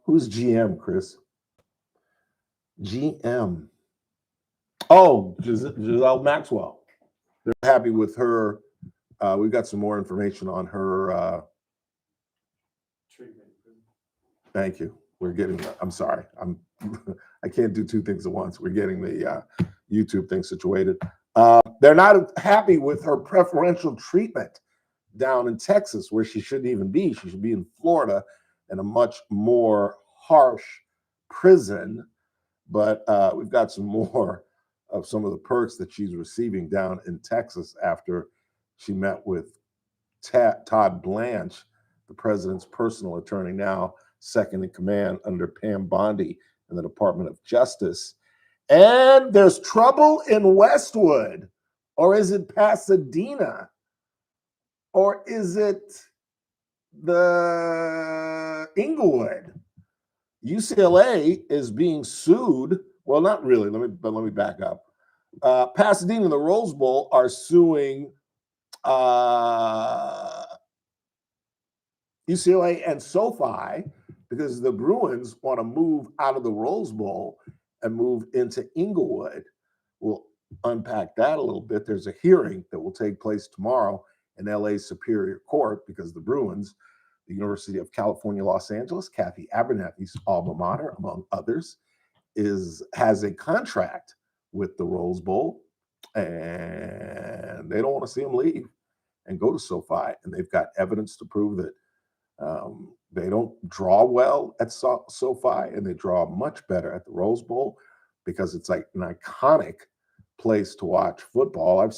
Who's GM, Chris? GM. Oh, Giselle Maxwell. They're happy with her. We've got some more information on her treatment. Thank you. We're getting. I'm sorry. I can't do two things at once. We're getting the YouTube thing situated. They're not happy with her preferential treatment down in Texas, where she shouldn't even be. She should be in Florida in a much more harsh prison. But we've got some more of some of the perks that she's receiving down in Texas after she met with Todd Blanche, the president's personal attorney, now second in command under Pam Bondi in the Department of Justice. And there's trouble in Westwood, or is it Pasadena, or is it the Inglewood? UCLA is being sued. Well, not really. Let me back up. Pasadena and the Rose Bowl are suing UCLA and SoFi because the Bruins want to move out of the Rose Bowl and move into Inglewood. We'll unpack that a little bit. There's a hearing that will take place tomorrow in LA Superior Court because the Bruins, the University of California, Los Angeles, Kathy Abernathy's alma mater, among others, has a contract with the Rose Bowl, and they don't want to see them leave and go to SoFi. And they've got evidence to prove that they don't draw well at SoFi, and they draw much better at the Rose Bowl because it's like an iconic place to watch football. I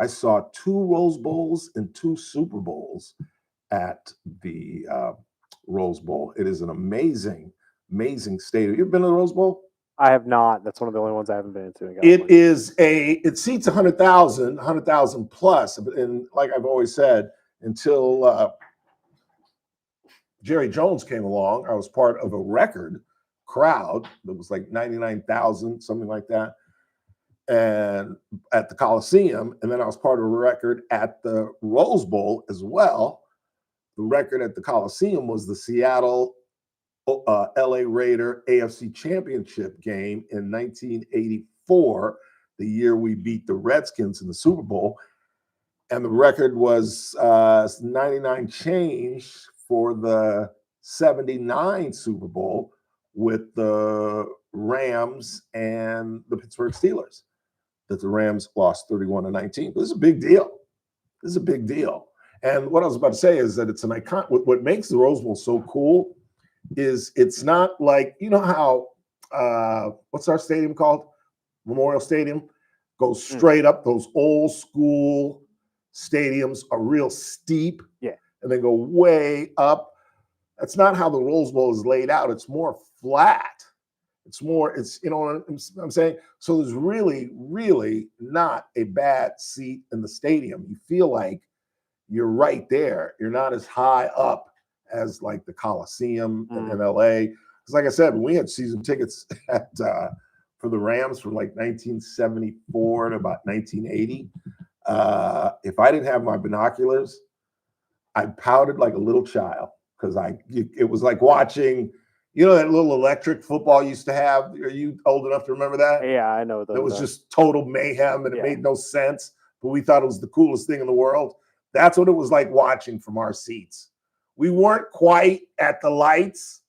saw 2 Rose Bowls and 2 Super Bowls at the Rose Bowl. It is an amazing, amazing stadium. You've been to the Rose Bowl? I have not. That's one of the only ones I haven't been to. It seats 100,000 plus. And like I've always said, until Jerry Jones came along, I was part of a record crowd that was like 99,000, something like that, and at the Coliseum. And then I was part of a record at the Rose Bowl as well. The record at the Coliseum was the Seattle LA Raider AFC Championship game in 1984, the year we beat the Redskins in the Super Bowl. And the record was 99 change for the 79 Super Bowl with the Rams and the Pittsburgh Steelers, that the Rams lost 31-19. This is a big deal. This is a big deal. And what I was about to say is that it's an icon. What makes the Rose Bowl so cool is it's not like, you know how, what's our stadium called? Memorial Stadium goes straight up. Those old school stadiums are real steep, and they go way up. That's not how the Rose Bowl is laid out. It's more flat. You know what I'm saying? So there's really, really not a bad seat in the stadium. You feel like you're right there. You're not as high up as like the Coliseum in LA. Because like I said, when we had season tickets for the Rams from like 1974 to about 1980, if I didn't have my binoculars, I pouted like a little child because it was like watching, you know, that little electric football used to have. Are you old enough to remember that? Yeah, I know. It was just total mayhem, and it made no sense, but we thought it was the coolest thing in the world. That's what it was like watching from our seats. We weren't quite at the lights,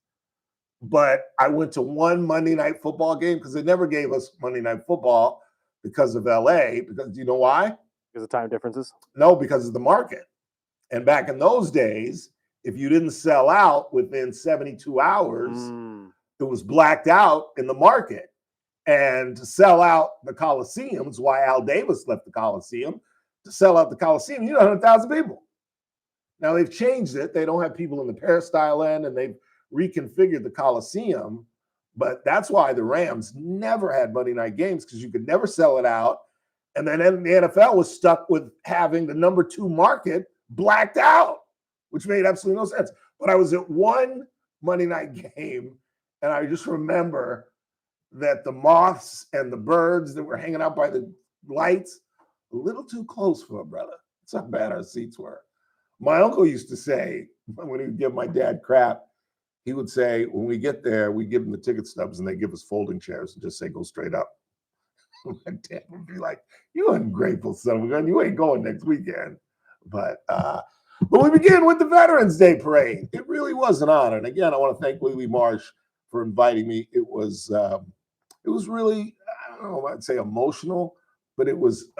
but I went to one Monday Night Football game because they never gave us Monday Night Football because of LA. Because do you know why? Because of time differences? No, because of the market. And back in those days, if you didn't sell out within 72 hours, it was blacked out in the market. And to sell out the Coliseum is why Al Davis left the Coliseum. To sell out the Coliseum, you need 100,000 people. Now they've changed it. They don't have people in the peristyle end, and they've reconfigured the Coliseum. But that's why the Rams never had Monday night games, because you could never sell it out. And then the NFL was stuck with having the number 2 market blacked out, which made absolutely no sense. But I was at one Monday night game, and I just remember that the moths and the birds that were hanging out by the lights, a little too close for a brother. That's how bad our seats were. My uncle used to say, when he would give my dad crap, he would say, when we get there, we give them the ticket stubs and they give us folding chairs and just say, go straight up. My dad would be like, you ungrateful son of a gun, you ain't going next weekend. But we begin with the Veterans Day Parade. It really was an honor. And again, I want to thank Lily Marsh for inviting me. It was really, I don't know, I'd say emotional, but it was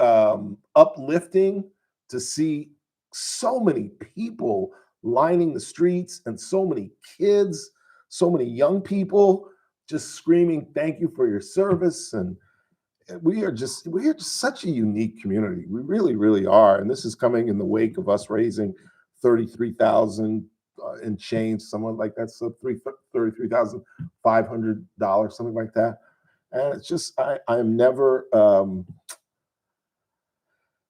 uplifting to see so many people lining the streets and so many kids, so many young people just screaming, thank you for your service. And we are just such a unique community. We really, really are. And this is coming in the wake of us raising $33,000 in change, something like that. So $33,500, something like that. And it's just, I'm never,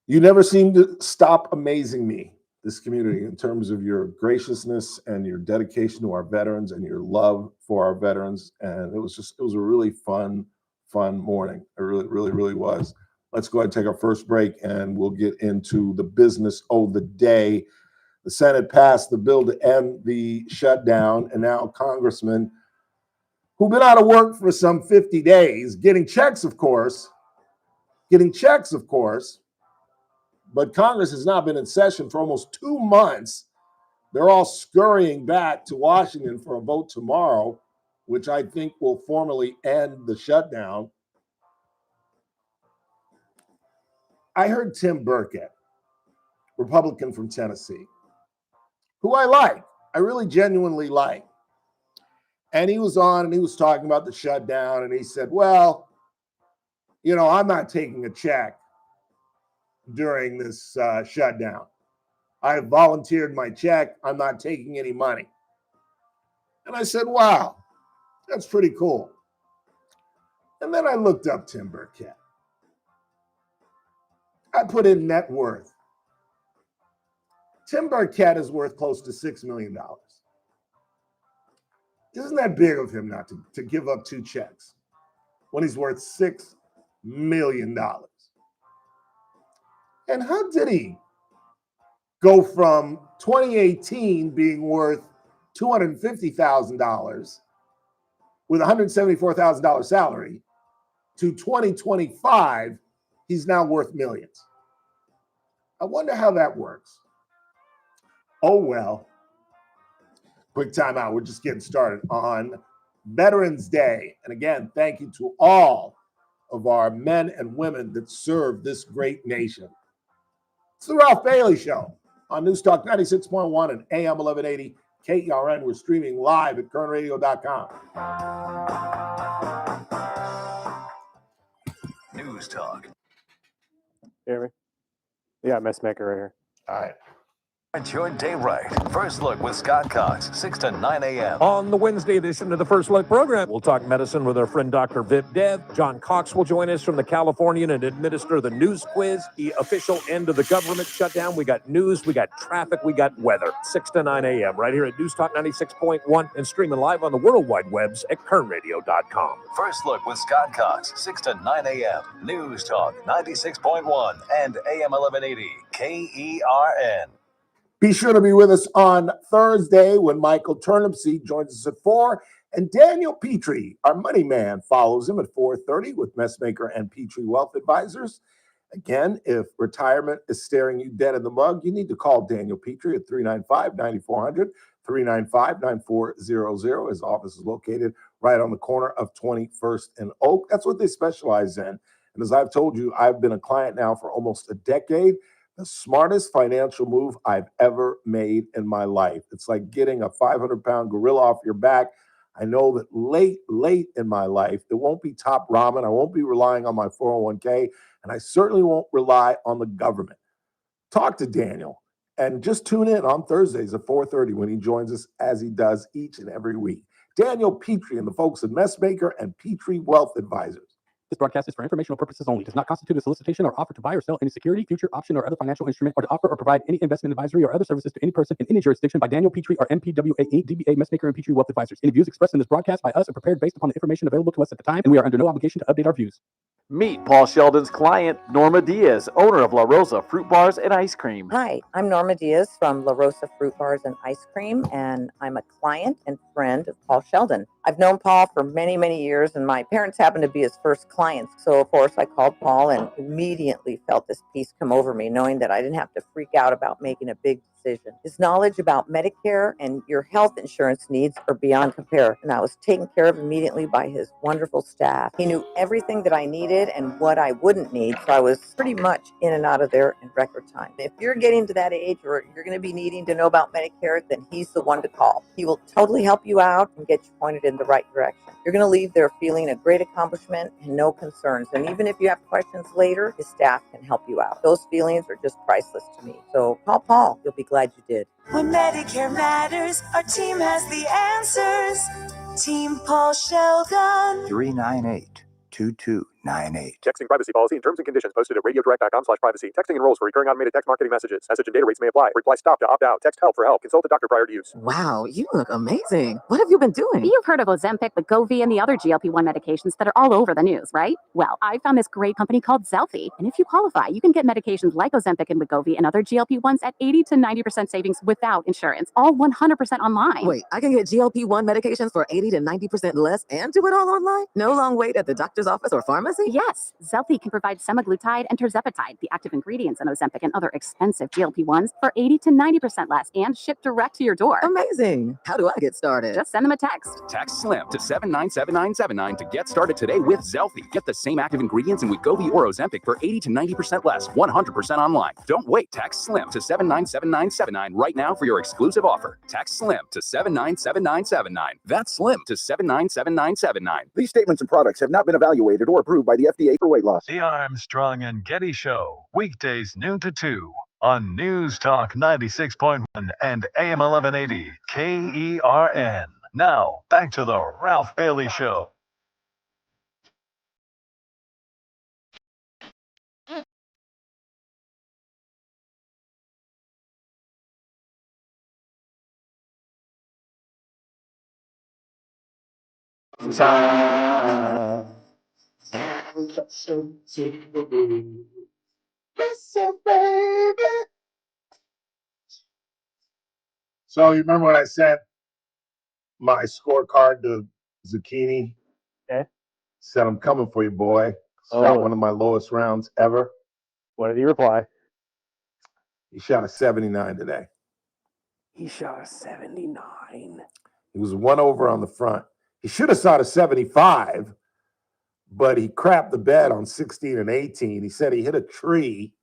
you never seem to stop amazing me, this community, in terms of your graciousness and your dedication to our veterans and your love for our veterans. And it was a really fun morning. It really was. Let's go ahead and take our first break and we'll get into the business of the day. The Senate passed the bill to end the shutdown, and now congressmen who've been out of work for some 50 days, getting checks, of course, but Congress has not been in session for almost 2 months. They're all scurrying back to Washington for a vote tomorrow, which I think will formally end the shutdown. I heard Tim Burkett, Republican from Tennessee, who I like. I really genuinely like. And he was on and he was talking about the shutdown, and he said, well, I'm not taking a check during this shutdown. I have volunteered my check. I'm not taking any money. And I said, wow, that's pretty cool. And then I looked up Tim Burkett. I put in net worth. Tim Burkett is worth close to $6 million. Isn't that big of him not to give up 2 checks when he's worth $6 million? And how did he go from 2018 being worth $250,000 with $174,000 salary to 2025, he's now worth millions? I wonder how that works. Oh, well. Quick time out. We're just getting started on Veterans Day. And again, thank you to all of our men and women that serve this great nation. It's the Ralph Bailey Show on News Talk 96.1 and AM 1180 KERN. We're streaming live at kernradio.com. News Talk. Hear me? Yeah, messmaker right here. All right. Start your day right. First Look with Scott Cox, 6 to 9 a.m. On the Wednesday edition of the First Look program, we'll talk medicine with our friend Dr. Vip Dev. John Cox will join us from the Californian and administer the news quiz, the official end of the government shutdown. We got news, we got traffic, we got weather. 6 to 9 a.m. right here at News Talk 96.1 and streaming live on the World Wide Webs at kernradio.com. First Look with Scott Cox, 6 to 9 a.m. News Talk 96.1 and AM 1180 KERN. Be sure to be with us on Thursday when Michael Turnipseed joins us at 4, and Daniel Petrie, our money man, follows him at 4:30 with Messmaker and Petrie Wealth Advisors. Again, if retirement is staring you dead in the mug, you need to call Daniel Petrie at 395-9400, 395-9400. His office is located right on the corner of 21st and Oak. That's what they specialize in. And as I've told you, I've been a client now for almost a decade. The smartest financial move I've ever made in my life. It's like getting a 500-pound gorilla off your back. I know that late in my life, it won't be top ramen. I won't be relying on my 401k, and I certainly won't rely on the government. Talk to Daniel, and just tune in on Thursdays at 4:30 when he joins us, as he does each and every week. Daniel Petrie and the folks at Messmaker and Petrie Wealth Advisors. This broadcast is for informational purposes only. Does not constitute a solicitation or offer to buy or sell any security, future, option, or other financial instrument, or to offer or provide any investment advisory or other services to any person in any jurisdiction by Daniel Petrie or MPWA, DBA, Messmaker, and Petrie Wealth Advisors. Any views expressed in this broadcast by us are prepared based upon the information available to us at the time, and we are under no obligation to update our views. Meet Paul Sheldon's client, Norma Diaz, owner of La Rosa Fruit Bars and Ice Cream. Hi, I'm Norma Diaz from La Rosa Fruit Bars and Ice Cream, and I'm a client and friend of Paul Sheldon. I've known Paul for many, many years, and my parents happened to be his first clients. So, of course, I called Paul and immediately felt this peace come over me, knowing that I didn't have to freak out about making a big decision. His knowledge about Medicare and your health insurance needs are beyond compare, and I was taken care of immediately by his wonderful staff. He knew everything that I needed and what I wouldn't need, so I was pretty much in and out of there in record time. If you're getting to that age or you're going to be needing to know about Medicare, then he's the one to call. He will totally help you out and get you pointed in the right direction. You're going to leave there feeling a great accomplishment and no concerns. And even if you have questions later, his staff can help you out. Those feelings are just priceless to me. So call Paul. You'll be glad you did. When Medicare matters, our team has the answers. Team Paul Sheldon. 398-2298. Texting privacy policy and terms and conditions posted at radiodirect.com/privacy. Texting enrolls for recurring automated text marketing messages. Message and data rates may apply. Reply stop to opt out. Text help for help. Consult a doctor prior to use. Wow, you look amazing. What have you been doing? You've heard of Ozempic, Wegovy, and the other GLP-1 medications that are all over the news, right? Well, I found this great company called Zelfie, and if you qualify, you can get medications like Ozempic and Wegovy and other GLP-1s at 80 to 90% savings without insurance, all 100% online. Wait, I can get GLP-1 medications for 80 to 90% less and do it all online? No long wait at the doctor's office or pharmacy? Yes, Zelfie can provide semaglutide and tirzepatide, the active ingredients in Ozempic and other expensive GLP-1s, for 80 to 90% less and shipped direct to your door. Amazing. How do I get started? Just send them a text. Text SLIM to 797979 to get started today with Zelfie. Get the same active ingredients in Wegovy or Ozempic for 80 to 90% less, 100% online. Don't wait. Text SLIM to 797979 right now for your exclusive offer. Text SLIM to 797979. That's SLIM to 797979. These statements and products have not been evaluated or approved by the FDA for weight loss. The Armstrong and Getty Show, weekdays noon to 2 on News Talk 96.1 and AM 1180 KERN. Now, back to the Ralph Bailey Show. So you remember when I sent my scorecard to Zucchini? Okay. Said, I'm coming for you, boy. Shot one of my lowest rounds ever. What did he reply? He shot a 79 today. He shot a 79. He was one over on the front. He should have shot a 75, but he crapped the bed on 16 and 18. He said he hit a tree,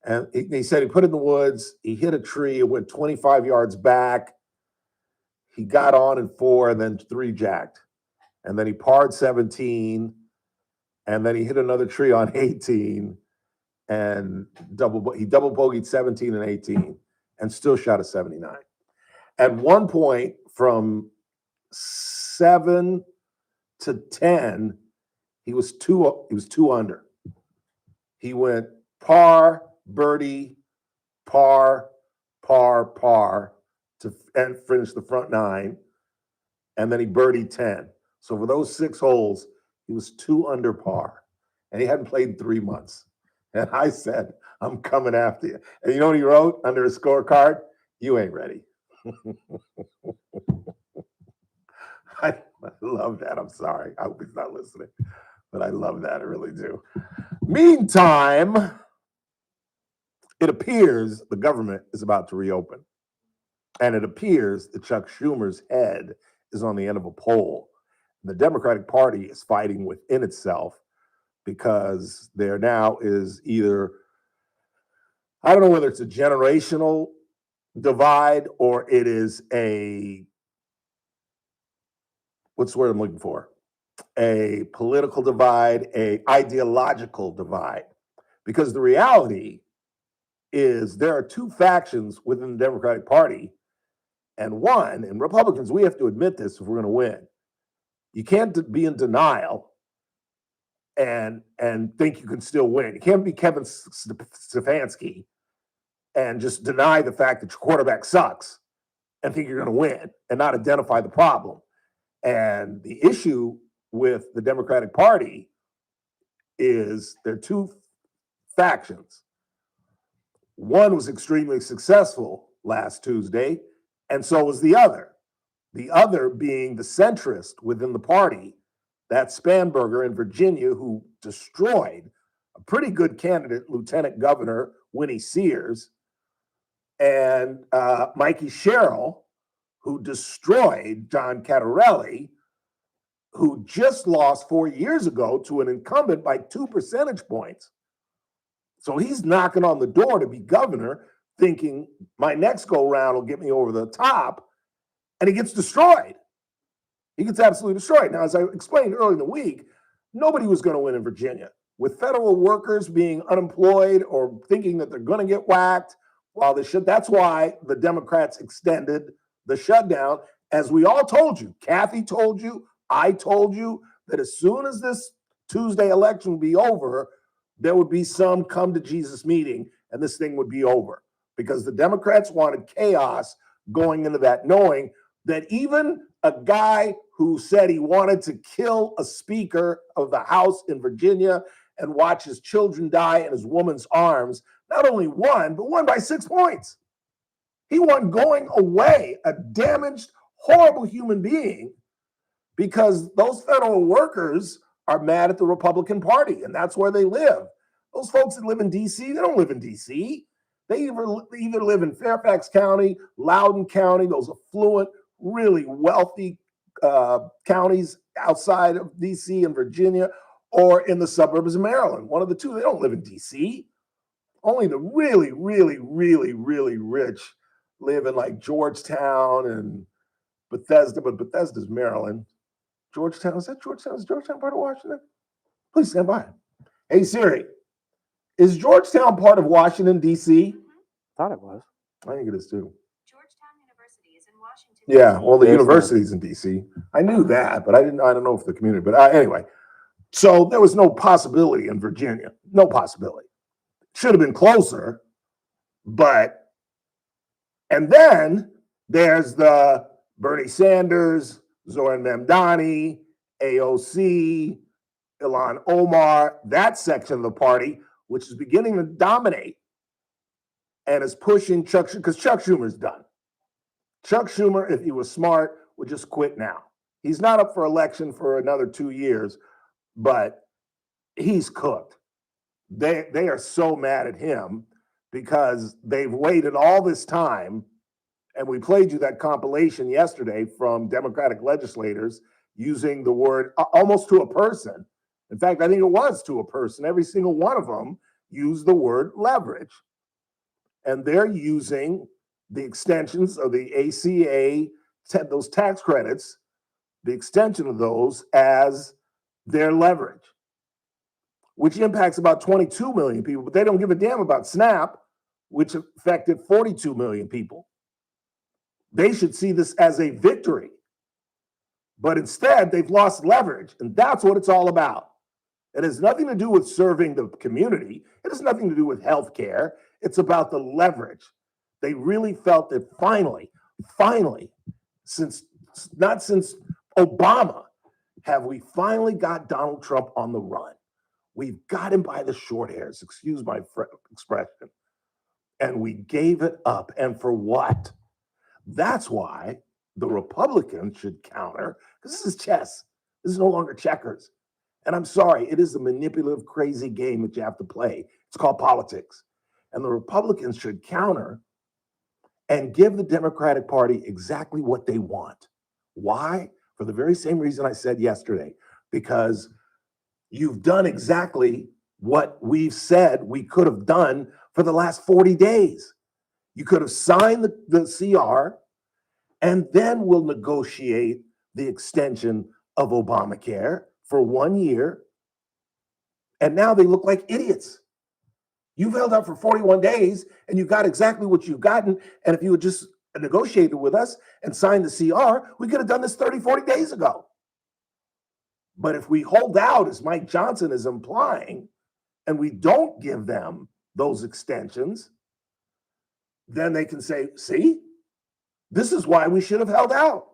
and he said he put it in the woods. He hit a tree. It went 25 yards back. He got on in 4 and then 3 jacked. And then he parred 17, and then he hit another tree on 18, and he double bogeyed 17 and 18, and still shot a 79. At one point, from 7 to 10, he was two under. He went par, birdie, par, par, par to and finish the front 9, and then he birdied 10. So for those 6 holes, he was 2 under par, and he hadn't played in 3 months. And I said, I'm coming after you. And you know what he wrote under his scorecard? You ain't ready. I love that. I'm sorry. I hope he's not listening, but I love that. I really do. Meantime, it appears the government is about to reopen. And it appears that Chuck Schumer's head is on the end of a pole. The Democratic Party is fighting within itself because there now is either, I don't know whether it's a generational divide or it is what's the word I'm looking for? A political divide, a ideological divide. Because the reality is there are 2 factions within the Democratic Party, and Republicans, we have to admit this if we're going to win. You can't be in denial and think you can still win. You can't be Kevin Stefanski and just deny the fact that your quarterback sucks and think you're going to win and not identify the problem. And the issue with the Democratic Party is there are two factions. One was extremely successful last Tuesday, and so was the other. The other being the centrist within the party, that Spanberger in Virginia, who destroyed a pretty good candidate, Lieutenant Governor Winnie Sears, and Mikey Sherrill, who destroyed John Cattarelli, who just lost 4 years ago to an incumbent by 2 percentage points. So he's knocking on the door to be governor, thinking my next go round will get me over the top, and he gets destroyed. He gets absolutely destroyed. Now, as I explained earlier in the week, nobody was going to win in Virginia. With federal workers being unemployed or thinking that they're going to get whacked while they should, that's why the Democrats extended the shutdown. As we all told you, Kathy told you, I told you that as soon as this Tuesday election would be over, there would be some come to Jesus meeting and this thing would be over, because the Democrats wanted chaos going into that, knowing that even a guy who said he wanted to kill a speaker of the House in Virginia and watch his children die in his woman's arms, not only won, but won by 6 points. He won going away, a damaged, horrible human being, because those federal workers are mad at the Republican Party, and that's where they live. Those folks that live in D.C., they don't live in D.C. They either live in Fairfax County, Loudoun County, those affluent, really wealthy counties outside of D.C. and Virginia, or in the suburbs of Maryland. One of the two. They don't live in D.C. Only the really, really, really, really rich live in like Georgetown and Bethesda, but Bethesda's Maryland. Georgetown, is that Georgetown? Is Georgetown part of Washington? Please stand by. Hey, Siri, is Georgetown part of Washington, D.C.? Thought it was. I think it is too. Georgetown University is in Washington. Yeah, well, the There's university's in D.C. I knew that, but I don't know if the community, but anyway. So there was no possibility in Virginia. No possibility. Should have been closer, but, and then there's the Bernie Sanders, Zoran Mamdani, AOC, Ilhan Omar, that section of the party, which is beginning to dominate and is pushing Chuck, because Chuck Schumer's done. Chuck Schumer, if he was smart, would just quit now. He's not up for election for another 2 years, but he's cooked. They are so mad at him because they've waited all this time. And we played you that compilation yesterday from Democratic legislators using the word almost to a person. In fact, I think it was to a person. Every single one of them used the word leverage. And they're using the extensions of the ACA, those tax credits, the extension of those as their leverage, which impacts about 22 million people, but they don't give a damn about SNAP, which affected 42 million people. They should see this as a victory, but instead they've lost leverage, and that's what it's all about. It has nothing to do with serving the community. It has nothing to do with health care. It's about the leverage. They really felt that finally, not since Obama, have we finally got Donald Trump on the run. We've got him by the short hairs, excuse my expression, and we gave it up. And for what? That's why the Republicans should counter, because this is chess. This is no longer checkers. And I'm sorry, it is a manipulative, crazy game that you have to play. It's called politics. And the Republicans should counter and give the Democratic Party exactly what they want. Why? For the very same reason I said yesterday, because you've done exactly what we've said we could have done for the last 40 days. You could have signed the CR, and then we'll negotiate the extension of Obamacare for 1 year. And now they look like idiots. You've held up for 41 days, and you got exactly what you've gotten. And if you had just negotiated with us and signed the CR, we could have done this 30, 40 days ago. But if we hold out, as Mike Johnson is implying, and we don't give them those extensions, then they can say, see, this is why we should have held out.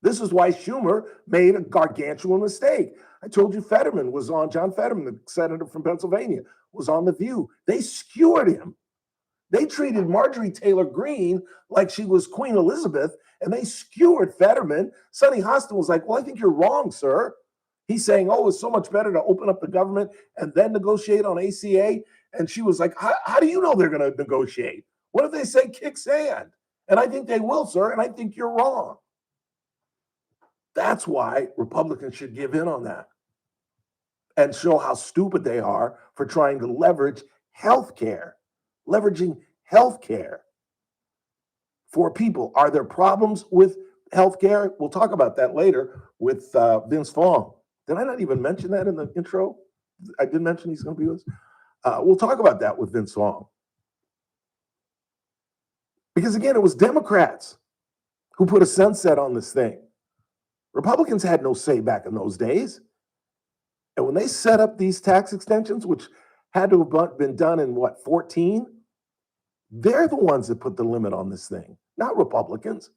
This is why Schumer made a gargantuan mistake. I told you John Fetterman, the senator from Pennsylvania, was on The View. They skewered him. They treated Marjorie Taylor Greene like she was Queen Elizabeth, and they skewered Fetterman. Sonny Hostin was like, well, I think you're wrong, sir. He's saying, oh, it's so much better to open up the government and then negotiate on ACA. And she was like, how do you know they're going to negotiate? What if they say kick sand? And I think they will, sir, and I think you're wrong. That's why Republicans should give in on that and show how stupid they are for trying to leverage healthcare, leveraging healthcare for people. Are there problems with healthcare? We'll talk about that later with Vince Fong. Did I not even mention that in the intro? I did mention he's going to be with us. We'll talk about that with Vince Fong. Because again, it was Democrats who put a sunset on this thing. Republicans had no say back in those days. And when they set up these tax extensions, which had to have been done in 14? They're the ones that put the limit on this thing, not Republicans.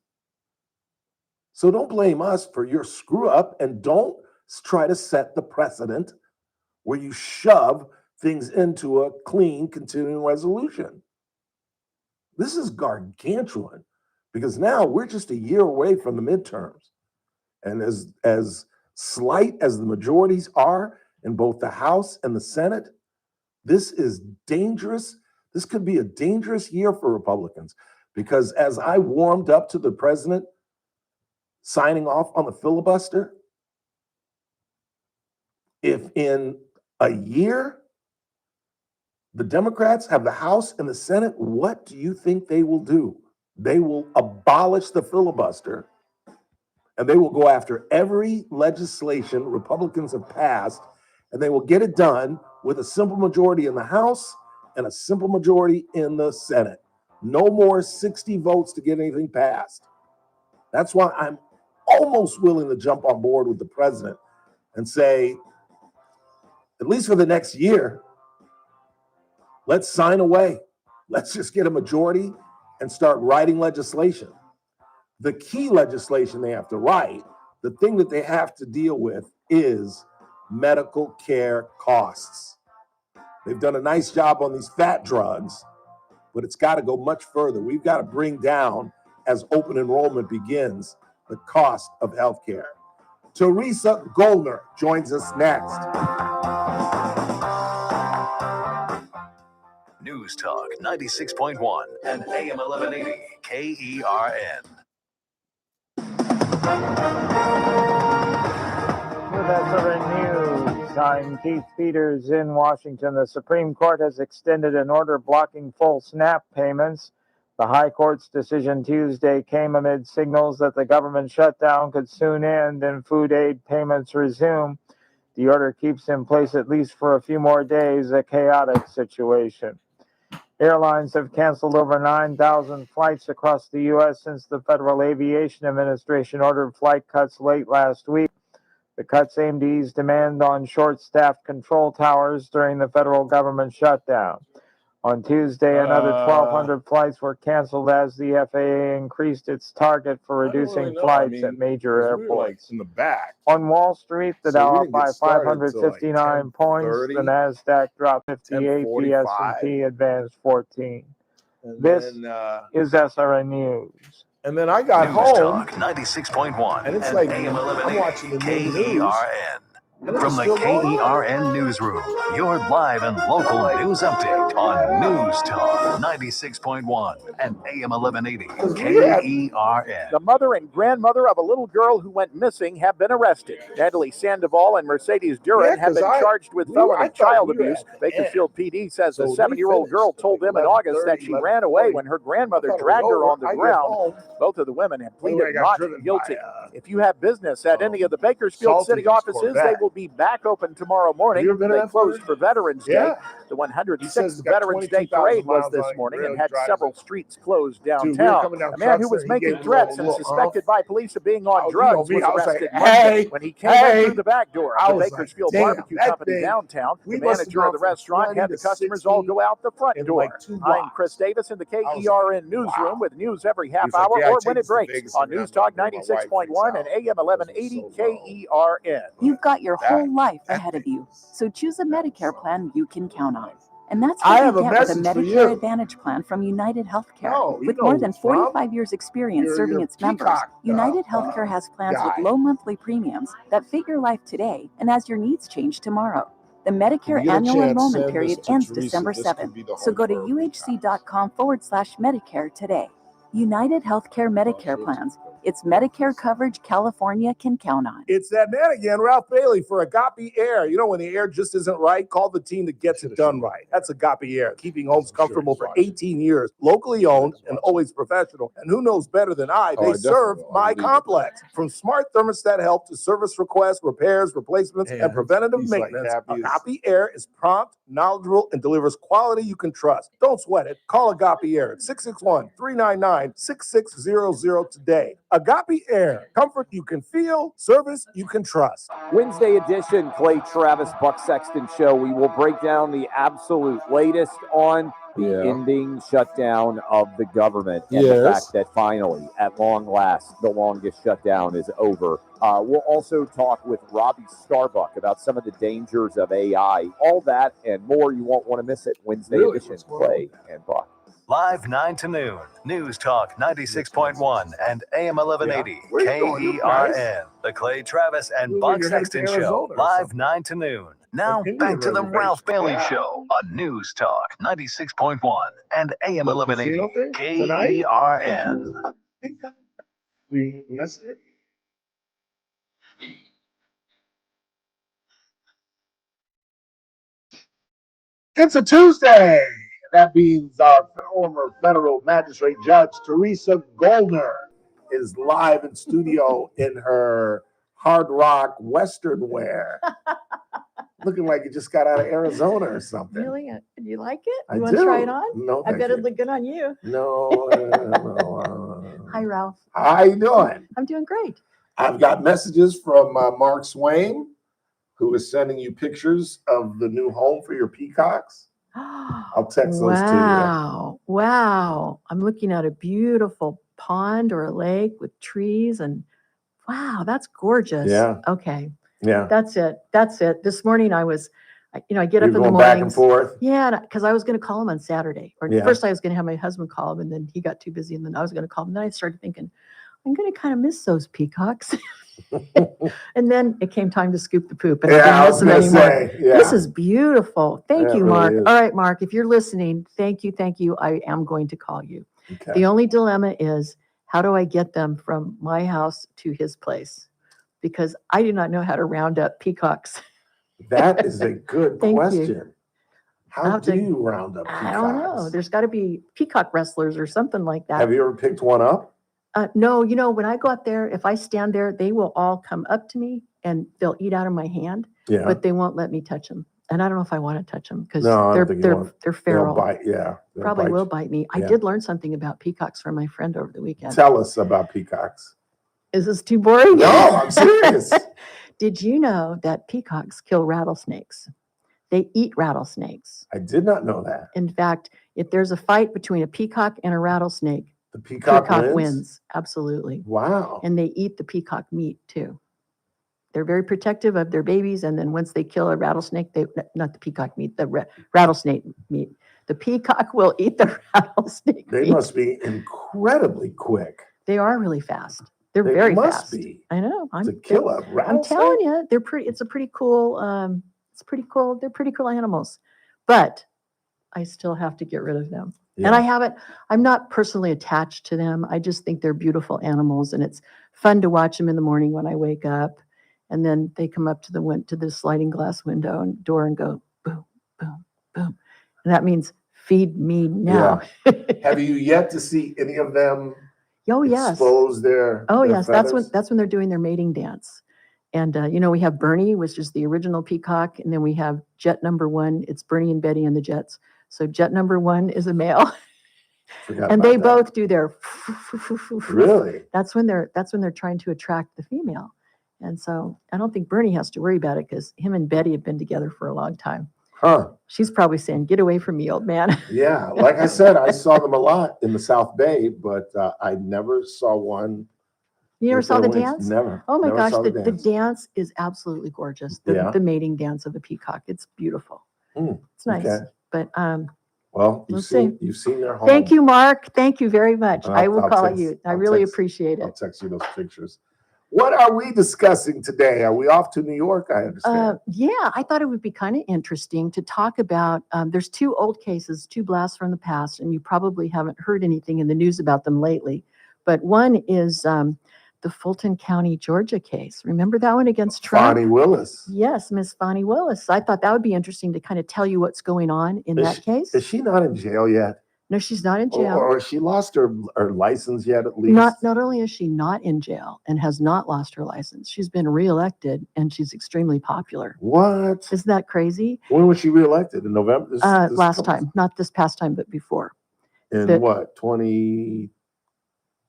So don't blame us for your screw up, and don't try to set the precedent where you shove things into a clean continuing resolution. This is gargantuan because now we're just a year away from the midterms. And as slight as the majorities are in both the House and the Senate, this is dangerous. This could be a dangerous year for Republicans because as I warmed up to the president signing off on the filibuster, if in a year the Democrats have the House and the Senate, what do you think they will do? They will abolish the filibuster. And they will go after every legislation Republicans have passed, and they will get it done with a simple majority in the House and a simple majority in the Senate. No more 60 votes to get anything passed. That's why I'm almost willing to jump on board with the president and say, at least for the next year, let's sign away. Let's just get a majority and start writing legislation. The key legislation they have to write, the thing that they have to deal with is medical care costs. They've done a nice job on these fat drugs, but it's got to go much further. We've got to bring down, as open enrollment begins, the cost of healthcare. Teresa Goldner joins us next. News Talk 96.1 and AM 1180 KERN. With SRN News, I'm Keith Peters in Washington. The Supreme Court has extended an order blocking full SNAP payments. The High Court's decision Tuesday came amid signals that the government shutdown could soon end and food aid payments resume. The order keeps in place at least for a few more days, a chaotic situation. Airlines have canceled over 9,000 flights across the U.S. since the Federal Aviation Administration ordered flight cuts late last week. The cuts aim to ease demand on short-staffed control towers during the federal government shutdown. On Tuesday, another 1,200 flights were canceled as the FAA increased its target for reducing flights at major airports. In the back. On Wall Street, the Dow up by started 559 points. The Nasdaq dropped 58. The S&P advanced 14. This is SRN News. And then I got News home, Talk 96.1 and it's like AM I'm watching the new news. KERN. And From it's the still going on. KERN newsroom, your live and local news update on News Talk 96.1 and AM 1180 KERN. The mother and grandmother of a little girl who went missing have been arrested. Natalie Sandoval and Mercedes Duran have been charged with felony child abuse. Bakersfield PD says the 7-year-old girl told them in August that she ran away when her grandmother dragged her on the ground. Both of the women have pleaded not guilty. If you have business at any of the Bakersfield city offices, they will will be back open tomorrow morning. You ever been to They that closed for Veterans Day. The He says 106th it's got Veterans Day 22,000 parade was miles this on it. morning Really and had drives several it. streets closed Dude, we were downtown. coming down A man who Truxton, was he making gave a threats and little suspected by police of being on you know drugs me, was I was like, arrested Monday hey, when he came in through the back door I of the was like, Bakersfield damn, Barbecue that Company thing- downtown. we The must have manager of gone the from restaurant 20 had to the customers all 60 go out the front in door. like 2 I'm Chris blocks. Davis in the I was KERN like, newsroom wow. with news every half He's like, hour yeah, I or take when it this to breaks Vegas on every News time I Talk go to my wife 96.1 and freaks AM out. 1180 It was KERN. You've got your That- whole life that ahead of thing you, was- so choose a that was Medicare something. plan you can count on. And that's I what have you a get with a message for Medicare you. Advantage plan from United Healthcare. No, you With know more who than it's from. 45 years experience Your serving its members, Peacock, United Healthcare has plans guy. with low monthly premiums that fit your life today and as your needs change tomorrow. The Medicare If you get a annual chance, enrollment send period this to ends Teresa. December This 7th, could be the so home go to for her uhc.com/Medicare today. United Healthcare Medicare plans. It's Medicare coverage California can count on. It's that man again, Ralph Bailey for Agape Air. You know, when the air just isn't right, call the team that gets it done right. That's Agape Air, keeping homes comfortable for 18 years, locally owned and always professional. And who knows better than I? They serve my complex. From smart thermostat help to service requests, repairs, replacements, and preventative maintenance, Agape Air is prompt, knowledgeable, and delivers quality you can trust. Don't sweat it. Call Agape Air at 661-399-6600 today. Agape Air, comfort you can feel, service you can trust. Wednesday edition, Clay Travis, Buck Sexton Show. We will break down the absolute latest on the ending shutdown of the government and the fact that finally, at long last, the longest shutdown is over. We'll also talk with Robbie Starbuck about some of the dangers of AI. All that and more. You won't want to miss it. Wednesday edition, Clay and Buck. Live 9 to noon. News Talk 96.1 and AM 1180 KERN. The Clay Travis and Buck Sexton Show. Live 9 to noon. Now back to the Ralph Bailey Show on News Talk 96.1 and AM 1180 KERN. It's a Tuesday. That means our former federal magistrate judge, Teresa Goldner, is live in studio in her hard rock western wear. Looking like you just got out of Arizona or something. Really? Do you like it? I You want to do. try it on? No, I thank bet you. it'd look good on you. No. Hi, Ralph. How you doing? I'm doing great. I've got messages from Mark Swain, who is sending you pictures of the new home for your peacocks. I'll text those to you. Wow. I'm looking at a beautiful pond or a lake with trees and wow, that's gorgeous. Yeah. Okay. Yeah. That's it. This morning I was, I get up in the Going morning. back and forth. Yeah, because I was going to call him on Saturday. Or Yeah. first I was going to have my husband call him and then he got too busy and then I was going to call him. Then I started thinking, I'm going to kind of miss those peacocks. And then it came time to scoop the poop. And I didn't miss them anymore. This is beautiful. Thank you, Mark. Really is. All right, Mark, if you're listening, thank you. I am going to call you. Okay. The only dilemma is how do I get them from my house to his place? Because I do not know how to round up peacocks. That is a good Thank you. question. I'll How have do to- you round up peacocks? I don't know. There's got to be peacock wrestlers or something like that. Have you ever picked one up? No, when I go out there, if I stand there, they will all come up to me and they'll eat out of my hand, Yeah. but they won't let me touch them. And I don't know if I want to touch them because No, I they're don't think you want- they're They'll feral. bite. Yeah. They'll Probably bite will you. bite me. I Yeah. did learn something about peacocks from my friend over the weekend. Tell us about peacocks. Is this too boring? No, I'm serious. Did you know that peacocks kill rattlesnakes? They eat rattlesnakes. I did not know that. In fact, if there's a fight between a peacock and a rattlesnake, The peacock, wins. Absolutely. Wow. And they eat the peacock meat too. They're very protective of their babies. And then once they kill a rattlesnake, not the peacock meat, the rattlesnake meat. The peacock will eat the rattlesnake They meat. must be incredibly quick. They are really fast. They're They very must fast. be. I know. To kill a I'm rattlesnake. telling you, they're pretty. It's a pretty cool. It's pretty cool. They're pretty cool animals, but I still have to get rid of them. Yeah. And I haven't. I'm not personally attached to them. I just think they're beautiful animals, and it's fun to watch them in the morning when I wake up, and then they come up to the sliding glass window and door and go boom, boom, boom, and that means feed me now. Yeah. Have you yet to see any of them Oh yes. expose their Oh their yes, feathers? that's when they're doing their mating dance. And, we have Bernie, which is the original peacock. And then we have jet number 1. It's Bernie and Betty and the Jets. So jet number 1 is a male. And they both do their. Really? That's when they're trying to attract the female. And so I don't think Bernie has to worry about it because him and Betty have been together for a long time. Huh. She's probably saying, get away from me, old man. Yeah. Like I said, I saw them a lot in the South Bay, but I never saw one. You never saw the dance? Never. Oh my Never gosh, saw the dance is absolutely gorgeous. The mating dance of a peacock. It's beautiful. It's nice. Okay. But well, we'll see. You've seen their home. Thank you, Mark. Thank you very much. I will call text, you. I really appreciate I'll it. text you those pictures. What are we discussing today? Are we off to New York? I understand. Yeah, I thought it would be kind of interesting to talk about, there's 2 old cases, 2 blasts from the past, and you probably haven't heard anything in the news about them lately. But one is the Fulton County, Georgia case. Remember that one against Trump? Fonnie Willis. Yes, Miss Fonnie Willis. I thought that would be interesting to kind of tell you what's going on in that case. Is she not in jail yet? No, she's not in jail. Or she lost her license yet, at least? Not only is she not in jail and has not lost her license, she's been reelected and she's extremely popular. What? Isn't that crazy? When was she reelected? In November? Last time, not this past time, but before. In what, 20?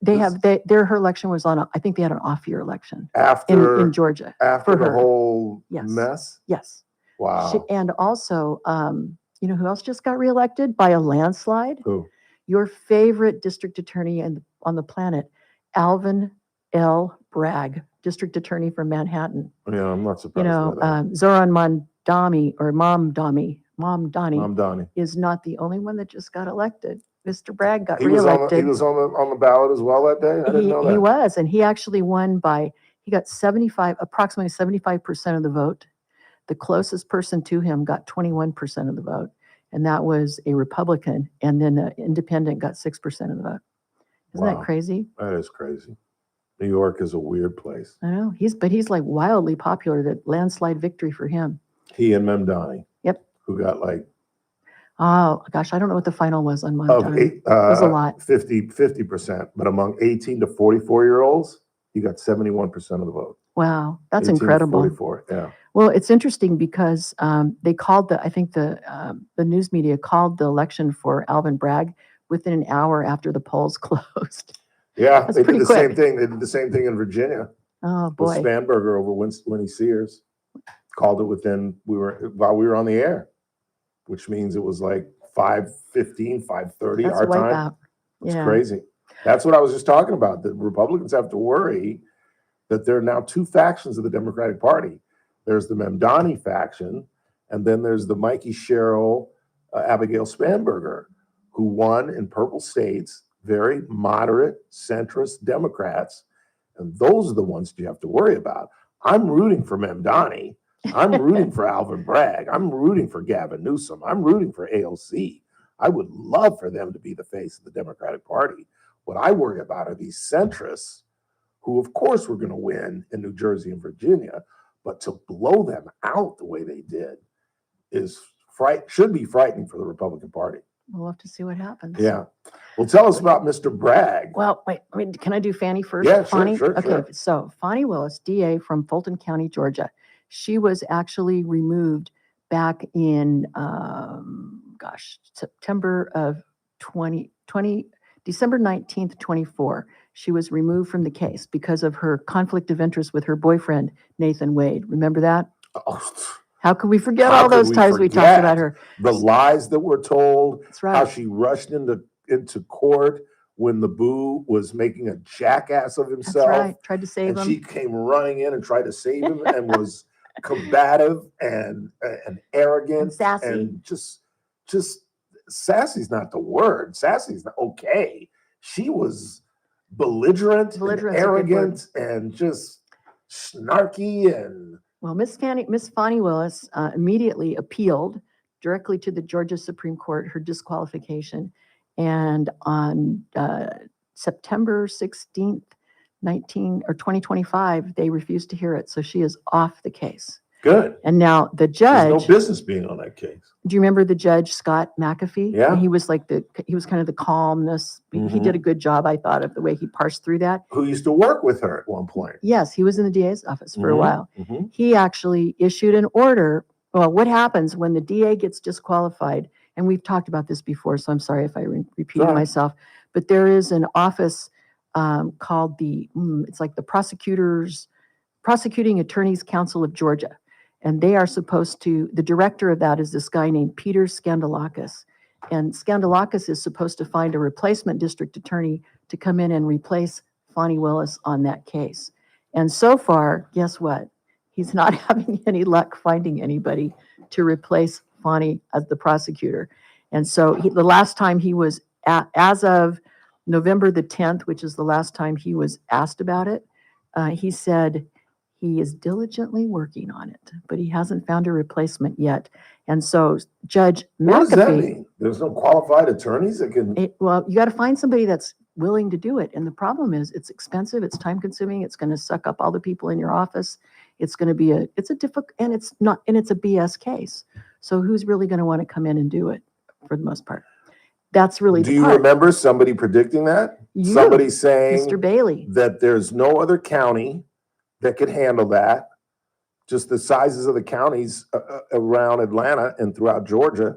Her election was on, I think they had an off-year election. After? In Georgia. After the whole mess? Yes. Wow. And also, you know who else just got reelected by a landslide? Who? Your favorite district attorney on the planet, Alvin L. Bragg, district attorney from Manhattan. Yeah, I'm not surprised by that. Zoran Mondani or Mamdani Mamdani is not the only one that just got elected. Mr. Bragg got he reelected. He was on the ballot as well that day? I didn't know that. He was, and he actually won he got approximately 75% of the vote. The closest person to him got 21% of the vote, and that was a Republican, and then an independent got 6% of the vote. Isn't that crazy? That is crazy. New York is a weird place. I know. He's like wildly popular, that landslide victory for him. He and Mamdani. Yep. Who got oh gosh, I don't know what the final was on Mamdani. It was a lot. 50%, but among 18 to 44-year-olds, he got 71% of the vote. Wow, that's incredible. 44, yeah. Well, it's interesting because they called the news media called the election for Alvin Bragg within an hour after the polls closed. Yeah, That's they did the quick. same thing. They did the same thing in Virginia. Oh boy. With Spanberger over Winnie Sears. Called it while we were on the air, which means it was like 5:15, 5:30 That's our time. wipeout. It's Yeah. crazy. That's what I was just talking about. The Republicans have to worry that there are now 2 factions of the Democratic Party. There's the Mamdani faction, and then there's the Mikey Sherrill, Abigail Spanberger, who won in purple states, very moderate, centrist Democrats. And those are the ones you have to worry about. I'm rooting for Mamdani. I'm rooting for Alvin Bragg. I'm rooting for Gavin Newsom. I'm rooting for AOC. I would love for them to be the face of the Democratic Party. What I worry about are these centrists who, of course, were going to win in New Jersey and Virginia, but to blow them out the way they did should be frightening for the Republican Party. We'll have to see what happens. Yeah. Well, tell us about Mr. Bragg. Well, wait, can I do Fannie first? Yeah, Fonnie? sure. Okay, so Fonnie Willis, DA from Fulton County, Georgia. She was actually removed back in, September of 2020, December 19th, 24. She was removed from the case because of her conflict of interest with her boyfriend, Nathan Wade. Remember that? How could we forget all those times we talked about her? The lies that were told. That's right. How she rushed into court when the boo was making a jackass of himself. That's right. Tried to save him. She came running in and tried to save him and was combative and arrogant And sassy. and just sassy's not the word. Sassy's not okay. She was belligerent and Belligerent's a good arrogant and just snarky and. Well, Miss Fonnie Willis immediately appealed directly to the Georgia Supreme Court her disqualification, and on September 16th, 2025, they refused to hear it, so she is off the case. Good. And now the There's judge, no business being on that case. do you remember the judge, Scott McAfee? Yeah. And he was he was kind of the calmness. He did a good job, I thought, of the way he parsed through that. Who used to work with her at one point. Yes, he was in the DA's office for a while. Mhm. He actually issued an order. Well, what happens when the DA gets disqualified? And we've talked about this before, so I'm sorry if I'm repeating Sorry. myself. But there is an office called it's like the Prosecuting Attorneys Council of Georgia. And they are supposed to, the director of that is this guy named Peter Skandalakis. And Skandalakis is supposed to find a replacement district attorney to come in and replace Fani Willis on that case. And so far, guess what? He's not having any luck finding anybody to replace Fani as the prosecutor. And so the last time he was, as of November the 10th, which is the last time he was asked about it, he said he is diligently working on it, but he hasn't found a replacement yet. And so Judge McAfee. What does that mean? There's no qualified attorneys that can. Well, you got to find somebody that's willing to do it. And the problem is it's expensive, it's time consuming, it's going to suck up all the people in your office. It's going to be it's a difficult, and it's a BS case. So who's really going to want to come in and do it for the most part? That's really Do you remember somebody predicting that? Somebody saying, Mr. Bailey, that there's no other county that could handle that. Just the sizes of the counties around Atlanta and throughout Georgia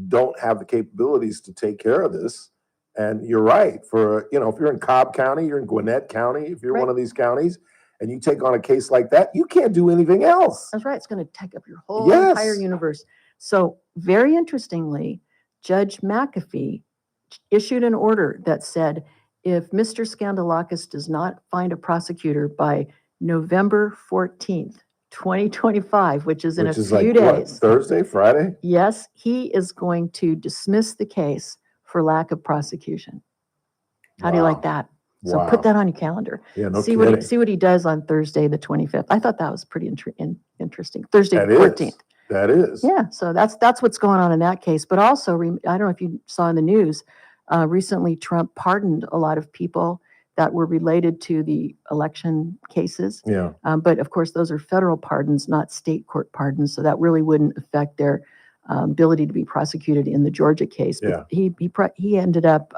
don't have the capabilities to take care of this. And you're right. If you're in Cobb County, you're in Gwinnett County, if you're one of these counties, and you take on a case like that, you can't do anything else. That's right. It's going to take up your whole entire universe. So very interestingly, Judge McAfee issued an order that said, if Mr. Skandalakis does not find a prosecutor by November 14th, 2025, which is in a few days. Thursday, Friday? Yes, he is going to dismiss the case for lack of prosecution. How do you like that? So put that on your calendar. Yeah, no see kidding. what he does on Thursday, the 25th. I thought that was pretty interesting. Thursday, the 14th. That is. Yeah, so that's what's going on in that case. But also, I don't know if you saw in the news, recently Trump pardoned a lot of people that were related to the election cases. Yeah. But of course, those are federal pardons, not state court pardons. So that really wouldn't affect their ability to be prosecuted in the Georgia case. But he ended up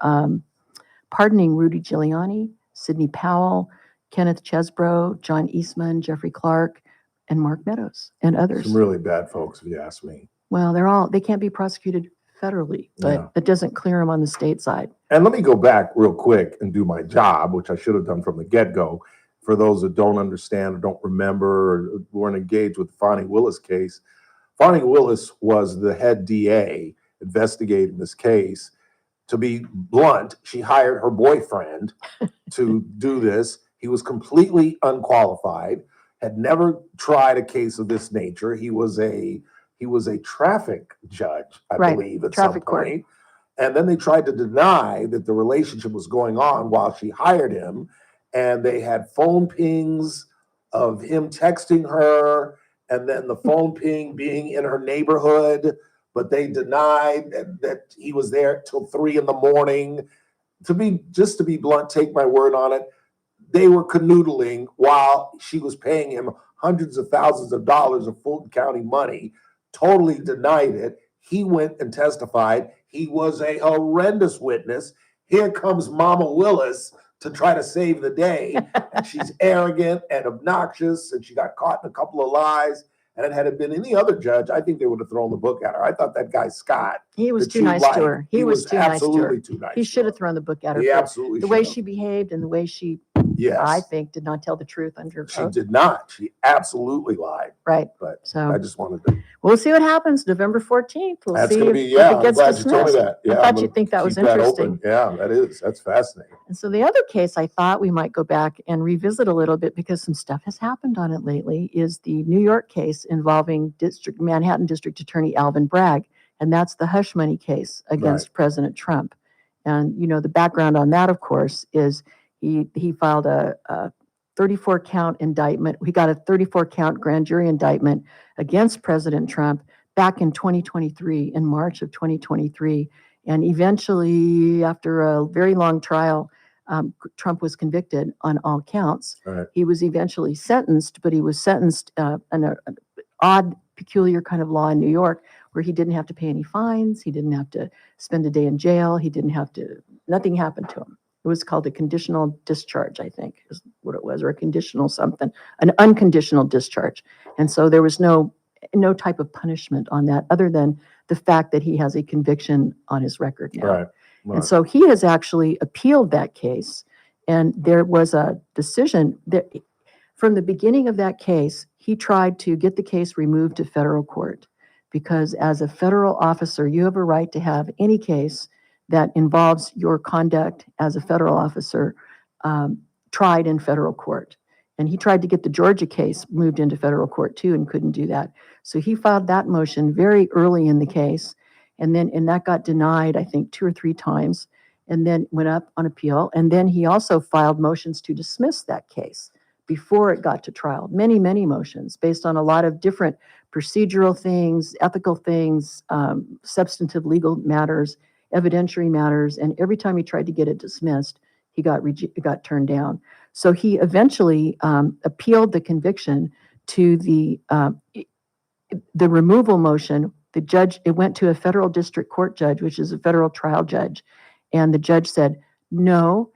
pardoning Rudy Giuliani, Sidney Powell, Kenneth Chesbrough, John Eastman, Jeffrey Clark, and Mark Meadows, and others. Some really bad folks, if you ask me. Well, they can't be prosecuted federally, but it doesn't clear them on the state side. And let me go back real quick and do my job, which I should have done from the get-go. For those that don't understand or don't remember or weren't engaged with the Fani Willis case, Fani Willis was the head DA investigating this case. To be blunt, she hired her boyfriend to do this. He was completely unqualified, had never tried a case of this nature. He was a traffic judge, I believe, at some point. And then they tried to deny that the relationship was going on while she hired him. And they had phone pings of him texting her, and then the phone ping being in her neighborhood. But they denied that he was there till 3 a.m. To be blunt, take my word on it, they were canoodling while she was paying him hundreds of thousands of dollars of Fulton County money, totally denied it. He went and testified. He was a horrendous witness. Here comes Mama Willis to try to save the day. And she's arrogant and obnoxious, and she got caught in a couple of lies. And had it been any other judge, I think they would have thrown the book at her. I thought that guy, Scott, he was too nice to her. He was too nice to her. Too nice. He should have thrown the book at her. He absolutely the way she behaved and the way she, I think, did not tell the truth under She did not. She absolutely lied. Right. But so I just wanted to. We'll see what happens November 14th. We'll That's see going to be, if it gets I'm glad dismissed. you told me that. Yeah, I thought you'd think that was interesting. Yeah, that is. That's fascinating. And so the other case I thought we might go back and revisit a little bit because some stuff has happened on it lately is the New York case involving Manhattan District Attorney Alvin Bragg. And that's the hush money case against President Trump. And, the background on that, of course, is he filed a 34-count indictment. We got a 34-count grand jury indictment against President Trump back in 2023, in March of 2023. And eventually, after a very long trial, Trump was convicted on all counts. Right. He was eventually sentenced, but he was sentenced on odd, peculiar kind of law in New York where he didn't have to pay any fines. He didn't have to spend a day in jail. He didn't have to, nothing happened to him. It was called a conditional discharge, I think is what it was, or a conditional something, an unconditional discharge. And so there was no type of punishment on that other than the fact that he has a conviction on his record now. Right. And so he has actually appealed that case. And there was a decision that from the beginning of that case, he tried to get the case removed to federal court because as a federal officer, you have a right to have any case that involves your conduct as a federal officer tried in federal court. And he tried to get the Georgia case moved into federal court too and couldn't do that. So he filed that motion very early in the case. And that got denied, I think, 2 or 3 times, and then went up on appeal. And then he also filed motions to dismiss that case before it got to trial. Many, many motions based on a lot of different procedural things, ethical things, substantive legal matters, evidentiary matters. And every time he tried to get it dismissed, he got turned down. So he eventually appealed the conviction to the removal motion. The judge, it went to a federal district court judge, which is a federal trial judge. And the judge said, no,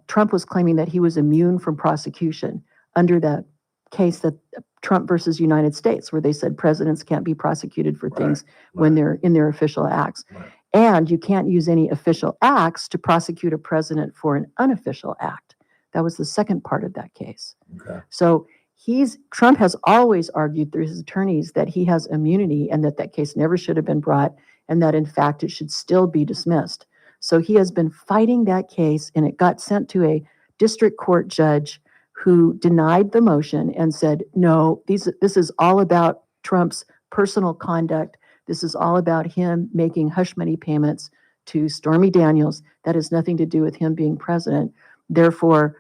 Trump was claiming that he was immune from prosecution under the case that Trump versus United States, where they said presidents can't be prosecuted for things when they're in their official acts. And you can't use any official acts to prosecute a president for an unofficial act. That was the second part of that case. Okay. So Trump has always argued through his attorneys that he has immunity and that case never should have been brought and that in fact it should still be dismissed. So he has been fighting that case and it got sent to a district court judge who denied the motion and said, no, this is all about Trump's personal conduct. This is all about him making hush money payments to Stormy Daniels. That has nothing to do with him being president. Therefore,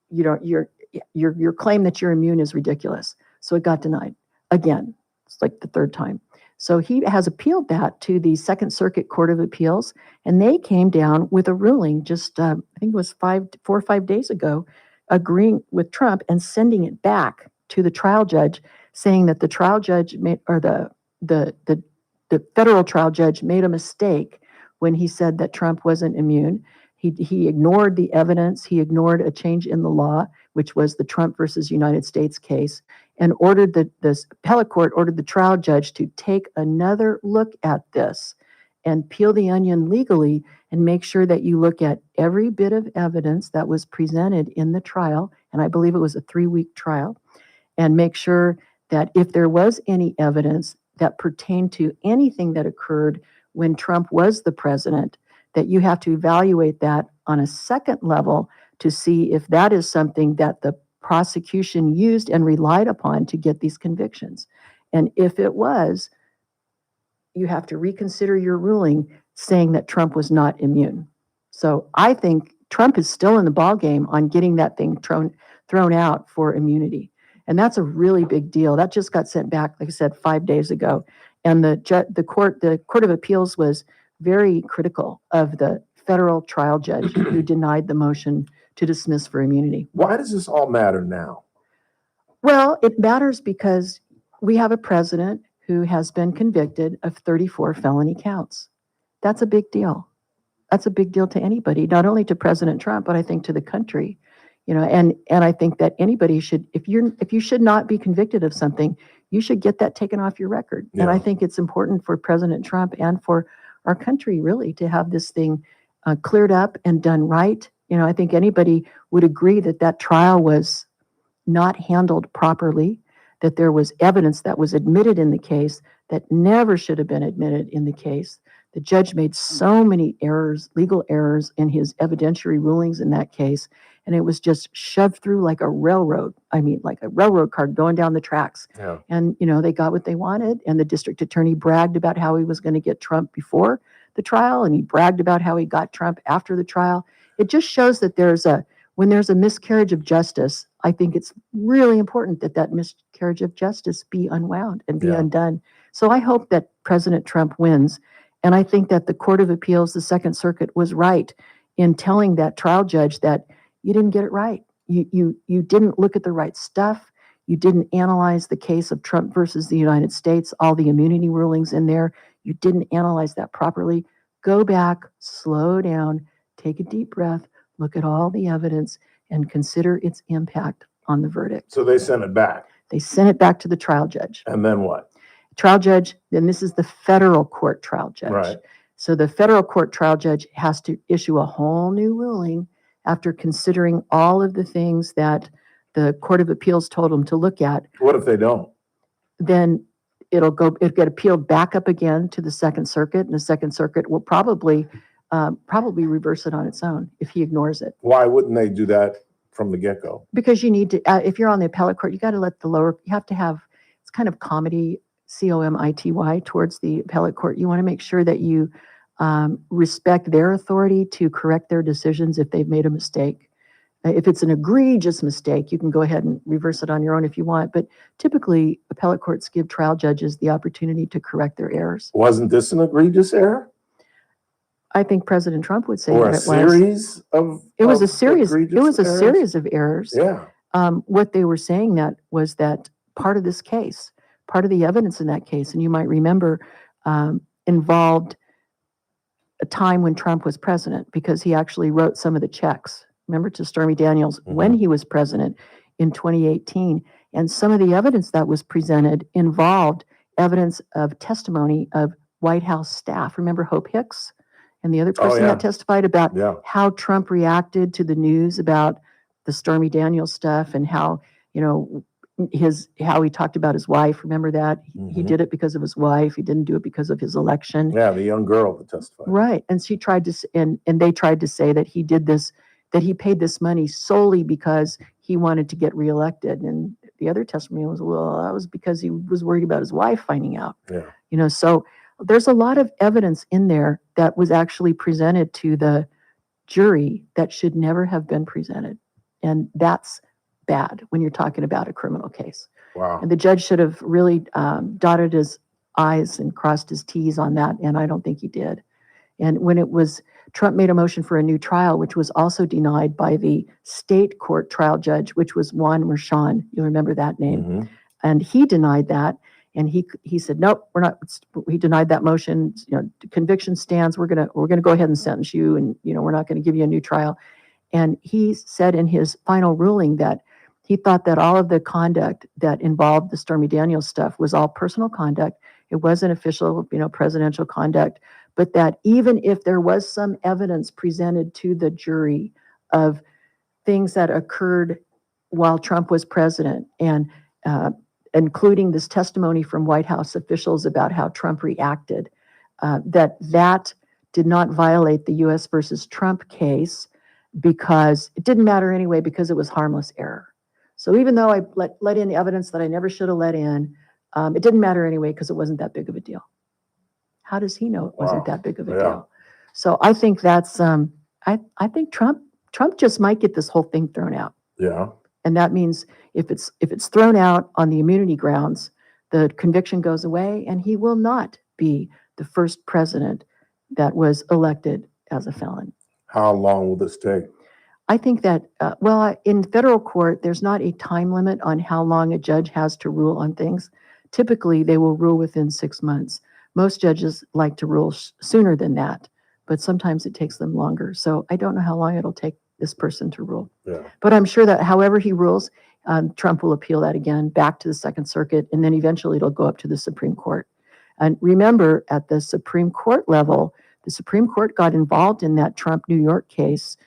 your claim that you're immune is ridiculous. So it got denied again. It's like the third time. So he has appealed that to the Second Circuit Court of Appeals, and they came down with a ruling just, I think it was 4 or 5 days ago, agreeing with Trump and sending it back to the trial judge, saying that the trial judge the federal trial judge made a mistake when he said that Trump wasn't immune. He ignored the evidence. He ignored a change in the law, which was the Trump versus United States case, and ordered the appellate court ordered the trial judge to take another look at this and peel the onion legally and make sure that you look at every bit of evidence that was presented in the trial. And I believe it was a 3-week trial, and make sure that if there was any evidence that pertained to anything that occurred when Trump was the president, that you have to evaluate that on a second level to see if that is something that the prosecution used and relied upon to get these convictions. And if it was, you have to reconsider your ruling saying that Trump was not immune. So I think Trump is still in the ballgame on getting that thing thrown out for immunity. And that's a really big deal. That just got sent back, like I said, 5 days ago. And the Court of Appeals was very critical of the federal trial judge who denied the motion to dismiss for immunity. Why does this all matter now? Well, it matters because we have a president who has been convicted of 34 felony counts. That's a big deal. That's a big deal to anybody, not only to President Trump, but I think to the country. And I think that anybody should, if you should not be convicted of something, you should get that taken off your record. Yeah. And I think it's important for President Trump and for our country really to have this thing cleared up and done right. I think anybody would agree that trial was not handled properly, that there was evidence that was admitted in the case that never should have been admitted in the case. The judge made so many errors, legal errors in his evidentiary rulings in that case, and it was just shoved through like a railroad. I mean, like a railroad car going down the tracks. Yeah. And, they got what they wanted, and the district attorney bragged about how he was going to get Trump before the trial, and he bragged about how he got Trump after the trial. It just shows that when there's a miscarriage of justice, I think it's really important that miscarriage of justice be unwound and be undone. So I hope that President Trump wins. And I think that the Court of Appeals, the Second Circuit, was right in telling that trial judge that you didn't get it right. You didn't look at the right stuff. You didn't analyze the case of Trump versus the United States, all the immunity rulings in there. You didn't analyze that properly. Go back, slow down, take a deep breath, look at all the evidence, and consider its impact on the verdict. So they sent it back. They sent it back to the trial judge. And then what? Trial judge, then this is the federal court trial judge. Right. So the federal court trial judge has to issue a whole new ruling after considering all of the things that the Court of Appeals told them to look at. What if they don't? Then it'll get appealed back up again to the Second Circuit, and the Second Circuit will probably reverse it on its own if he ignores it. Why wouldn't they do that from the get-go? Because you need to, if you're on the appellate court, you got to let you have to have, it's kind of comedy, COMITY, towards the appellate court. You want to make sure that you respect their authority to correct their decisions if they've made a mistake. If it's an egregious mistake, you can go ahead and reverse it on your own if you want. But typically, appellate courts give trial judges the opportunity to correct their errors. Wasn't this an egregious error? I think President Trump would say Or that a it was. series of It was a series. egregious It was a errors? series of errors. Yeah. What they were saying that was that part of this case, part of the evidence in that case, and you might remember, involved a time when Trump was president, because he actually wrote some of the checks, remember, to Stormy Daniels when he was president in 2018. And some of the evidence that was presented involved evidence of testimony of White House staff. Remember Hope Hicks and the other person that testified about how Trump reacted to the news about the Stormy Daniels stuff, and how, how he talked about his wife. Remember that? He did it because of his wife. He didn't do it because of his election. Yeah, the young girl that testified. Right. And she tried to, and they tried to say that he did this, that he paid this money solely because he wanted to get reelected. And the other testimony was, well, that was because he was worried about his wife finding out. Yeah. So there's a lot of evidence in there that was actually presented to the jury that should never have been presented. And that's bad when you're talking about a criminal case. Wow. And the judge should have really dotted his I's and crossed his T's on that, and I don't think he did. And when it was, Trump made a motion for a new trial, which was also denied by the state court trial judge, which was Juan Merchan. You'll remember that name. And he denied that. And he said, nope, we're not, he denied that motion. Conviction stands. We're going to go ahead and sentence you. And, we're not going to give you a new trial. And he said in his final ruling that he thought that all of the conduct that involved the Stormy Daniels stuff was all personal conduct. It wasn't official, presidential conduct, but that even if there was some evidence presented to the jury of things that occurred while Trump was president, and including this testimony from White House officials about how Trump reacted, that did not violate the U.S. versus Trump case, because it didn't matter anyway, because it was harmless error. So even though I let in evidence that I never should have let in, it didn't matter anyway, because it wasn't that big of a deal. How does he know it wasn't that big of a deal? So I think that's, I think Trump just might get this whole thing thrown out. Yeah. And that means if it's thrown out on the immunity grounds, the conviction goes away, and he will not be the first president that was elected as a felon. How long will this take? I think that, in federal court, there's not a time limit on how long a judge has to rule on things. Typically, they will rule within 6 months. Most judges like to rule sooner than that, but sometimes it takes them longer. So I don't know how long it'll take this person to rule. Yeah. But I'm sure that however he rules, Trump will appeal that again back to the Second Circuit, and then eventually it'll go up to the Supreme Court. And remember, at the Supreme Court level, the Supreme Court got involved in that Trump New York case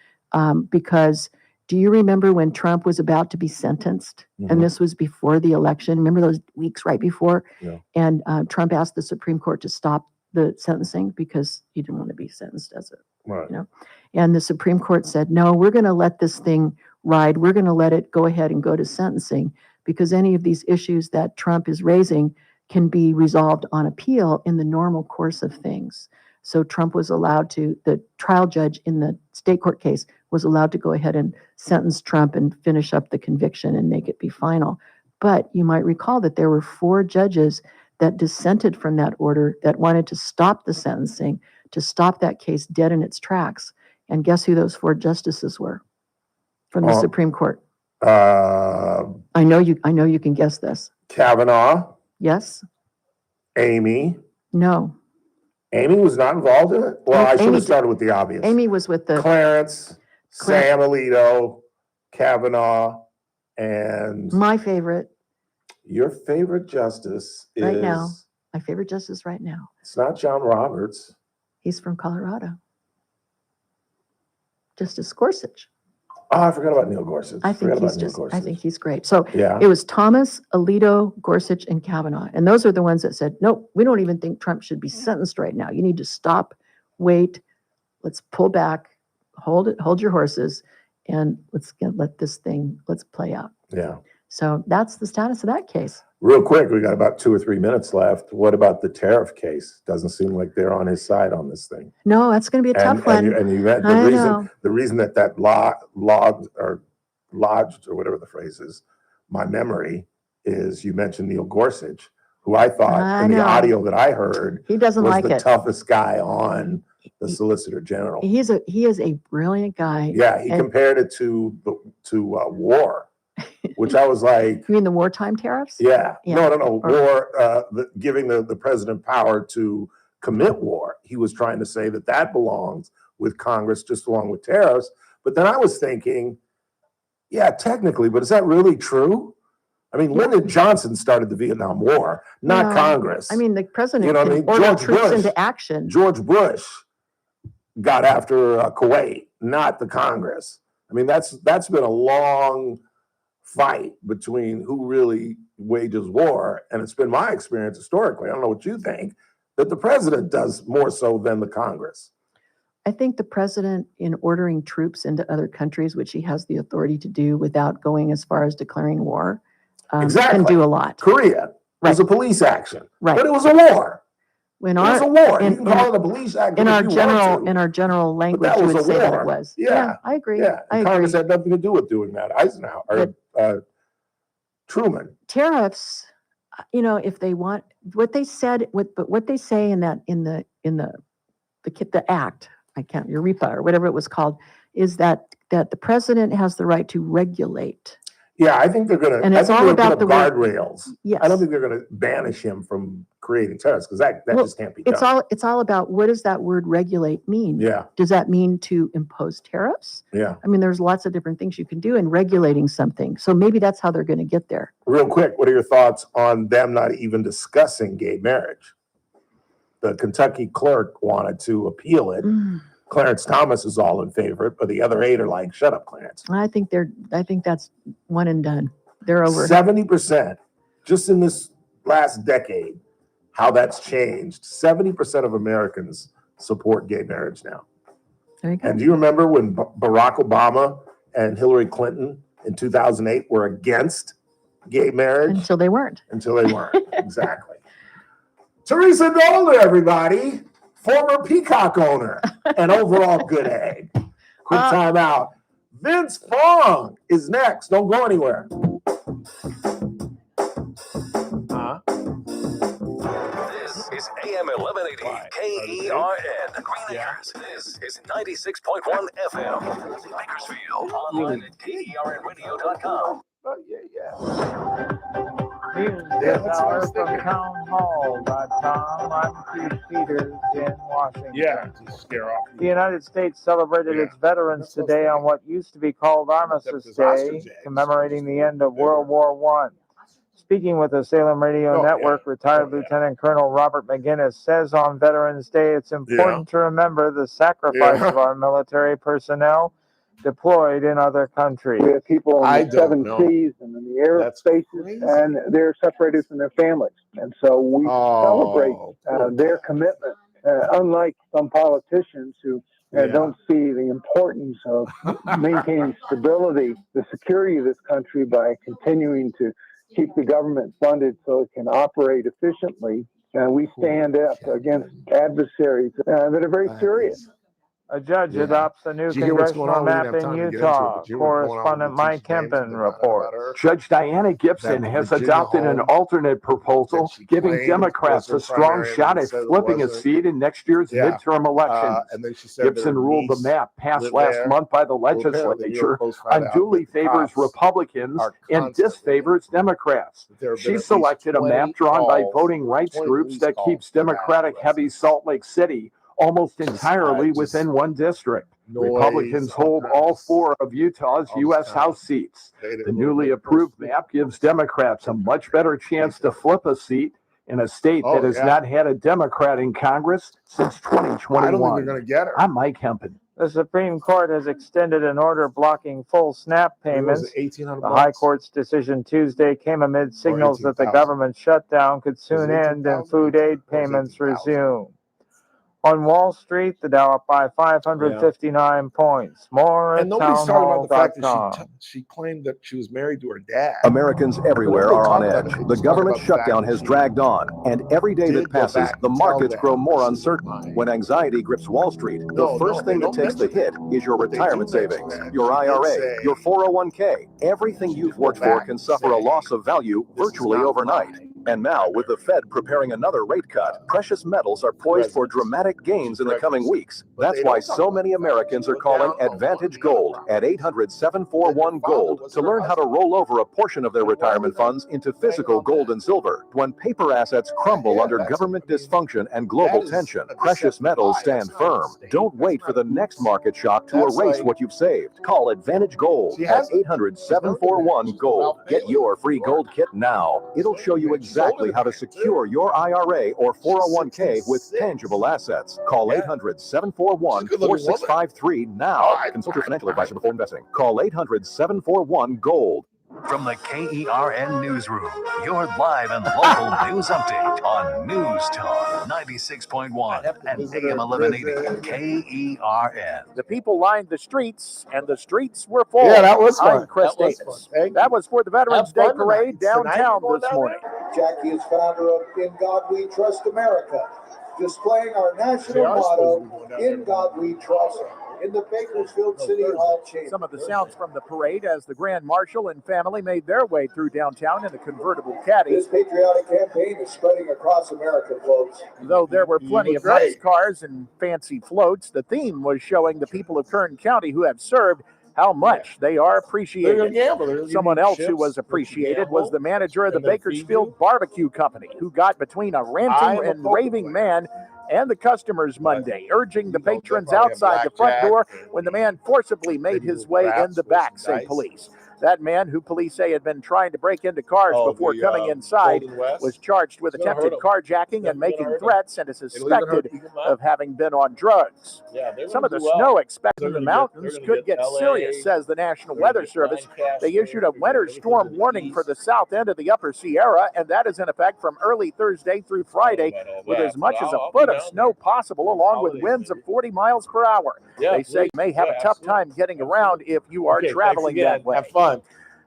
because, do you remember when Trump was about to be sentenced? And this was before the election. Remember those weeks right before? Yeah. And Trump asked the Supreme Court to stop the sentencing because he didn't want to be sentenced as a, Right. And the Supreme Court said, no, we're going to let this thing ride. We're going to let it go ahead and go to sentencing, because any of these issues that Trump is raising can be resolved on appeal in the normal course of things. So Trump was allowed to, the trial judge in the state court case was allowed to go ahead and sentence Trump and finish up the conviction and make it be final. But you might recall that there were 4 judges that dissented from that order, that wanted to stop the sentencing, to stop that case dead in its tracks. And guess who those 4 justices were from the Supreme Court? I know you can guess this. Kavanaugh, Yes? Amy. No. Amy was not involved in it? Well, I should have started with the obvious. Amy was with the Clarence, Sam Alito, Kavanaugh, and my favorite your favorite justice is right now. My favorite justice right now. It's not John Roberts. He's from Colorado. Justice Gorsuch. Oh, I forgot about Neil Gorsuch. I think he's great. So yeah. It was Thomas, Alito, Gorsuch, and Kavanaugh. And those are the ones that said, nope, we don't even think Trump should be sentenced right now. You need to stop, wait, let's pull back, hold your horses, and let's play out. Yeah. So that's the status of that case. Real quick, we got about 2 or 3 minutes left. What about the tariff case? Doesn't seem like they're on his side on this thing. No, that's going to be a tough one. The reason that lodged or whatever the phrase is, my memory is you mentioned Neil Gorsuch, who I thought in the audio that I heard, he doesn't like the it. Toughest guy on the Solicitor General. He is a brilliant guy. Yeah, he compared it to war. Which I was like, you mean the wartime tariffs? Yeah. No. War, giving the president power to commit war. He was trying to say that belongs with Congress just along with tariffs. But then I was thinking, yeah, technically, but is that really true? I mean, Lyndon Johnson started the Vietnam War, not Congress. I mean, the president can order troops into action. George Bush got after Kuwait, not the Congress. I mean, that's been a long fight between who really wages war. And it's been my experience historically, I don't know what you think, that the president does more so than the Congress. I think the president, in ordering troops into other countries, which he has the authority to do without going as far as declaring war, can do a lot. Korea was a police action, right? But it was a war. It was a war. You can call it a police action. In our general language, you would say that it was. Yeah, I agree. Yeah, I Congress agree. had nothing to do with doing that. Eisenhower or Truman. Tariffs, if they want what they said, what they say in the act, Eureka or whatever it was called, is that the president has the right to regulate. Yeah, I think they're going to. And it's all about the guardrails. Yes. I don't think they're going to banish him from creating tariffs because that just can't be done. It's all about what does that word regulate mean? Yeah. Does that mean to impose tariffs? Yeah. I mean, there's lots of different things you can do in regulating something. So maybe that's how they're going to get there. Real quick, what are your thoughts on them not even discussing gay marriage? The Kentucky clerk wanted to appeal it. Clarence Thomas is all in favor, but the other 8 are like, shut up, Clarence. I think that's one and done. They're over. 70%, just in this last decade, how that's changed. 70% of Americans support gay marriage now. There you go. And do you remember when Barack Obama and Hillary Clinton in 2008 were against gay marriage? Until they weren't. Exactly. Teresa Goldner, everybody. Former Peacock owner and overall good egg. Quick time out. Vince Fong is next. Don't go anywhere. This is AM 1180 KERN. Green Acres. This is 96.1 FM. Bakersfield. Online at KERNradio.com. News this hour from townhall.com. I'm Keith Peters in Washington. Yeah, to scare off. The United States celebrated its Veterans Today on what used to be called Armistice Day, commemorating the end of World War I. Speaking with the Salem Radio Network, retired Lieutenant Colonel Robert McGinnis says on Veterans Day it's important to remember the sacrifice of our military personnel deployed in other countries. We have people in the 7 seas and in the air spaces, and they're separated from their families. And so we celebrate their commitment, unlike some politicians who don't see the importance of maintaining stability, the security of this country by continuing to keep the government funded so it can operate efficiently. We stand up against adversaries that are very serious. A judge Yeah. adopts a new Did you hear what's going congressional on? We didn't map have in time to get into it, Utah. but you hear what's going on with Correspondent Letitia Mike James Kempen about reports. her? Judge Diana Gibson That has Virginia adopted an home alternate proposal, that she giving claimed Democrats was a her strong primary, shot and at said it flipping a wasn't. seat in next year's Yeah. midterm elections. And then she said that Gibson her ruled the niece map passed lived last there. month by the Well, apparently, legislature folks found out unduly that the favors cops Republicans are and constantly, disfavors Democrats. that there have been She at least selected a map 20 drawn by calls, voting rights 20 groups police that calls keeps to that Democratic-heavy residence. Salt Lake City almost entirely just within one district. noise, Republicans hold all 4 of Utah's all this U.S. kind of House seats. dated The little newly bit approved personal. map gives Democrats a much better chance to flip a seat in a state that Oh, has yeah. not had a Democrat in Congress since I don't think 2021. they're going to get her. I'm Mike Hempen. The Supreme Court has extended an order blocking full SNAP What was payments. it, 1,800 The bucks? High Court's decision Tuesday came amid signals that the 18,000? government shutdown could soon it end and 18,000? food aid It was payments 18,000. resume. On Wall Street, the Dow up by 559 points. More at And nobody's talking about the fact that townhall.com. she claimed that she was married to her dad. Americans everywhere Nobody are on talked about edge. that. They The just government talked about the fact shutdown that has she dragged on, and every day that did go passes, back the and tell markets them grow more this isn't uncertain. mine. When anxiety grips Wall Street, the No, first they thing that don't takes the hit mention is your But they do retirement mention savings, that. your She did IRA, say your 401k. Everything She you've did go worked for back can and suffer a say, loss of value "This is virtually not overnight. mine." And now, with the Fed preparing another rate cut, precious metals are poised for Residents. dramatic gains in the coming weeks. But That's they why don't talk so about many the fact that Americans she are put calling down a Advantage money Gold at 800-741-GOLD to learn how to roll over a portion of their retirement funds into physical gold and silver. When paper assets crumble under government dysfunction and global tension, precious metals stand firm. Don't wait for the next market shock to erase what you've saved. Call Advantage Gold at 800-741-GOLD. Get your free gold kit now. It'll show you exactly how to secure your IRA or 401k with tangible assets. Call 800-741-4653 now. Consult your financial advisor before investing. Call 800-741-GOLD. From the KERN Newsroom, your live and local news update on News Talk 96.1 and AM 1180 KERN. The people lined the streets, and the streets were full. Yeah, that was fun. I'm Chris That was Davis. fun. Thank That you. was for the Veterans Day Have fun Parade tonight. downtown You're going this down morning. Jackie is founder of In God We Trust America, displaying our national motto, In God We Trust, in the Bakersfield City Hall chamber. Some of the sounds from the parade as the Grand Marshal and family made their way through downtown in a convertible caddy. This patriotic campaign is spreading across America, folks. Though there were plenty of nice cars and fancy floats, the theme was showing the people of Kern County who have served how much they are appreciated. They're gonna gamble. They're gonna Someone give you else who chips, was appreciated was the manager of the and then feed Bakersfield you. Barbecue Company, who got between a I am ranting a and poker raving player. man and the customers Monday, urging the they'll patrons probably have outside the front door blackjack when the man forcibly made his way in the back, say police. That man, who police say had been trying to break into cars before coming inside, was charged with attempted carjacking and making threats and is suspected of having been on drugs. Some of the snow expected in the mountains could get serious, says the National Weather Service. They issued a winter storm warning for the south end of the Upper Sierra, and that is in effect from early Thursday through Friday, with as much as a foot of snow possible, along with winds of 40 miles per hour. They say you may have a tough time getting around if you are traveling that way. Have fun.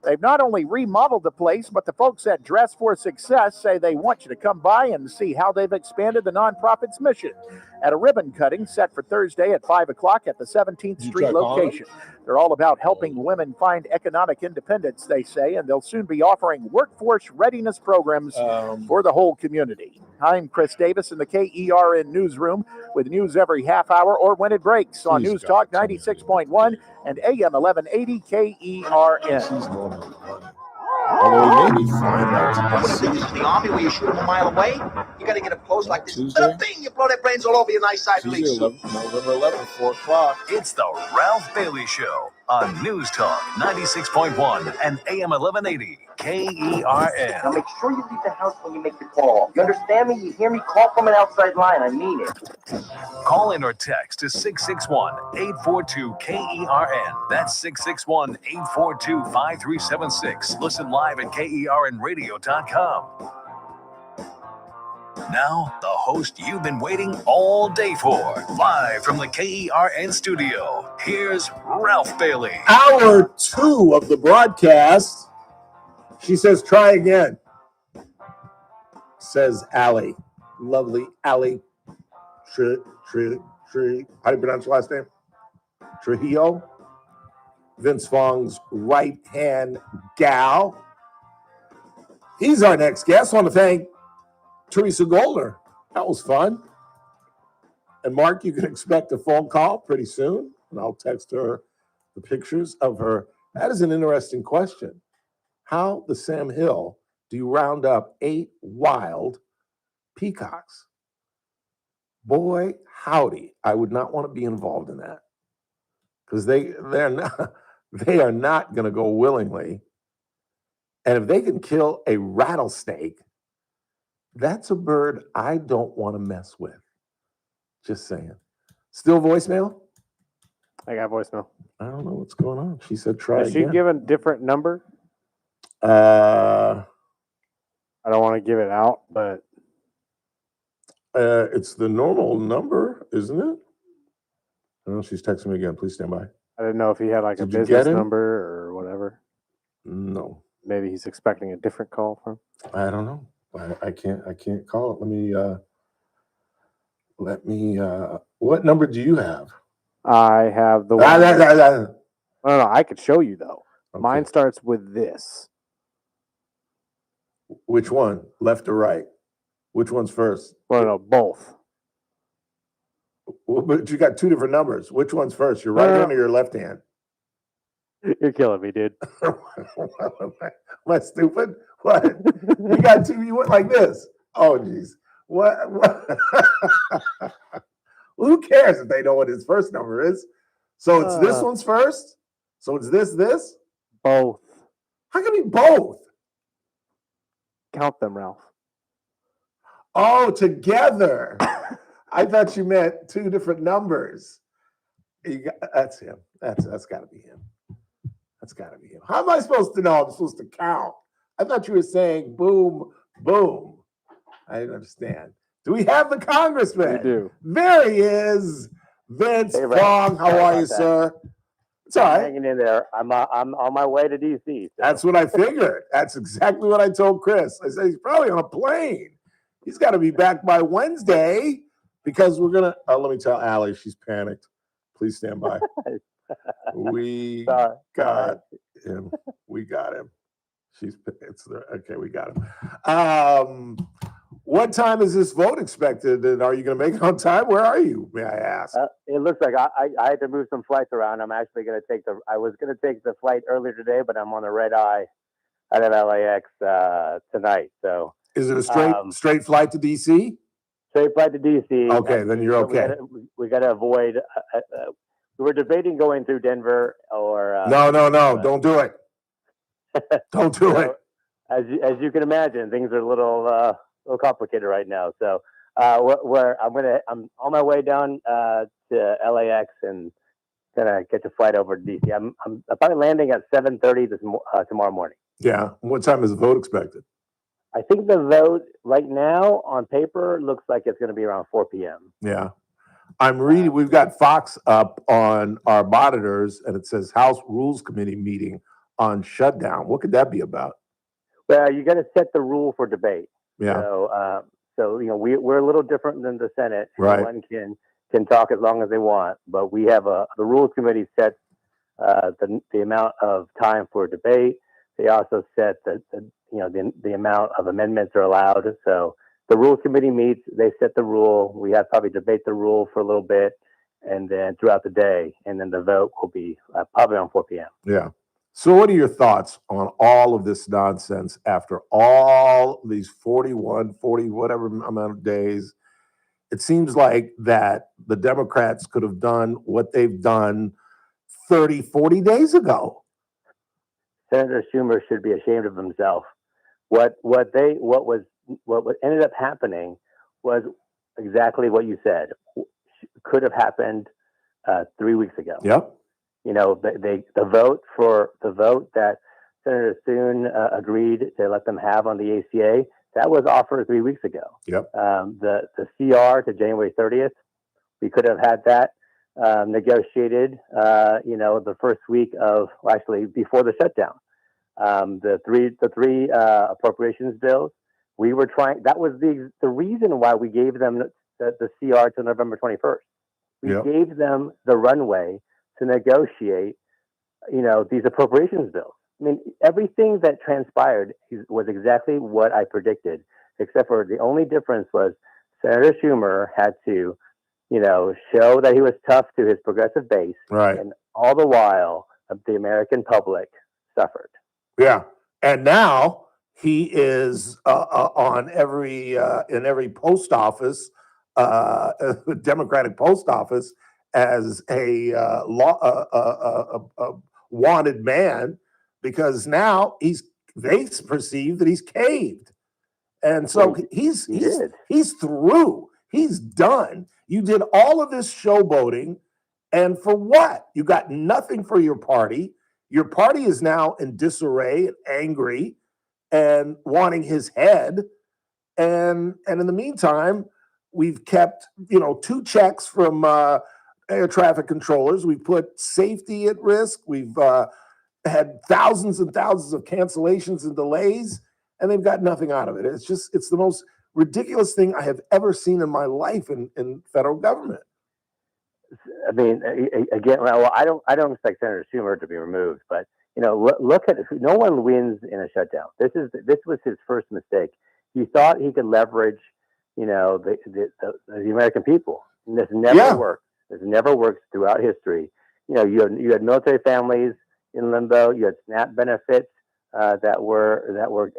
They've not only remodeled the place, but the folks at Dress for Success say they want you to come by and see how they've expanded the nonprofit's mission at a ribbon cutting set for Thursday at 5 o'clock at the 17th Street location. They're all about helping women find economic independence, they say, and they'll soon be offering workforce readiness programs for the whole community. I'm Chris Davis in the KERN Newsroom with news every half hour or when it breaks on News Talk 96.1 and AM 1180 KERN. Although he may be flying out to What do you think? This is the Army where you shoot them a mile away? You got to get up close like this. Tuesday? Bing, you blow their brains all over your nice Ivy League suit. November 11th, 4 o'clock. It's the Ralph Bailey Show on News Talk 96.1 and AM 1180 KERN. Now make sure you leave the house when you make the call. You understand me? You hear me? Call from an outside line. I mean it. Call in or text to 661-842-KERN. That's 661-842-5376. Listen live at KERNradio.com. Now, the host you've been waiting all day for. Live from the KERN studio, here's Ralph Bailey. Hour 2 of the broadcast. She says, try again. Says Allie. Lovely Allie. How do you pronounce your last name? Trujillo, Vince Fong's right-hand gal. He's our next guest. I want to thank Teresa Goldner. That was fun. And Mark, you can expect a phone call pretty soon, and I'll text her the pictures of her. That is an interesting question. How the Sam Hill do you round up 8 wild peacocks? Boy, howdy, I would not want to be involved in that because they are not going to go willingly. And if they can kill a rattlesnake, that's a bird I don't want to mess with. Just saying. Still voicemail? I got voicemail. I don't know what's going on. She said try Is she again. give a different number? I don't want to give it out, but it's the normal number, isn't it? I don't know. She's texting me again. Please stand by. I didn't know if he had like a Did you business get him? number or whatever. No. Maybe he's expecting a different call from. I don't know. I can't call it. Let me what number do you have? I have the one. No, I could show you though. Okay. Mine starts with this. Which one? Left or right? Which one's first? No, both. Well, but you got 2 different numbers. Which one's first? Your right hand or your left hand? You're killing me, dude. Am I stupid? What? You got 2, you went like this. Oh, jeez. What? Well, who cares if they know what his first number is? So it's this one's first? So it's this? Both. How can it be both? Count them, Ralph. Oh, together. I thought you meant 2 different numbers. That's him. That's got to be him. That's got to be him. How am I supposed to know? I'm supposed to count. I thought you were saying boom, boom. I didn't understand. Do we have the congressman? We do. There he is. Vince Fong. How are you, sir? It's all right. Hanging in there. I'm on my way to DC. So. That's what I figured. That's exactly what I told Chris. I said he's probably on a plane. He's got to be back by Wednesday because we're gonna. Let me tell Allie she's panicked. Please stand by. We got him. We got him. Okay. We got him. What time is this vote expected, and are you going to make it on time? Where are you? May I ask? It looks like I had to move some flights around. I'm actually going to take I was going to take the flight earlier today, but I'm on the red eye out of LAX tonight. So is it a straight flight to DC? Straight flight to DC. Okay, then you're okay. We got to avoid. We were debating going through Denver or. No! Don't do it. Don't do it. As you can imagine, things are a little complicated right now. So I'm on my way down to LAX and gonna get the flight over to DC. I'm probably landing at 7:30 tomorrow morning. Yeah. What time is the vote expected? I think the vote right now on paper looks like it's going to be around 4 p.m. Yeah. I'm reading. We've got Fox up on our monitors, and it says House Rules Committee meeting on shutdown. What could that be about? Well, you got to set the rule for debate. Yeah. So we're a little different than the Senate. Right. Everyone can talk as long as they want, but we have the Rules Committee sets the amount of time for debate. They also set the amount of amendments are allowed. So the Rules Committee meets. They set the rule. We have probably debate the rule for a little bit, and then throughout the day, and then the vote will be probably on 4 p.m. Yeah. So what are your thoughts on all of this nonsense after all these 40 whatever amount of days? It seems like that the Democrats could have done what they've done 30, 40 days ago. Senator Schumer should be ashamed of himself. What ended up happening was exactly what you said. Could have happened 3 weeks ago. Yep. The vote that Senator Thune agreed to let them have on the ACA, that was offered 3 weeks ago. Yep. The CR to January 30th, we could have had that negotiated, the first week before the shutdown. The three appropriations bills, we were trying. That was the reason why we gave them the CR to November 21st. We gave them the runway to negotiate, these appropriations bills. I mean, everything that transpired was exactly what I predicted, except for the only difference was Senator Schumer had to, show that he was tough to his progressive base. Right. And all the while, the American public suffered. Yeah. And now he is on in every post office, Democratic post office, as a wanted man, because now they perceive that he's caved, and so he's through. He's done. You did all of this showboating, and for what? You got nothing for your party. Your party is now in disarray and angry and wanting his head. And in the meantime, we've kept, 2 checks from air traffic controllers. We've put safety at risk. We've had thousands and thousands of cancellations and delays, and they've got nothing out of it. It's the most ridiculous thing I have ever seen in my life in federal government. I mean, again, well, I don't expect Senator Schumer to be removed, but look at no one wins in a shutdown. This was his first mistake. He thought he could leverage, the American people. And this never worked. This never works throughout history. You had military families in limbo. You had SNAP benefits that were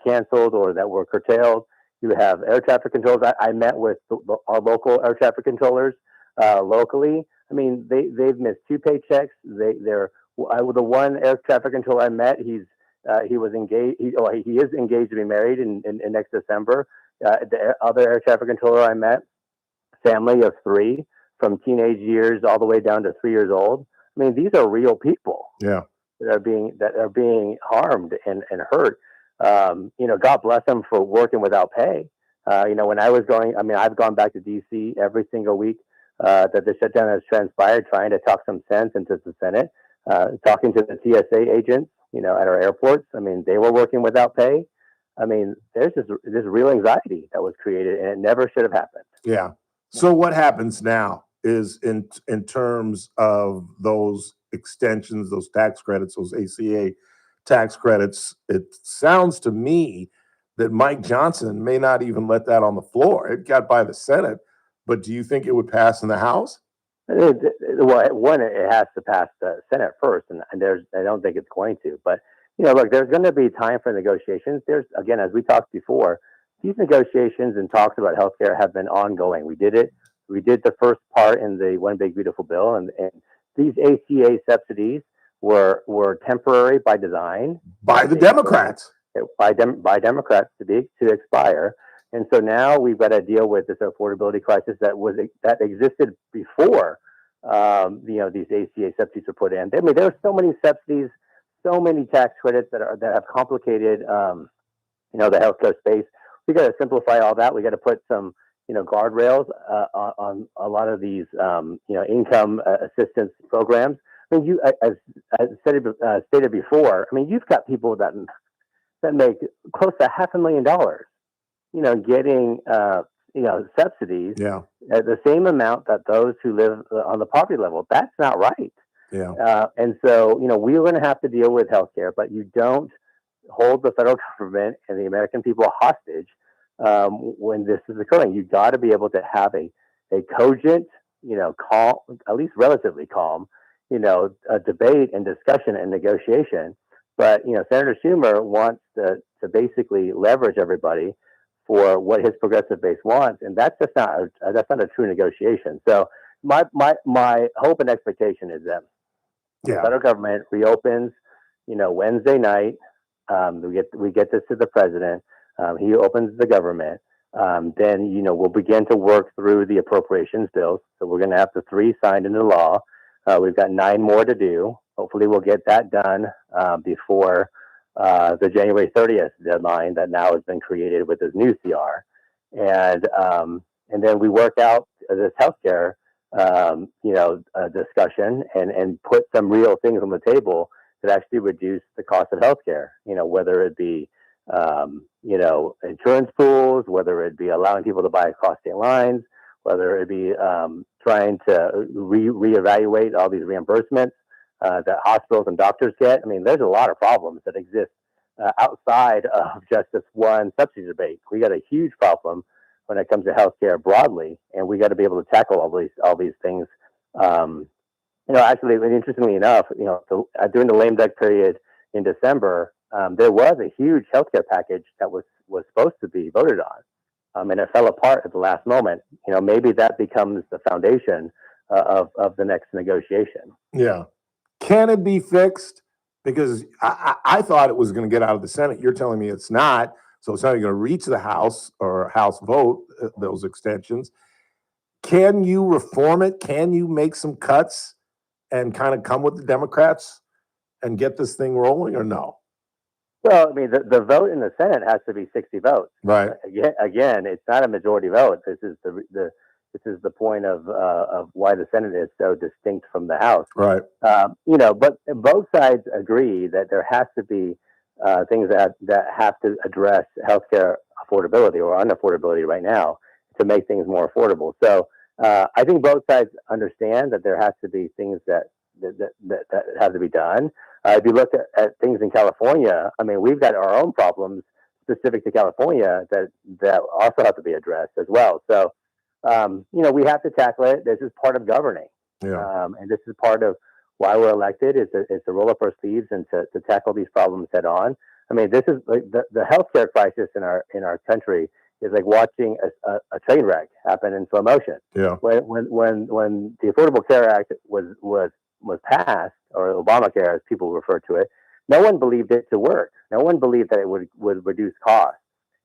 canceled or that were curtailed. You have air traffic controllers. I met with our local air traffic controllers locally. I mean, they've missed 2 paychecks. The one air traffic controller I met, he was engaged. He is engaged to be married in next December. The other air traffic controller I met, family of 3, from teenage years all the way down to 3 years old. I mean, these are real people. Yeah. That are being harmed and hurt. God bless them for working without pay. When I was I've gone back to DC every single week that the shutdown has transpired, trying to talk some sense into the Senate, talking to the TSA agents, at our airports. I mean, they were working without pay. I mean, there's this real anxiety that was created, and it never should have happened. Yeah. So what happens now is in terms of those extensions, those tax credits, those ACA tax credits, it sounds to me that Mike Johnson may not even let that on the floor. It got by the Senate, but do you think it would pass in the House? Well, one, it has to pass the Senate first, and I don't think it's going to. But look, there's going to be time for negotiations. There's, again, as we talked before, these negotiations and talks about healthcare have been ongoing. We did it. We did the first part in the One Big Beautiful Bill, and these ACA subsidies were temporary by design. By the Democrats. By Democrats to expire. And so now we've got to deal with this affordability crisis that existed before these ACA subsidies were put in. I mean, there are so many subsidies, so many tax credits that have complicated the healthcare space. We got to simplify all that. We got to put some guardrails on a lot of these income assistance programs. I mean, as stated before, I mean, you've got people that make close to $500,000, getting subsidies at the same amount that those who live on the poverty level. That's not right. Yeah. And so, we're going to have to deal with healthcare, but you don't hold the federal government and the American people hostage when this is occurring. You've got to be able to have a cogent, calm, at least relatively calm, a debate and discussion and negotiation. But, Senator Schumer wants to basically leverage everybody for what his progressive base wants. And that's just not a true negotiation. So my hope and expectation is that the federal government reopens, Wednesday night. We get this to the president. He opens the government. Then, we'll begin to work through the appropriations bills. So we're going to have the 3 signed into law. We've got 9 more to do. Hopefully we'll get that done before the January 30th deadline that now has been created with this new CR. And then we work out this healthcare, discussion and put some real things on the table that actually reduce the cost of healthcare, whether it be, insurance pools, whether it be allowing people to buy across state lines, whether it be trying to reevaluate all these reimbursements that hospitals and doctors get. I mean, there's a lot of problems that exist outside of just this one subsidy debate. We got a huge problem when it comes to healthcare broadly, and we got to be able to tackle all these things. Actually, interestingly enough, during the lame duck period in December, there was a huge healthcare package that was supposed to be voted on, and it fell apart at the last moment. Maybe that becomes the foundation of the next negotiation. Yeah. Can it be fixed? Because I thought it was going to get out of the Senate. You're telling me it's not. So it's not going to reach the House or House vote, those extensions. Can you reform it? Can you make some cuts and kind of come with the Democrats and get this thing rolling, or no? Well, I mean, the vote in the Senate has to be 60 votes. Right. Again, it's not a majority vote. This is the point of why the Senate is so distinct from the House. Right. But both sides agree that there has to be things that have to address healthcare affordability or unaffordability right now to make things more affordable. So I think both sides understand that there has to be things that have to be done. If you look at things in California, I mean, we've got our own problems specific to California that also have to be addressed as well. So, we have to tackle it. This is part of governing. Yeah. And this is part of why we're elected is to roll up our sleeves and to tackle these problems head on. I mean, this is like the healthcare crisis in our country is like watching a train wreck happen in slow motion. Yeah. When the Affordable Care Act was passed, or Obamacare as people refer to it, no one believed it to work. No one believed that it would reduce costs.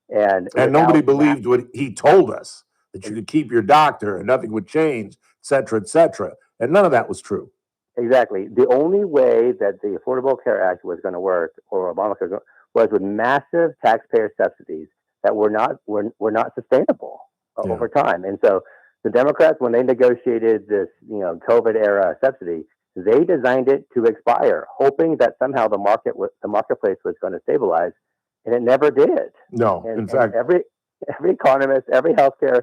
And nobody believed what he told us, that you could keep your doctor and nothing would change, et cetera, et cetera. And none of that was true. Exactly. The only way that the Affordable Care Act was going to work, or Obamacare, was with massive taxpayer subsidies that were not sustainable over time. And so the Democrats, when they negotiated this, COVID era subsidy, they designed it to expire, hoping that somehow the marketplace was going to stabilize, and it never did. No, in fact, every economist, every healthcare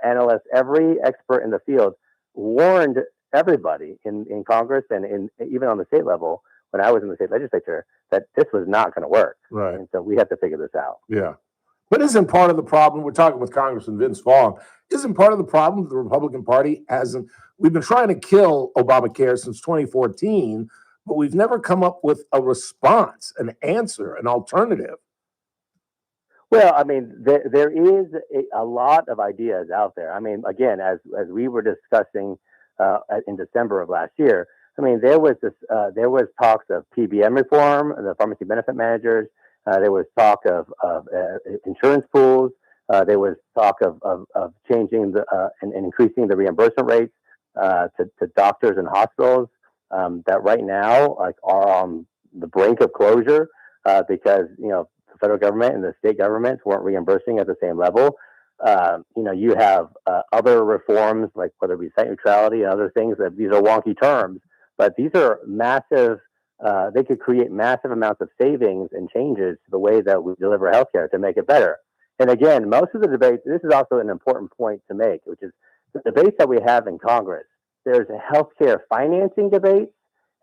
analyst, every expert in the field warned everybody in Congress and even on the state level, when I was in the state legislature, that this was not going to work. Right. And so we have to figure this out. Yeah. But isn't part of the problem, we're talking with Congressman Vince Fong, isn't part of the problem the Republican Party hasn't, we've been trying to kill Obamacare since 2014, but we've never come up with a response, an answer, an alternative. Well, I mean, there is a lot of ideas out there. I mean, again, as we were discussing in December of last year, I mean, there was talks of PBM reform, the pharmacy benefit managers. There was talk of insurance pools. There was talk of changing and increasing the reimbursement rates to doctors and hospitals that right now are on the brink of closure because the federal government and the state governments weren't reimbursing at the same level. You have other reforms, like whether it be site neutrality and other things. That these are wonky terms, but these are massive. They could create massive amounts of savings and changes to the way that we deliver healthcare to make it better. And again, most of the debates, this is also an important point to make, which is the debates that we have in Congress. There's a healthcare financing debate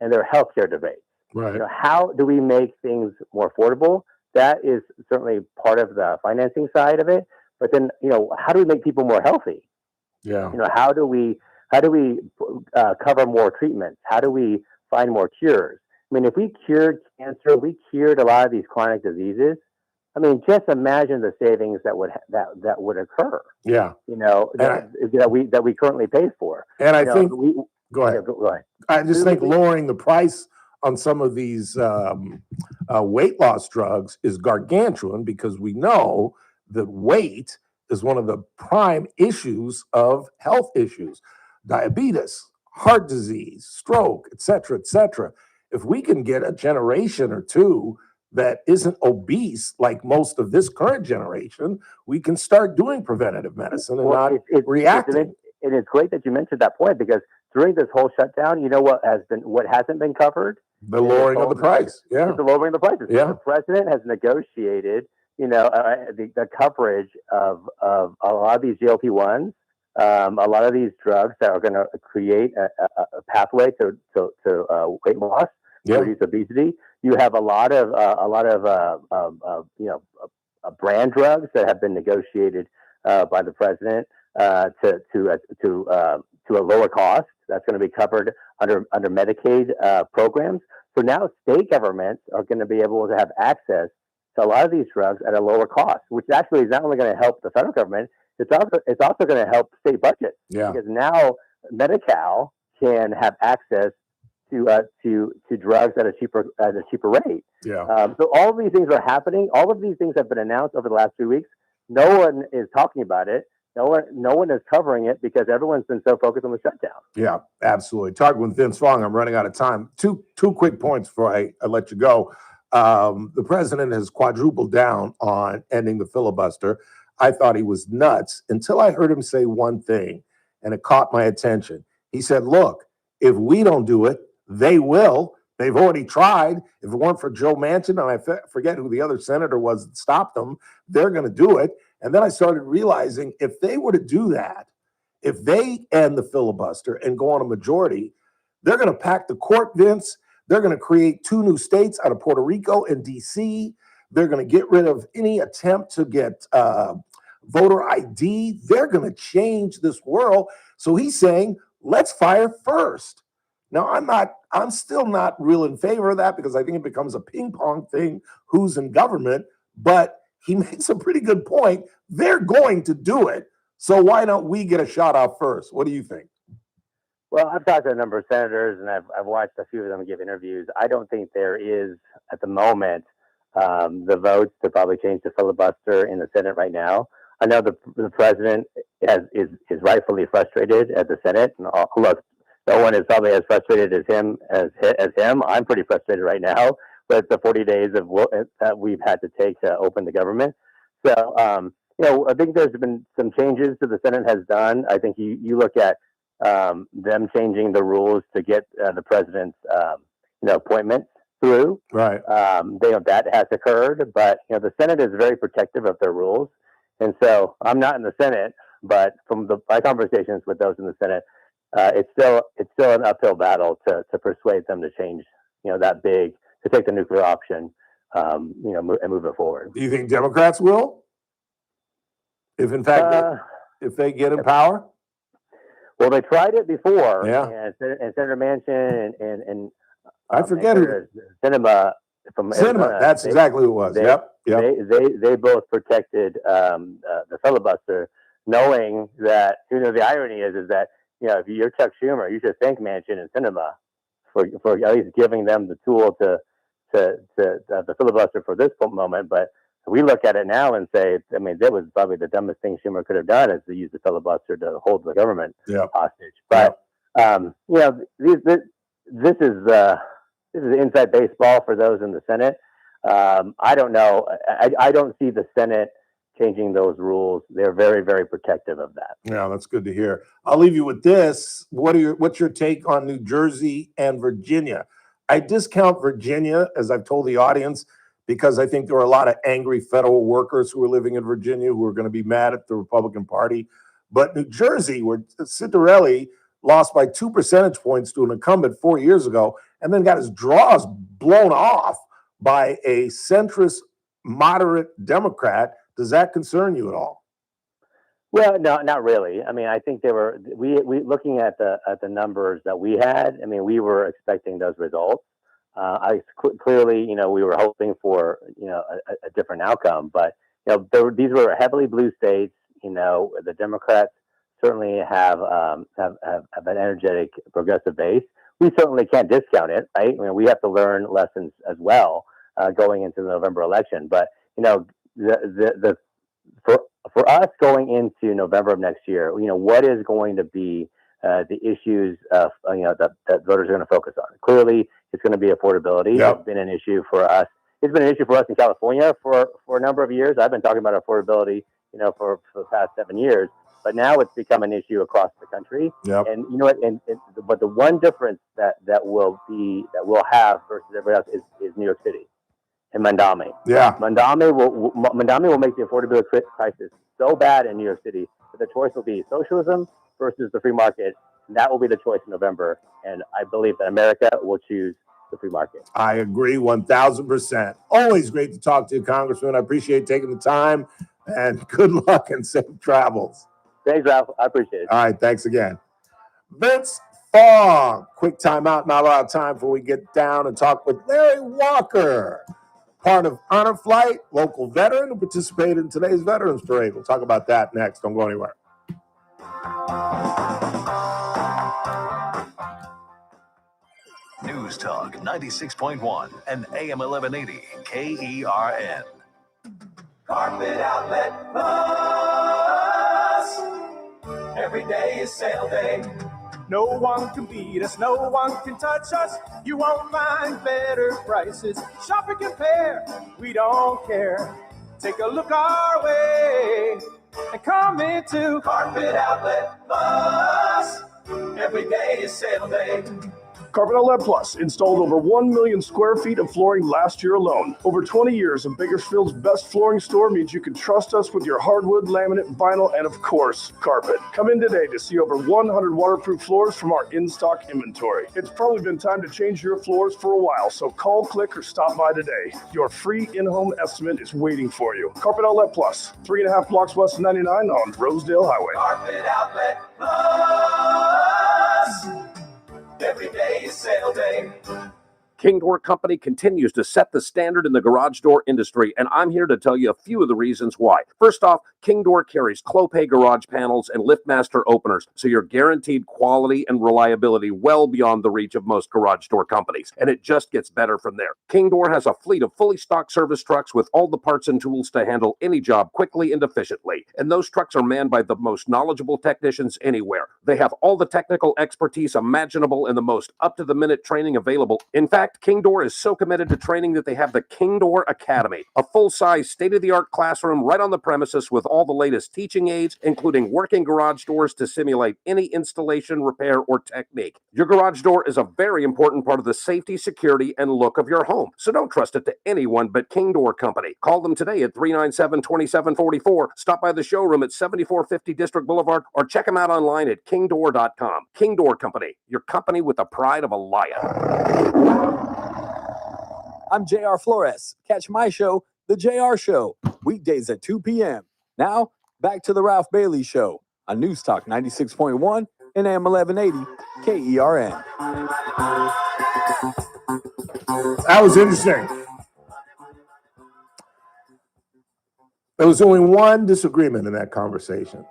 and there are healthcare debates. Right. How do we make things more affordable? That is certainly part of the financing side of it. But then, how do we make people more healthy? Yeah. How do we cover more treatments? How do we find more cures? I mean, if we cured cancer, we cured a lot of these chronic diseases. I mean, just imagine the savings that would occur. Yeah. That we currently pay for. And I think go ahead. Go ahead. I just think lowering the price on some of these weight loss drugs is gargantuan, because we know that weight is one of the prime issues of health issues, diabetes, heart disease, stroke, et cetera, et cetera. If we can get a generation or two that isn't obese like most of this current generation, we can start doing preventative medicine and not reacting. And it's great that you mentioned that point, because during this whole shutdown, what hasn't been covered? The lowering of the price. Yeah. The lowering of the prices. Yeah. The president has negotiated, the coverage of a lot of these GLP-1s a lot of these drugs that are going to create a pathway to weight loss, reduce obesity. You have a lot of brand drugs that have been negotiated by the president to a lower cost. That's going to be covered under Medicaid programs. So now state governments are going to be able to have access to a lot of these drugs at a lower cost, which actually is not only going to help the federal government, it's also going to help state budgets. Yeah. Because now Medi-Cal can have access to drugs at a cheaper rate. Yeah. So all of these things are happening. All of these things have been announced over the last 2 weeks. No one is talking about it. No one is covering it because everyone's been so focused on the shutdown. Yeah, absolutely. Talking with Vince Fong, I'm running out of time. Two quick points before I let you go. The president has quadrupled down on ending the filibuster. I thought he was nuts until I heard him say one thing, and it caught my attention. He said, look, if we don't do it, they will. They've already tried. If it weren't for Joe Manchin, and I forget who the other senator was that stopped them, they're going to do it. And then I started realizing if they were to do that, if they end the filibuster and go on a majority, they're going to pack the court, Vince. They're going to create 2 new states out of Puerto Rico and D.C. They're going to get rid of any attempt to get voter ID. They're going to change this world. So he's saying, let's fire first. Now, I'm still not real in favor of that because I think it becomes a ping pong thing, who's in government, but he makes a pretty good point. They're going to do it. So why don't we get a shot off first? What do you think? Well, I've talked to a number of senators and I've watched a few of them give interviews. I don't think there is at the moment the votes to probably change the filibuster in the Senate right now. I know the president is rightfully frustrated at the Senate. And look, no one is probably as frustrated as him. I'm pretty frustrated right now with the 40 days that we've had to take to open the government. So, I think there's been some changes that the Senate has done. I think you look at them changing the rules to get the president's appointments through. Right. That has occurred, but the Senate is very protective of their rules, and so I'm not in the Senate, but from my conversations with those in the Senate, it's still an uphill battle to persuade them to change that big, to take the nuclear option and move it forward. Do you think Democrats will? If in fact if they get in power? Well, they tried it before. Yeah. And Senator Manchin and I forget who. Sinema from Arizona, That's exactly who it was. Yep. They both protected the filibuster, knowing that the irony is that if you're Chuck Schumer, you should thank Manchin and Sinema for at least giving them the tool to the filibuster for this moment. But we look at it now and say, that was probably the dumbest thing Schumer could have done, is to use the filibuster to hold the government hostage. But this is inside baseball for those in the Senate. I don't know. I don't see the Senate changing those rules. They're very, very protective of that. Yeah, that's good to hear. I'll leave you with this. What's your take on New Jersey and Virginia? I discount Virginia, as I've told the audience, because I think there are a lot of angry federal workers who are living in Virginia who are going to be mad at the Republican Party. But New Jersey, where Citarelli lost by 2 percentage points to an incumbent 4 years ago, and then got his draws blown off by a centrist, moderate Democrat, does that concern you at all? Well, no, not really. I think we looking at the numbers that we had. We were expecting those results. Clearly, we were hoping for a different outcome, but these were heavily blue states. The Democrats certainly have an energetic progressive base. We certainly can't discount it, right? We have to learn lessons as well going into the November election. But for us going into November of next year, what is going to be the issues that voters are going to focus on? Clearly, it's going to be affordability. Yep. It's been an issue for us. It's been an issue for us in California for a number of years. I've been talking about affordability, for the past 7 years. But now it's become an issue across the country. Yep. And but the one difference that we'll have versus everybody else is New York City and Mandami. Yeah. Mandami will make the affordability crisis so bad in New York City that the choice will be socialism versus the free market. And that will be the choice in November. And I believe that America will choose the free market. I agree 1,000%. Always great to talk to you, Congressman. I appreciate taking the time, and good luck and safe travels. Thanks, Ralph. I appreciate it. All right, thanks again. Vince Fong. Quick timeout, not a lot of time before we get down and talk with Larry Walker, part of Honor Flight, local veteran who participated in today's Veterans Parade. We'll talk about that next. Don't go anywhere. News Talk 96.1 and AM 1180 KERN. Carpet Outlet Plus. Every day is sale day. No one can beat us, no one can touch us. You won't find better prices. Shop and compare, we don't care. Take a look our way and come into Carpet Outlet Plus. Every day is sale day. Carpet Outlet Plus installed over 1 million square feet of flooring last year alone. Over 20 years of Bakersfield's best flooring store means you can trust us with your hardwood, laminate, vinyl, and of course, carpet. Come in today to see over 100 waterproof floors from our in-stock inventory. It's probably been time to change your floors for a while, so call, click, or stop by today. Your free in-home estimate is waiting for you. Carpet Outlet Plus, 3.5 blocks west of 99 on Rosedale Highway. Carpet Outlet Plus. Every day is sale day. King Door Company continues to set the standard in the garage door industry, and I'm here to tell you a few of the reasons why. First off, King Door carries Clopay garage panels and LiftMaster openers, so you're guaranteed quality and reliability well beyond the reach of most garage door companies, and it just gets better from there. King Door has a fleet of fully stocked service trucks with all the parts and tools to handle any job quickly and efficiently, and those trucks are manned by the most knowledgeable technicians anywhere. They have all the technical expertise imaginable and the most up-to-the-minute training available. In fact, King Door is so committed to training that they have the King Door Academy, a full-size, state-of-the-art classroom right on the premises with all the latest teaching aids, including working garage doors to simulate any installation, repair, or technique. Your garage door is a very important part of the safety, security, and look of your home, so don't trust it to anyone but King Door Company. Call them today at 397-2744, stop by the showroom at 7450 District Boulevard, or check them out online at kingdoor.com. King Door Company, your company with the pride of a lion. I'm JR Flores. Catch my show, The JR Show, weekdays at 2 p.m. Now, back to the Ralph Bailey Show on News Talk 96.1 and AM 1180 KERN. That was interesting. There was only one disagreement in that conversation.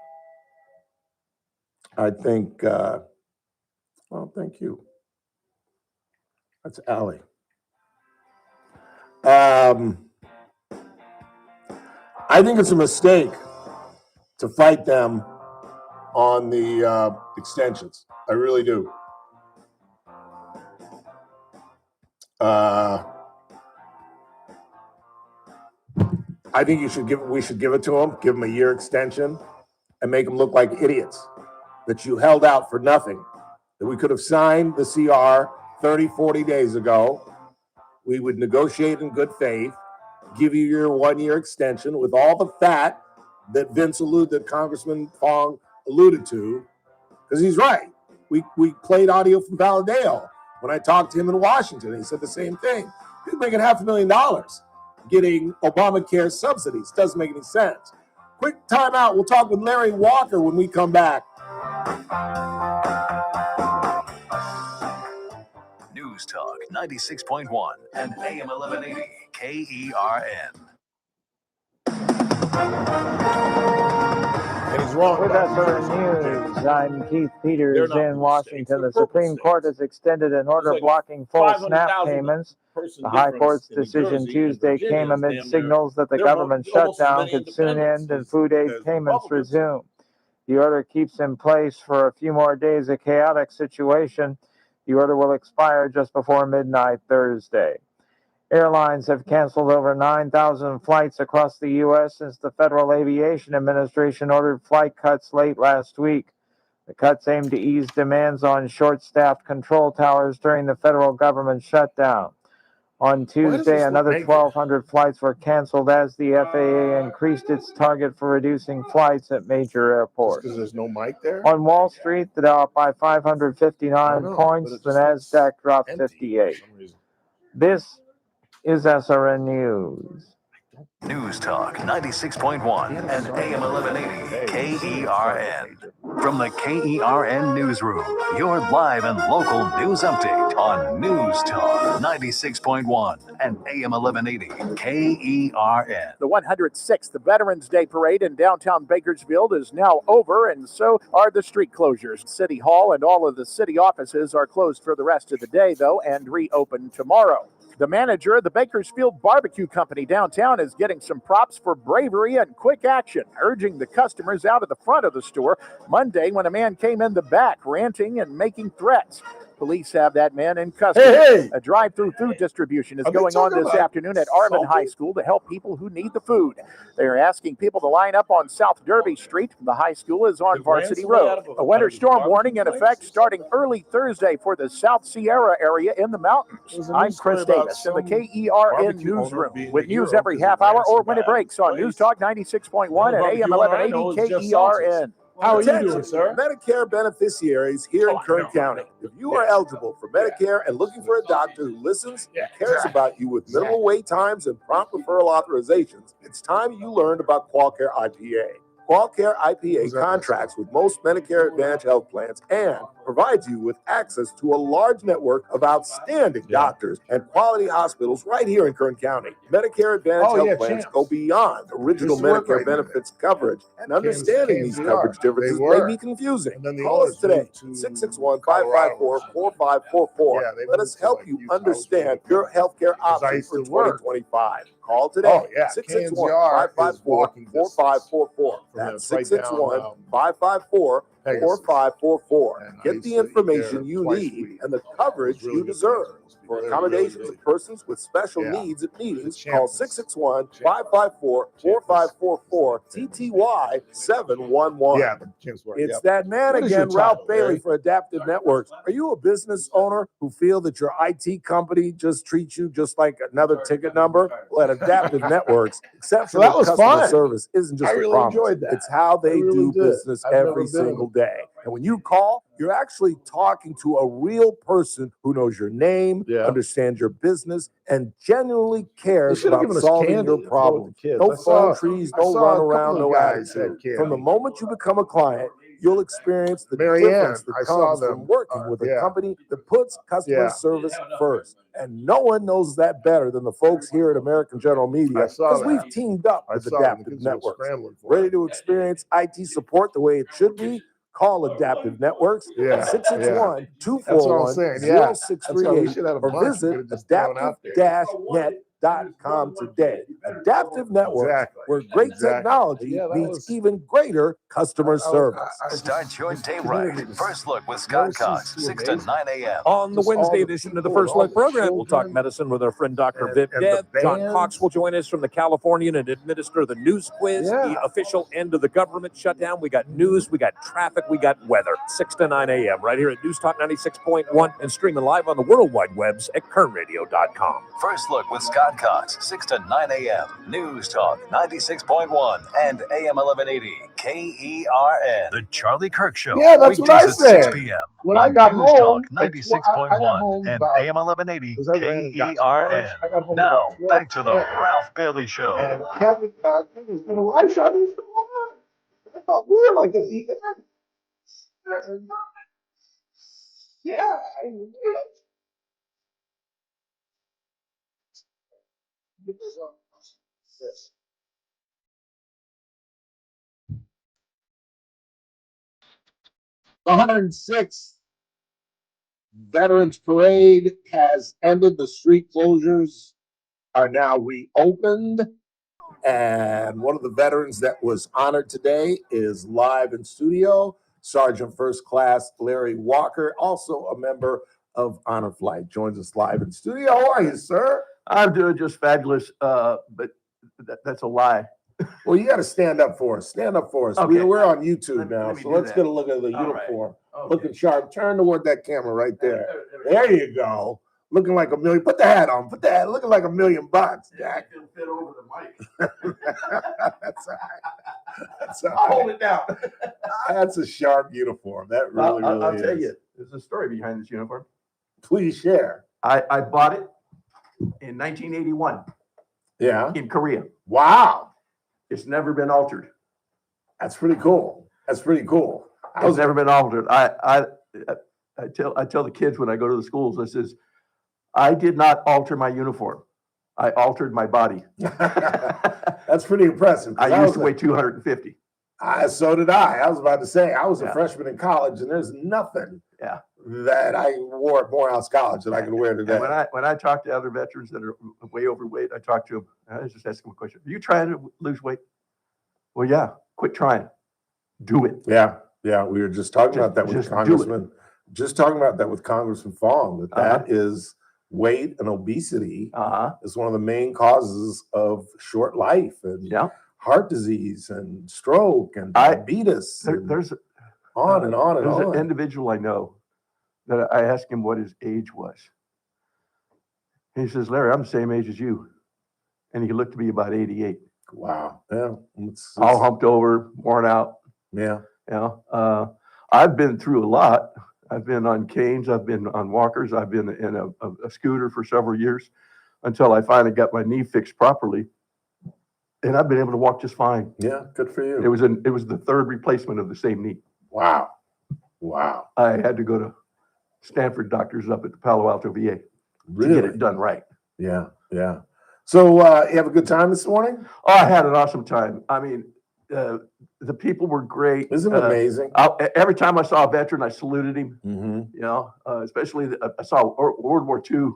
I think, well, thank you. That's Allie. I think it's a mistake to fight them on the extensions. I really do. I think we should give it to them, give them a year extension, and make them look like idiots that you held out for nothing. That we could have signed the CR 30, 40 days ago. We would negotiate in good faith, give you your 1 year extension with all the fat that that Congressman Fong alluded to, because he's right. We played audio from Valadeo when I talked to him in Washington. He said the same thing. He's making $500,000 getting Obamacare subsidies. Doesn't make any sense. Quick timeout. We'll talk with Larry Walker when we come back. News Talk 96.1 and AM 1180 KERN. And he's wrong. With us for the news, I'm Keith Peters in Washington. The Supreme Court has extended an order blocking full SNAP payments. The High Court's decision Tuesday came amid signals that the government shutdown could soon end and food aid payments resume. The order keeps in place for a few more days a chaotic situation. The order will expire just before midnight Thursday. Airlines have canceled over 9,000 flights across the U.S. since the Federal Aviation Administration ordered flight cuts late last week. The cuts aim to ease demands on short-staffed control towers during the federal government shutdown. On Tuesday, another 1,200 flights were canceled as the FAA increased its target for reducing flights at major airports. Because there's no mic there? On Wall Street, the Dow up by 559 points, the NASDAQ dropped 58. This is SRN News. News Talk 96.1 and AM 1180 KERN. From the KERN Newsroom, your live and local news update on News Talk 96.1 and AM 1180 KERN. The 106th Veterans Day Parade in downtown Bakersfield is now over, and so are the street closures. City Hall and all of the city offices are closed for the rest of the day, though, and reopen tomorrow. The manager of the Bakersfield Barbecue Company downtown is getting some props for bravery and quick action, urging the customers out of the front of the store Monday when a man came in the back ranting and making threats. Police have that man in custody. A drive-through food distribution is going on this afternoon at Armin High School to help people who need the food. They are asking people to line up on South Derby Street. The high school is on Varsity Road. A winter storm warning in effect starting early Thursday for the South Sierra area in the mountains. I'm Chris Davis in the KERN Newsroom with news every half hour or when it breaks on News Talk 96.1 and AM 1180 KERN. How are you doing, sir? Medicare beneficiaries here in Kern County. If you are eligible for Medicare and looking for a doctor who listens and cares about you with minimal wait times and prompt referral authorizations, it's time you learned about QualCare IPA. QualCare IPA contracts with most Medicare Advantage health plans and provides you with access to a large network of outstanding doctors and quality hospitals right here in Kern County. Medicare Advantage health plans go beyond original Medicare benefits coverage, and understanding these coverage differences may be confusing. Call us today, 661-554-4544. Let us help you understand your healthcare options for 2025. Call today, 661-554-4544. That's 661-554-4544. Get the information you need and the coverage you deserve. For accommodations of persons with special needs at meetings, call 661-554-4544, TTY 711. It's that man again, Ralph Bailey for Adaptive Networks. Are you a business owner who feel that your IT company just treats you just like another ticket number? Well, at Adaptive Networks, exceptional customer service isn't just a promise. It's how they do business every single day. And when you call, you're actually talking to a real person who knows your name, understands your business, and genuinely cares about solving your problem. No phone trees, no run around, no attitude. From the moment you become a client, you'll experience the difference that comes from working with a company that puts customer service first. And no one knows that better than the folks here at American General Media, because we've teamed up with Adaptive Networks. Ready to experience IT support the way it should be? Call Adaptive Networks at 661-241-0638 or visit adaptive-net.com today. Adaptive Networks, where great technology meets even greater customer service. Start your day right. First Look with Scott Cox, 6 to 9 a.m. On the Wednesday edition of the First Look program, we'll talk medicine with our friend Dr. Viv Dev. John Cox will join us from the Californian and administer the news quiz, the official end of the government shutdown. We got news, we got traffic, we got weather. 6 to 9 a.m. right here at News Talk 96.1 and streaming live on the World Wide Webs at kernradio.com. First Look with Scott Cox, 6 to 9 a.m. News Talk 96.1 and AM 1180 KERN. The Charlie Kirk Show. Yeah, that's what I weekdays at said. 6 p.m. When I got News home, Talk 96.1 and AM 1180 KERN. Now, back to the Ralph Bailey Show. And Kevin was going to live shot me. I thought we were like this. Yeah, I knew it. The 106th Veterans Parade has ended. The street closures are now reopened. And one of the veterans that was honored today is live in studio, Sergeant First Class Larry Walker, also a member of Honor Flight, joins us live in studio. How are you, sir? I'm doing just fabulous, but that's a lie. Well, you got to stand up for us. Stand up for us. Okay. We're on YouTube now, me so do let's that. get a look at the All uniform. right. Okay. Looking sharp. Turn toward that camera right there. There you go. looking like a million. Put the hat on. Put the hat. Looking like $1 million, Jack. It'll fit over the mic. That's all right. That's all I'll right. hold it down. That's a sharp uniform. That really, really I'll tell is. you, there's a story behind this uniform. Please share. I bought it in 1981 Yeah. in Korea. Wow. It's never been altered. That's pretty cool. That's pretty cool. It's never been altered. I tell the kids when I go to the schools, I says, I did not alter my uniform. I altered my body. That's pretty impressive. I used to weigh 250. So did I. I was about to say, I was a freshman in college, and there's nothing that I wore at Morehouse College that I can wear today. And when I talk to other veterans that are way overweight, I talk to them. I just ask them a question. Are you trying to lose weight? Well, yeah. Quit trying. Do it. Yeah. Yeah. We were just talking about that with Congressman. Just talking about that with Congressman Fong, that is weight and obesity is one of the main causes of short life and heart disease and stroke and diabetes. There's on and on and there's on. an individual I know that I asked him what his age was. He says, Larry, I'm the same age as you. And he looked to be about 88. Wow. Yeah. All humped over, worn out. Yeah. I've been through a lot. I've been on canes. I've been on walkers. I've been in a scooter for several years until I finally got my knee fixed properly. And I've been able to walk just fine. Yeah, good for you. It was the third replacement of the same knee. Wow. Wow. I had to go to Stanford doctors up at the Palo Alto VA to get it done right. Yeah, yeah. So you have a good time this morning? Oh, I had an awesome time. I mean, the people were great. Isn't it amazing? Every time I saw a veteran, I saluted him. Especially I saw a World War II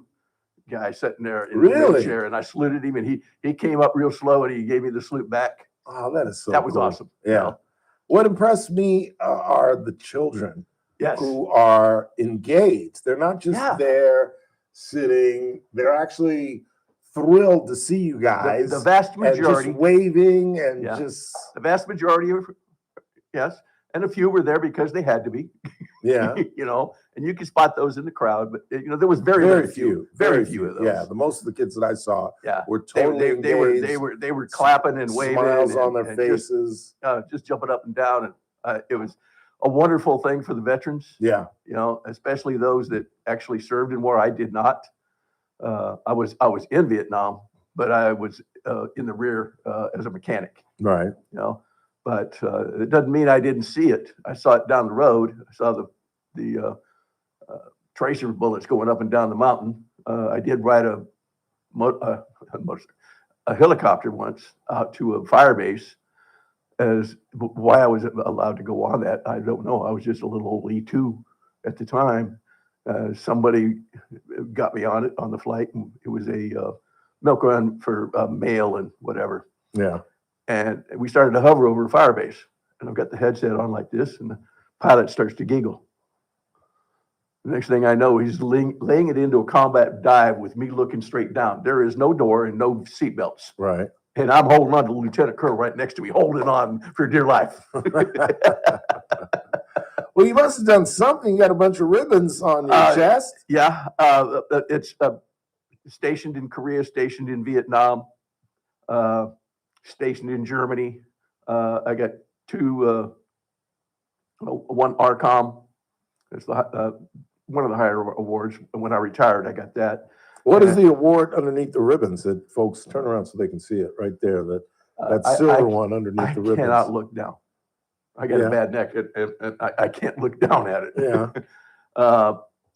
guy sitting there in a wheelchair, and I saluted him, and he came up real slow, and he gave me the salute back. Oh, that is so that was cool. awesome. Yeah. What impressed me are the children who are engaged. They're not just there sitting. They're actually thrilled to see you guys. The vast majority. And just waving and just. The vast majority of, and a few were there because they had to be. Yeah. And you can spot those in the crowd, but there was very few of those. Yeah, the most of the kids that I saw were they totally engaged. they were clapping and waving, smiles on their and faces, just jumping up and down, and it was a wonderful thing for the veterans. Yeah, especially those that actually served in war. I did not. I was in Vietnam, but I was in the rear as a mechanic. Right. But it doesn't mean I didn't see it. I saw it down the road. I saw the tracer bullets going up and down the mountain. I did ride a helicopter once out to a fire base. Why I was allowed to go on that, I don't know. I was just a little old E2 at the time. Somebody got me on it on the flight, and it was a milk run for mail and whatever. Yeah. And we started to hover over a fire base, and I've got the headset on like this, and the pilot starts to giggle. The next thing I know, he's laying it into a combat dive with me looking straight down. There is no door and no seatbelts. Right. And I'm holding on to the lieutenant colonel right next to me, holding on for dear life. Well, you must have done something. You got a bunch of ribbons on your chest. Yeah. It's stationed in Korea, stationed in Vietnam, stationed in Germany. I got one ARCOM. It's one of the higher awards. When I retired, I got that. What is the award underneath the ribbons that folks turn around so they can see it right there? That silver one underneath the ribbons. I cannot look down. I got a bad neck, and I can't look down at it. Yeah.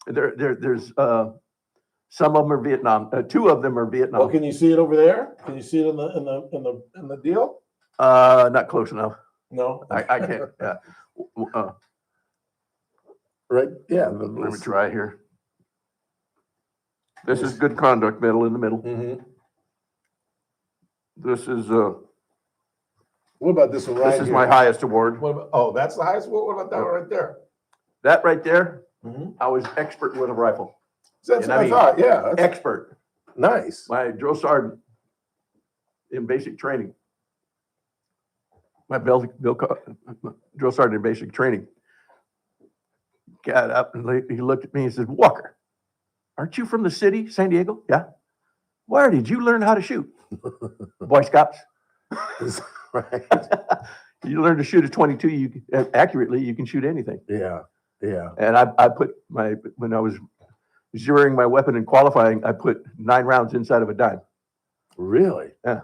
There's some of them are Vietnam. Two of them are Vietnam. Well, can you see it over there? Can you see it in the deal? Not close enough. No, I can't. Right. Yeah. Let me try here. This is good conduct medal in the middle. Mm-hmm. This is what about this one right This is here? my highest award. That's the highest award. What about that one right there? That right there, Mm-hmm. I was expert with a rifle. That's what I thought. Yeah. Expert. Nice. My drill sergeant in basic training. My drill sergeant in basic training got up and he looked at me and said, Walker, aren't you from the city, San Diego? Yeah. Where did you learn how to shoot? Boy Scouts. Right. You learn to shoot a 22 accurately, you can shoot anything. Yeah. Yeah. And I put when I was zeroing my weapon and qualifying, I put 9 rounds inside of a dime. Really? Yeah.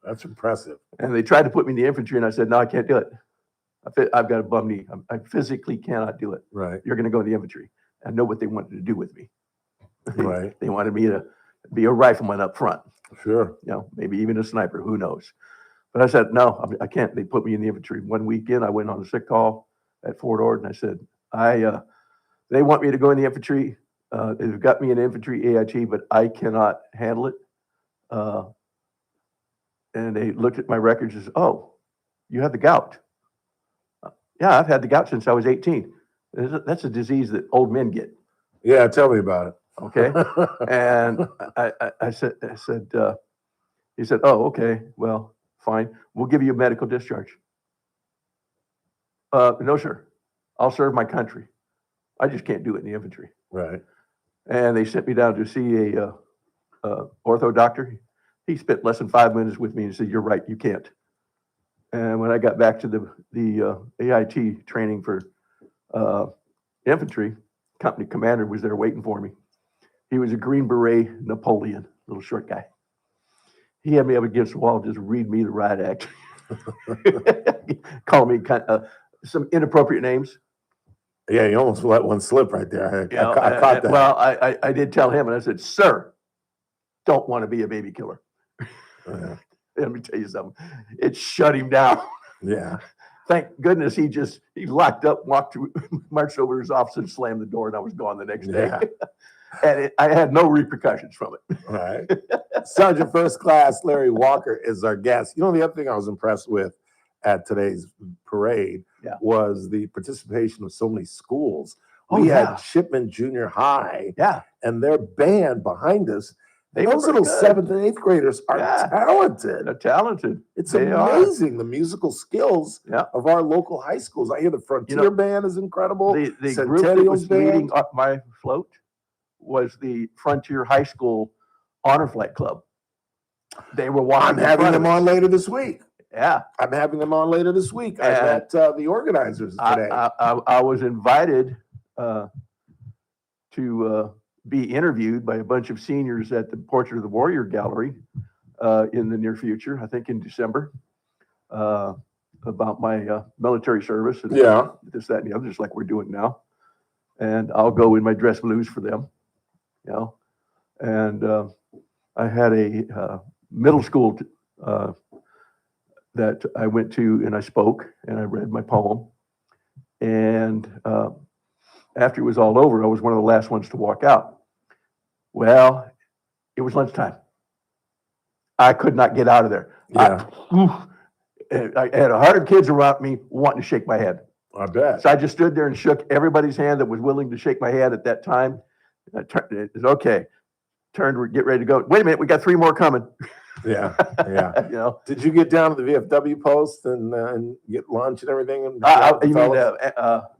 That's impressive. And they tried to put me in the infantry, and I said, no, I can't do it. I've got a bum knee. I physically cannot do it. Right. You're going to go in the infantry. I know what they wanted to do with me. Right. They wanted me to be a rifleman up front. Sure. You know, maybe even a sniper. Who knows? But I said, no, I can't. They put me in the infantry. One weekend, I went on a sick call at Fort Ord, and I said, they want me to go in the infantry. They've got me in infantry AIT, but I cannot handle it. And they looked at my records and said, oh, you have the gout. Yeah, I've had the gout since I was 18. That's a disease that old men get. Yeah, tell me about it. Okay. And I said, he said, oh, okay, well, fine. We'll give you a medical discharge. No, sir. I'll serve my country. I just can't do it in the infantry. Right. And they sent me down to see a ortho doctor. He spent less than 5 minutes with me and said, you're right, you can't. And when I got back to the AIT training for infantry, company commander was there waiting for me. He was a Green Beret Napoleon, little short guy. He had me up against the wall, just read me the riot act. Call me some inappropriate names. Yeah, you almost let one slip right there. I caught that. Well, I did tell him, and I said, sir, don't want to be a baby killer. Let me tell you something. It shut him down. Yeah. Thank goodness he locked up, marched over to his office and slammed the door, and I was gone the next day. And I had no repercussions from it. Right. Sergeant First Class Larry Walker is our guest. You know, the other thing I was impressed with at today's parade was the participation of so many schools. We had Shipman Junior High and their band behind us. Those little 7th and 8th graders are talented. They're talented. It's amazing the musical skills of our local high schools. I hear the Frontier Band is incredible. The group that was leading up my float was the Frontier High School Honor Flight Club. They were walking. I'm having them on later this week. Yeah. I'm having them on later this week. I met the organizers today. I was invited to be interviewed by a bunch of seniors at the Portrait of the Warrior Gallery in the near future, I think in December, about my military service and this, that, and the other, just like we're doing now. And I'll go in my dress blues for them, you know. And I had a middle school that I went to, and I spoke and I read my poem. And after it was all over, I was one of the last ones to walk out. Well, it was lunchtime. I could not get out of there. Yeah. I had 100 kids around me wanting to shake my head. I bet. So I just stood there and shook everybody's hand that was willing to shake my hand at that time. I turned, okay, turned, get ready to go. Wait a minute, we got 3 more coming. Yeah, yeah. You know, did you get down to the VFW post and get lunch and everything? And you mean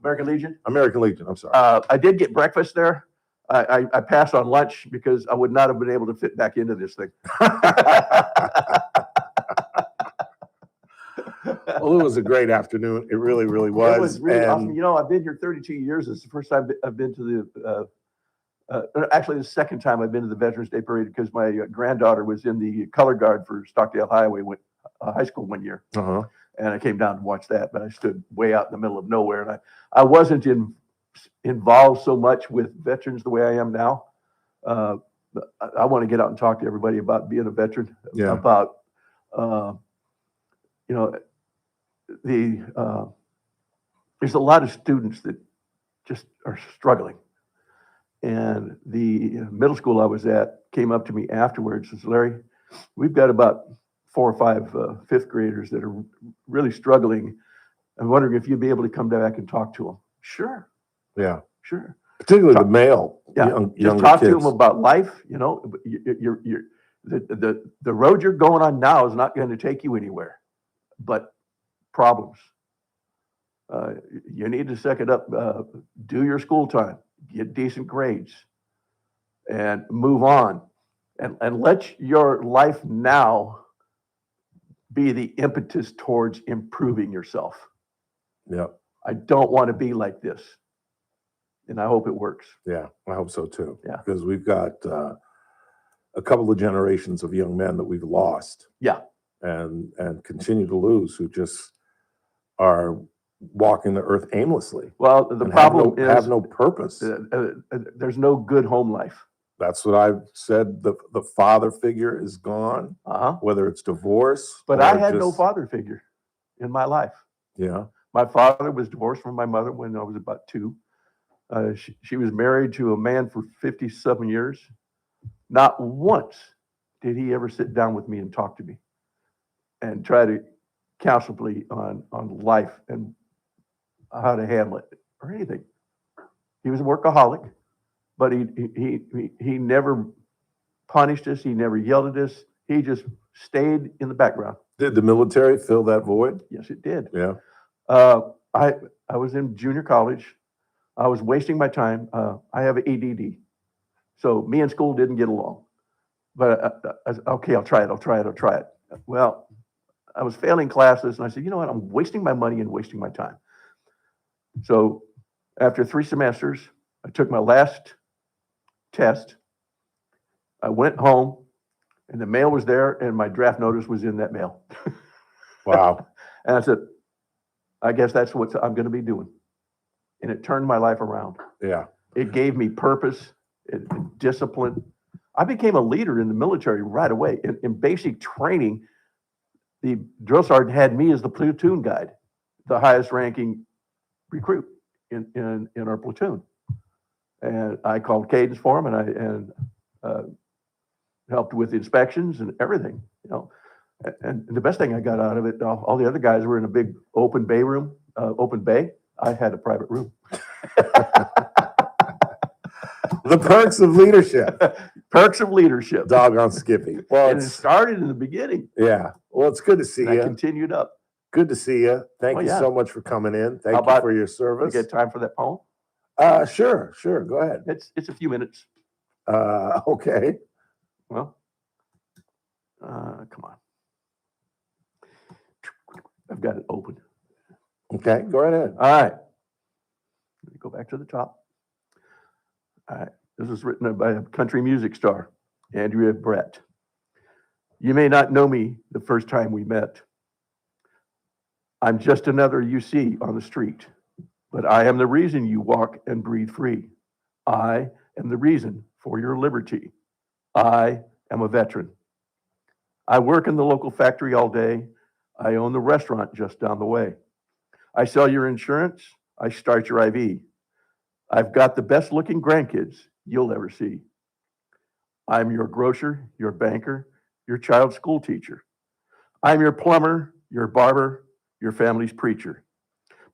American Legion? American Legion. I'm sorry. I did get breakfast there. I passed on lunch because I would not have been able to fit back into this thing. Well, it was a great afternoon. It really, really was. It was really awesome. You know, I've been here 32 years. It's the first time I've been to the. Actually, the second time I've been to the Veterans Day Parade because my granddaughter was in the color guard for Stockdale High School one year, and I came down to watch that. But I stood way out in the middle of nowhere, and I wasn't involved so much with veterans the way I am now. I want to get out and talk to everybody about being a veteran, about you know, there's a lot of students that just are struggling. And the middle school I was at came up to me afterwards and said, Larry, we've got about 4 or 5 fifth graders that are really struggling. I'm wondering if you'd be able to come back and talk to them. Sure. Yeah. Sure. Particularly the male. Just talk to them about life. You know, the road you're going on now is not going to take you anywhere, but problems. You need to suck it up, do your school time, get decent grades, and move on, and let your life now be the impetus towards improving yourself. Yeah. I don't want to be like this. And I hope it works. Yeah, I hope so too. Yeah. Because we've got a couple of generations of young men that we've lost. Yeah. And continue to lose, who just are walking the earth aimlessly. Well, the problem is have no purpose. There's no good home life. That's what I've said. The father figure is gone. Whether it's divorce, but I had no father figure in my life. Yeah. My father was divorced from my mother when I was about 2. She was married to a man for 57 years. Not once did he ever sit down with me and talk to me and try to counsel me on life and how to handle it or anything. He was a workaholic, but he never punished us. He never yelled at us. He just stayed in the background. Did the military fill that void? Yes, it did. Yeah. I was in junior college. I was wasting my time. I have ADD. So me and school didn't get along. But I said, okay, I'll try it. Well, I was failing classes, and I said, you know what? I'm wasting my money and wasting my time. So after 3 semesters, I took my last test. I went home, and the mail was there, and my draft notice was in that mail. Wow. And I said, I guess that's what I'm going to be doing. And it turned my life around. Yeah. It gave me purpose and discipline. I became a leader in the military right away. In basic training, the drill sergeant had me as the platoon guide, the highest ranking recruit in our platoon. And I called cadence for him, and helped with inspections and everything, you know. And the best thing I got out of it, all the other guys were in a big open bay room, open bay. I had a private room. The perks of leadership. Perks of leadership. Doggone Skippy. Well, and it started in the beginning. Yeah. Well, it's good to see and you. I continued up. Good to see you. Thank you yeah. so much for coming in. Thank How you about for your service. You get time for that poem? Sure. Go ahead. It's a few minutes. Okay. Well, come on. I've got it open. Okay, go right ahead. All right. Let me go back to the top. All right. This was written by a country music star, Andrea Brett. You may not know me the first time we met. I'm just another you see on the street, but I am the reason you walk and breathe free. I am the reason for your liberty. I am a veteran. I work in the local factory all day. I own the restaurant just down the way. I sell your insurance. I start your IV. I've got the best looking grandkids you'll ever see. I'm your grocer, your banker, your child's school teacher. I'm your plumber, your barber, your family's preacher.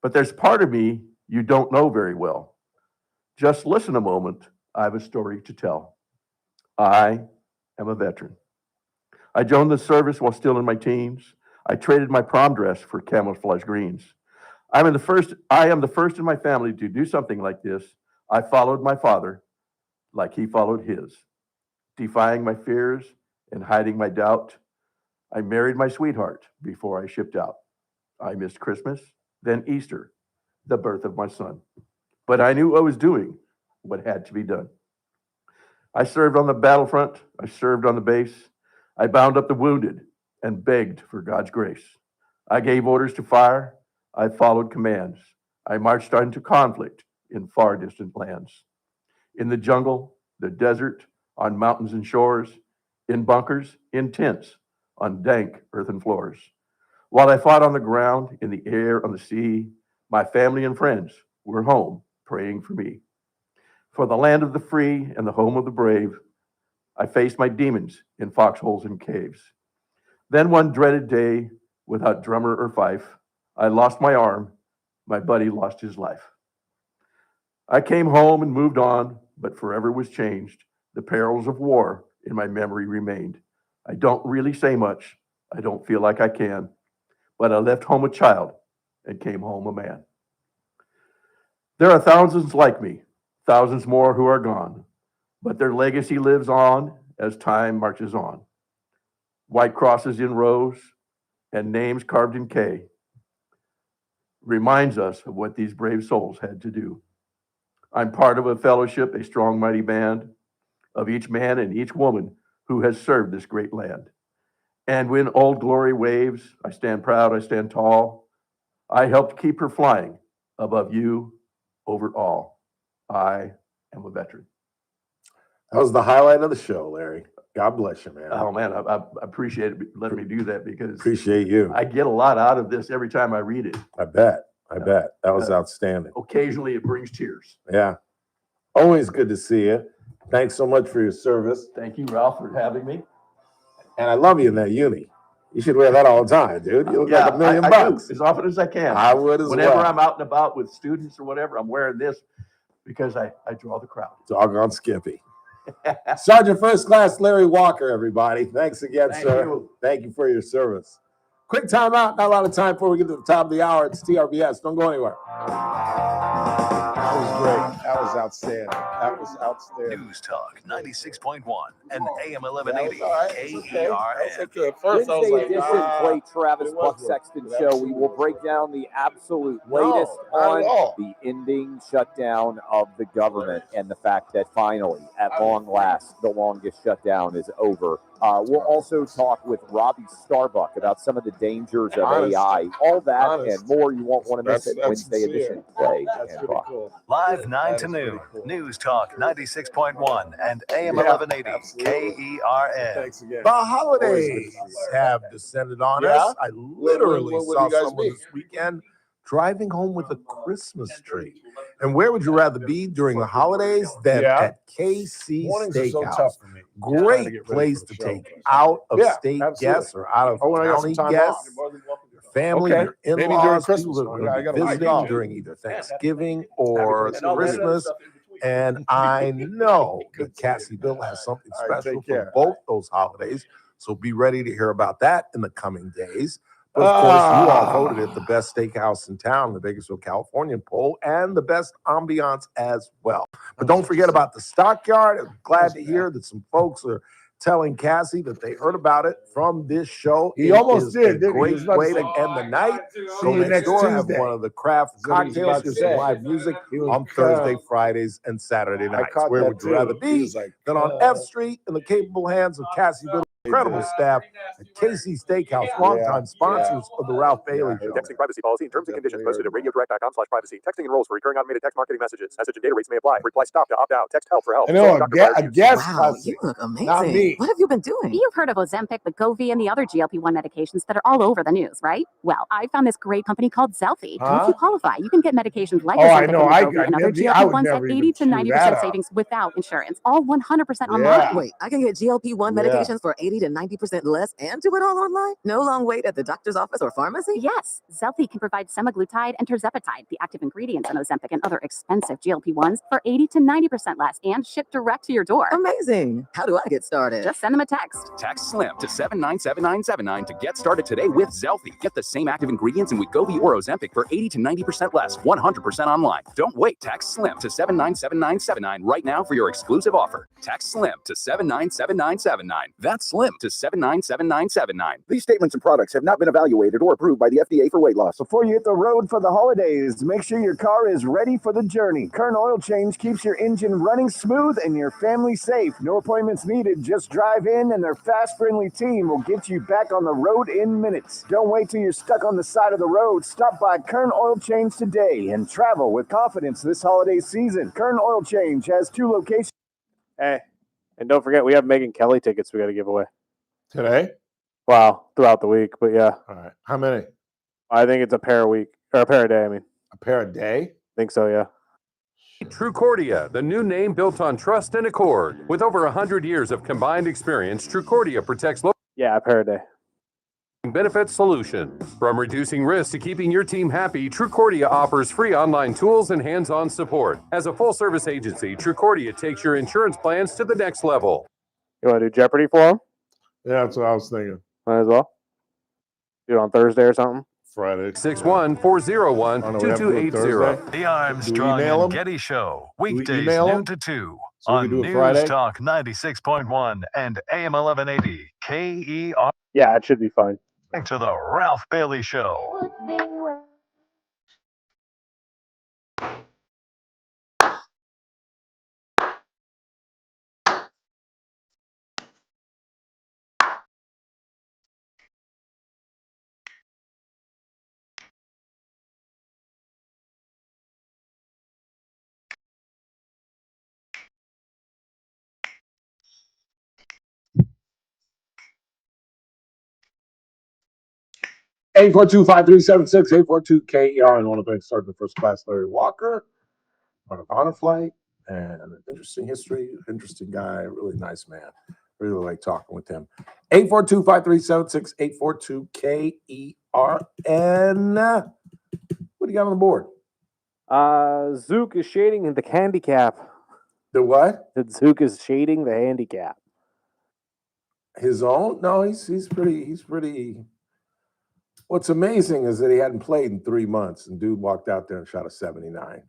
But there's part of me you don't know very well. Just listen a moment. I have a story to tell. I am a veteran. I joined the service while still in my teens. I traded my prom dress for camouflage greens. I am the first in my family to do something like this. I followed my father like he followed his, defying my fears and hiding my doubt. I married my sweetheart before I shipped out. I missed Christmas, then Easter, the birth of my son. But I knew I was doing what had to be done. I served on the battlefront. I served on the base. I bound up the wounded and begged for God's grace. I gave orders to fire. I followed commands. I marched into conflict in far distant lands. In the jungle, the desert, on mountains and shores, in bunkers, in tents, on dank earthen floors. While I fought on the ground, in the air, on the sea, my family and friends were home praying for me. For the land of the free and the home of the brave, I faced my demons in foxholes and caves. Then one dreaded day, without drummer or fife, I lost my arm, my buddy lost his life. I came home and moved on, but forever was changed. The perils of war in my memory remained. I don't really say much, I don't feel like I can, but I left home a child and came home a man. There are thousands like me, thousands more who are gone. but their legacy lives on as time marches on. White crosses in rows and names carved in K reminds us of what these brave souls had to do. I'm part of a fellowship, a strong, mighty band of each man and each woman who has served this great land. And when Old Glory waves, I stand proud, I stand tall. I helped keep her flying above you, over all. I am a veteran. That was the highlight of the show, Larry. God bless you, man. Oh man, I appreciate it letting me do that because Appreciate you. I get a lot out of this every time I read it. I bet. That was outstanding. Occasionally it brings tears. Yeah. Always good to see you. Thanks so much for your service. Thank you, Ralph, for having me. And I love you in that uni. You should wear that all the time, dude. You look like $1 million I bucks. do, as often as I can. I would as Whenever well. I'm out and about with students or whatever, I'm wearing this because I draw the crowd. Doggone Skippy. Sergeant First Class Larry Walker, everybody. Thanks again, sir. Thank you for your service. Quick time out. Not a lot of time before we get to the top of the hour. It's TRBS. Don't go anywhere. That was great. That was outstanding. That was outstanding. News Talk 96.1 and AM 1180 KERN. Wednesday edition Play Travis Buck Sexton Show. We will break down the absolute latest on the ending shutdown of the government and the fact that finally, at long last, the longest shutdown is over. We'll also talk with Robbie Starbuck about some of the dangers of AI. All that and more. You won't want to miss it. Wednesday edition Play and Buck. Cool. Live 9 to noon. Cool. News Talk 96.1 and AM 1180 KERN. Thanks again. The holidays have descended on us. I literally saw someone this weekend driving home with a Christmas tree. And where would you rather be during the holidays than at KC Steakhouse? So tough for me. Great place to take out of state guests or out of county guests. Your family, your in-laws, people that are visiting during either Thanksgiving or Christmas. And I know that Cassie Bill has something special for both those holidays. So be ready to hear about that in the coming days. But of course, you all voted it the best steakhouse in town, the Bakersfield, California poll, and the best ambiance as well. But don't forget about the Stockyard. I'm glad to hear that some folks are telling Cassie that they heard about it from this show. He almost did. A great way to end the night. Go next door, have one of the craft cocktails, hear some live music on Thursday, Fridays, and Saturday nights. Where would you rather be than on F Street in the capable hands of Cassie Bill? Incredible staff at KC Steakhouse, longtime sponsors of the Ralph Bailey Show. Texting privacy policy and terms and conditions posted at radiodirect.com/privacy. Texting enrolls for recurring automated text marketing messages. Message and data rates may apply. Reply stop to opt out. Text help for help. I know a guest. Wow, you look amazing. Not me. What have you been doing? You've heard of Ozempic, Wegovy, and the other GLP-1 medications that are all over the news, right? Well, I found this great company called Zelfie. And if you qualify, you can get medications like Ozempic and Wegovy and other GLP-1s at 80 to 90% savings without insurance, all 100% online. Wait, I can get GLP-1 medications for 80 to 90% less and do it all online? No long wait at the doctor's office or pharmacy? Yes, Zelfie can provide semaglutide and tirzepatide, the active ingredients in Ozempic and other expensive GLP-1s, for 80 to 90% less and shipped direct to your door. Amazing. How do I get started? Just send them a text. Text SLIM to 797979 to get started today with Zelfie. Get the same active ingredients in Wegovy or Ozempic for 80 to 90% less, 100% online. Don't wait. Text SLIM to 797979 right now for your exclusive offer. Text SLIM to 797979. That's SLIM to 797979. These statements and products have not been evaluated or approved by the FDA for weight loss. Before you hit the road for the holidays, make sure your car is ready for the journey. Kern Oil Change keeps your engine running smooth and your family safe. No appointments needed. Just drive in and their fast, friendly team will get you back on the road in minutes. Don't wait till you're stuck on the side of the road. Stop by Kern Oil Change today and travel with confidence this holiday season. Kern Oil Change has 2 locations. Hey, and don't forget, we have Megyn Kelly tickets we got to give away. Today? Wow, throughout the week, but yeah. All right. How many? I think it's a pair a week, or a pair a day, I mean. A pair a day? I think so, yeah. Trucordia, the new name built on trust and accord. With over 100 years of combined experience, Trucordia protects local a pair a day. benefit solutions. From reducing risk to keeping your team happy, Trucordia offers free online tools and hands-on support. As a full-service agency, Trucordia takes your insurance plans to the next level. You want to do Jeopardy for them? Yeah, that's what I was thinking. Might as well. Do it on Thursday or something. Friday. 61401-2280. The Armstrong email and 'em? Getty Show, we weekdays email 'em? noon to 2 So we on can do it News Friday? Talk 96.1 and AM 1180 KER. Yeah, it should be fine. Back to the Ralph Bailey Show. Eight 842-5376, 842-KER, and one of the Sergeant First Class Larry Walker on an honor flight and an interesting history, interesting guy, really nice man. Really like talking with him. 842-5376, 842-KERN. What do you got on the board? Zook is shading the handicap. The what? That Zook is shading the handicap. His own? No, he's pretty. What's amazing is that he hadn't played in 3 months, and dude walked out there and shot a 79.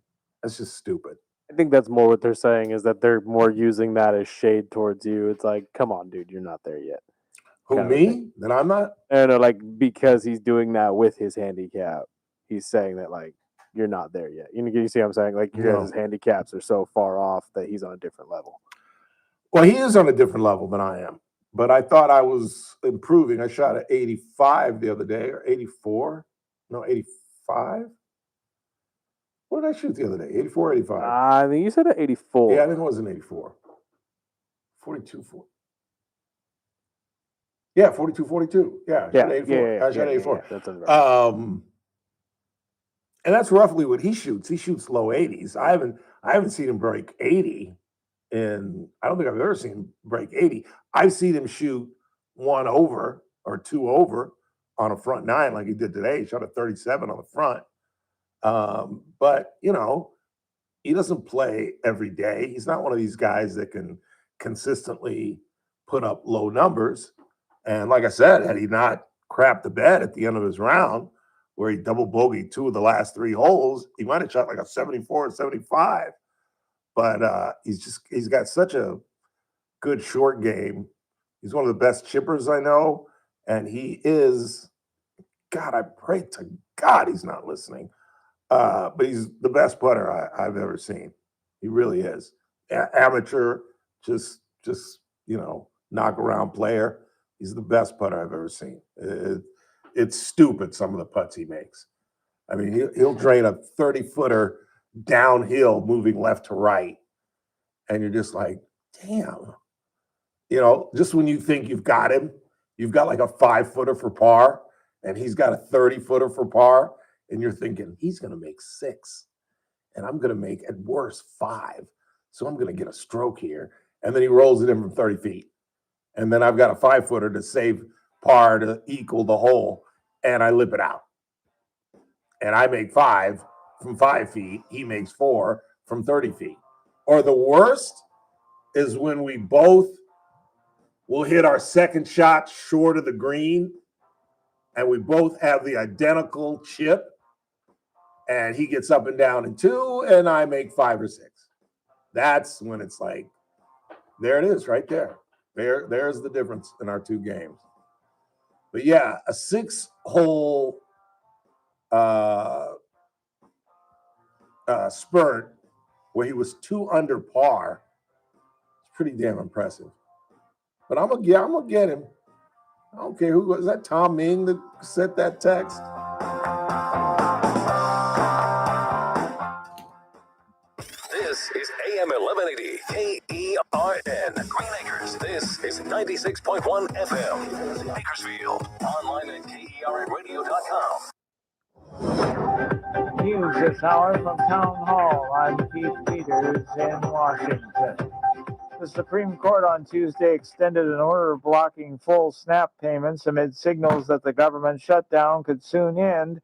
That's just stupid. I think that's more what they're saying is that they're more using that as shade towards you. It's like, come on, dude, you're not there yet. Who, me? Then I'm not? No, like because he's doing that with his handicap. He's saying that like you're not there yet. You see what I'm saying? Like your guys' handicaps are so far off that he's on a different level. Well, he is on a different level than I am. But I thought I was improving. I shot at 85 the other day, or 84. No, 85. What did I shoot the other day? 84 or 85? I think you said at 84. Yeah, I think it was an 84. 42, 4. Yeah, 42, 42. Yeah, I shot 84. I shot 84. That's right. And that's roughly what he shoots. He shoots low 80s. I haven't seen him break 80. And I don't think I've ever seen him break 80. I've seen him shoot 1 over or 2 over on a front 9 like he did today. He shot a 37 on the front. But, he doesn't play every day. He's not one of these guys that can consistently put up low numbers. And like I said, had he not crapped the bed at the end of his round, where he double bogeyed 2 of the last 3 holes, he might have shot like a 74 or 75. But he's got such a good short game. He's one of the best chippers I know. And he is, God, I pray to God he's not listening. But he's the best putter I've ever seen. He really is. Amateur, just knock around player. He's the best putter I've ever seen. It's stupid, some of the putts he makes. I mean, he'll drain a 30-footer downhill moving left to right. And you're just like, damn. Just when you think you've got him, you've got like a 5-footer for par, and he's got a 30-footer for par, and you're thinking, he's going to make 6, and I'm going to make, at worst, 5. So I'm going to get a stroke here. And then he rolls it in from 30 feet. And then I've got a 5-footer to save par to equal the hole, and I lip it out. And I make 5 from 5 feet. He makes 4 from 30 feet. Or the worst is when we both will hit our second shot short of the green, and we both have the identical chip, and he gets up and down in 2, and I make 5 or 6. That's when it's like, there it is right there. There's the difference in our 2 games. But yeah, a 6-hole spurt where he was 2 under par. It's pretty damn impressive. But I'm gonna get him. I don't care who was that. Tom Ming that sent that text. This is AM 1180 KERN. Green Acres. This is 96.1 FM. Bakersfield. Online at KERNradio.com. News this hour from Town Hall. I'm Keith Peters in Washington. The Supreme Court on Tuesday extended an order blocking full SNAP payments amid signals that the government shutdown could soon end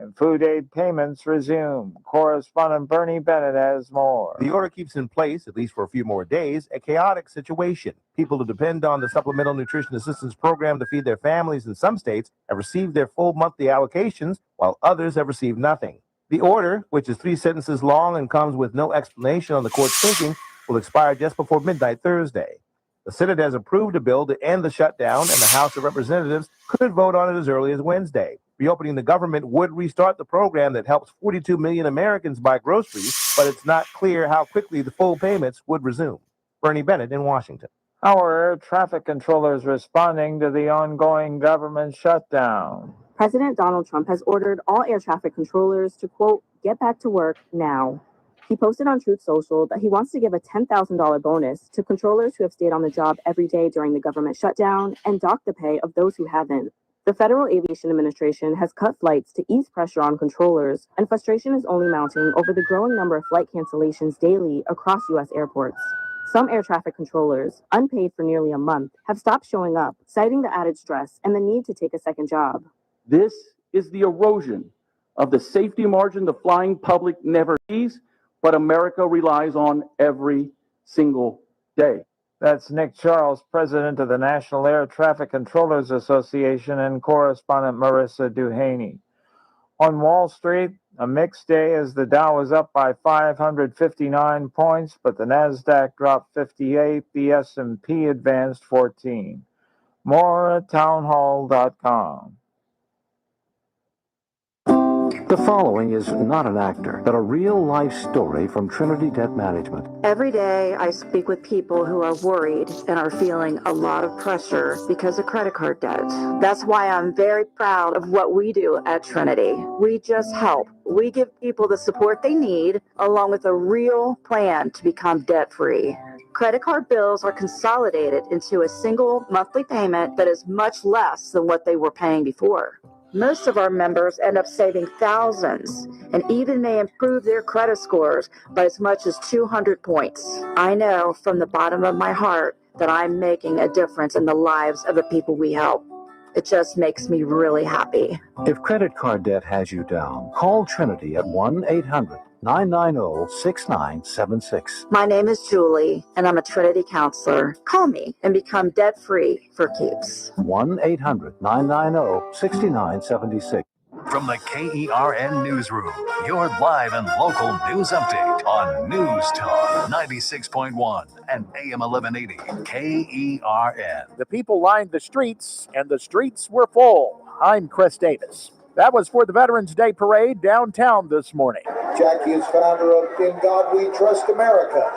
And food aid payments resume. Correspondent Bernie Bennett has more. The order keeps in place, at least for a few more days, a chaotic situation. People who depend on the Supplemental Nutrition Assistance Program to feed their families in some states have received their full monthly allocations, while others have received nothing. The order, which is 3 sentences long and comes with no explanation on the court's thinking, will expire just before midnight Thursday. The Senate has approved a bill to end the shutdown, and the House of Representatives could vote on it as early as Wednesday. Reopening the government would restart the program that helps 42 million Americans buy groceries, but it's not clear how quickly the full payments would resume. Bernie Bennett in Washington. How are air traffic controllers responding to the ongoing government shutdown? President Donald Trump has ordered all air traffic controllers to, quote, get back to work now. He posted on Truth Social that he wants to give a $10,000 bonus to controllers who have stayed on the job every day during the government shutdown and dock the pay of those who haven't. The Federal Aviation Administration has cut flights to ease pressure on controllers, and frustration is only mounting over the growing number of flight cancellations daily across U.S. airports. Some air traffic controllers, unpaid for nearly a month, have stopped showing up, citing the added stress and the need to take a second job. This is the erosion of the safety margin the flying public never sees, but America relies on every single day. That's Nick Charles, president of the National Air Traffic Controllers Association, and correspondent Marissa Duhaney. On Wall Street, a mixed day as the Dow was up by 559 points, but the Nasdaq dropped 58, the S&P advanced 14. More at townhall.com. The following is not an actor, but a real-life story from Trinity Debt Management. Every day I speak with people who are worried and are feeling a lot of pressure because of credit card debt. That's why I'm very proud of what we do at Trinity. We just help. We give people the support they need, along with a real plan to become debt-free. Credit card bills are consolidated into a single monthly payment that is much less than what they were paying before. Most of our members end up saving thousands and even may improve their credit scores by as much as 200 points. I know from the bottom of my heart that I'm making a difference in the lives of the people we help. It just makes me really happy. If credit card debt has you down, call Trinity at 1-800-990-6976. My name is Julie, and I'm a Trinity counselor. Call me and become debt-free for keeps. 1-800-990-6976. From the KERN Newsroom, your live and local news update on News Talk 96.1 and AM 1180 KERN. The people lined the streets, and the streets were full. I'm Chris Davis. That was for the Veterans Day Parade downtown this morning. Jackie is founder of In God We Trust America,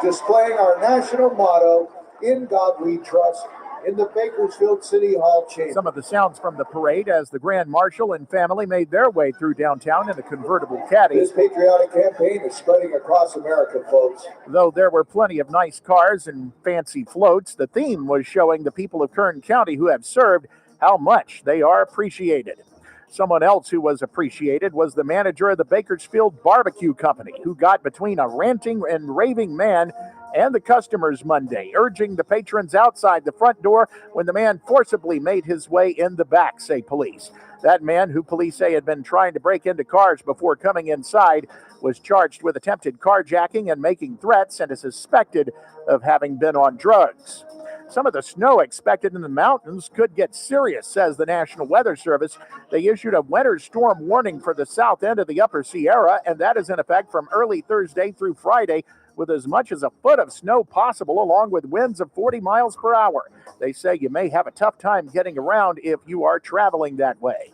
displaying our national motto, In God We Trust, in the Bakersfield City Hall chamber. Some of the sounds from the parade as the Grand Marshal and family made their way through downtown in a convertible caddy. This patriotic campaign is spreading across America, folks. Though there were plenty of nice cars and fancy floats, the theme was showing the people of Kern County who have served how much they are appreciated. Someone else who was appreciated was the manager of the Bakersfield Barbecue Company, who got between a ranting and raving man and the customers Monday, urging the patrons outside the front door when the man forcibly made his way in the back, say police. That man, who police say had been trying to break into cars before coming inside, was charged with attempted carjacking and making threats and is suspected of having been on drugs. Some of the snow expected in the mountains could get serious, says the National Weather Service. They issued a winter storm warning for the south end of the Upper Sierra, and that is in effect from early Thursday through Friday, with as much as a foot of snow possible, along with winds of 40 miles per hour. They say you may have a tough time getting around if you are traveling that way.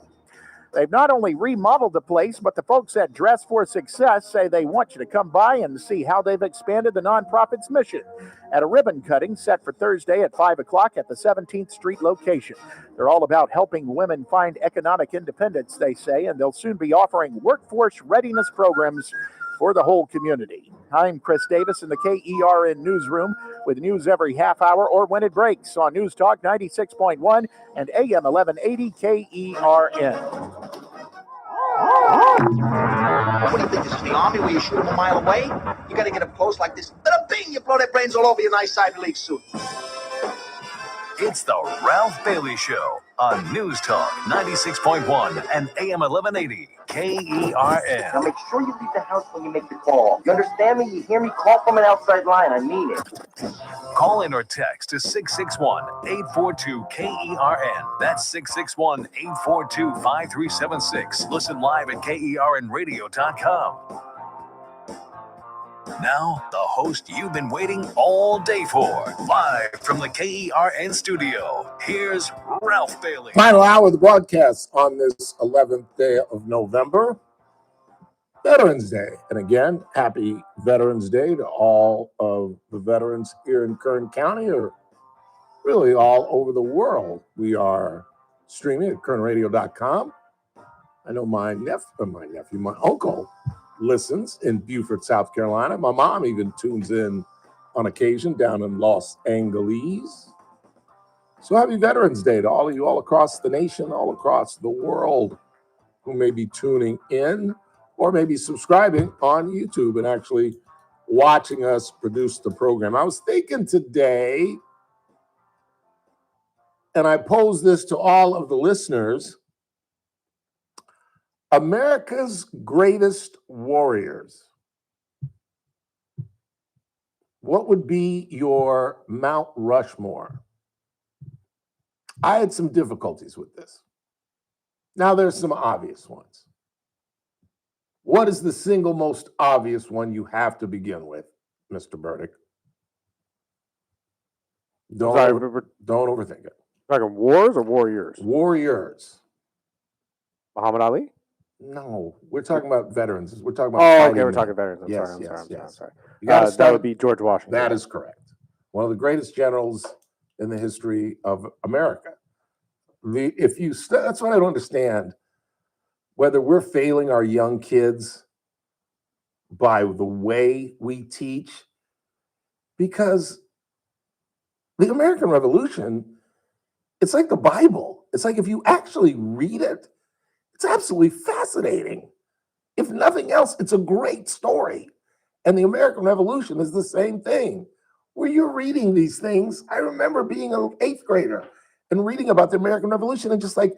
They've not only remodeled the place, but the folks at Dress for Success say they want you to come by and see how they've expanded the nonprofit's mission at a ribbon cutting set for Thursday at 5 o'clock at the 17th Street location. They're all about helping women find economic independence, they say, and they'll soon be offering workforce readiness programs for the whole community. I'm Chris Davis in the KERN Newsroom with news every half hour or when it breaks on News Talk 96.1 and AM 1180 KERN. What do you think, this is the Army where you shoot them a mile away? You got to get up close like this. Bada bing, you blow their brains all over your nice Ivy League suit. It's the Ralph Bailey Show on News Talk 96.1 and AM 1180 KERN. Now make sure you leave the house when you make the call. You understand me? You hear me? Call from an outside line. I mean it. Call in or text to 661-842-KERN. That's 661-842-5376. Listen live at KERNradio.com. Now, the host you've been waiting all day for. Live from the KERN studio, here's Ralph Bailey. Final hour of the broadcast on this 11th day of November, Veterans Day. And again, happy Veterans Day to all of the veterans here in Kern County, or really all over the world. We are streaming at kernradio.com. I know my uncle listens in Beaufort, South Carolina. My mom even tunes in on occasion down in Los Angeles. So happy Veterans Day to all of you all across the nation, all across the world who may be tuning in or maybe subscribing on YouTube and actually watching us produce the program. I was thinking today, and I pose this to all of the listeners, America's greatest warriors. What would be your Mount Rushmore? I had some difficulties with this. Now there's some obvious ones. What is the single most obvious one you have to begin with, Mr. Burdick? Don't overthink it. Talking wars or warriors? Warriors. Muhammad Ali? No, we're talking about veterans. We're talking about. Oh, okay, we're talking veterans. I'm sorry. You gotta that would be George Washington. That is correct. One of the greatest generals in the history of America. That's what I don't understand. Whether we're failing our young kids by the way we teach, because the American Revolution, it's like the Bible. It's like if you actually read it, it's absolutely fascinating. If nothing else, it's a great story. And the American Revolution is the same thing. Where you're reading these things, I remember being an 8th grader and reading about the American Revolution and just like,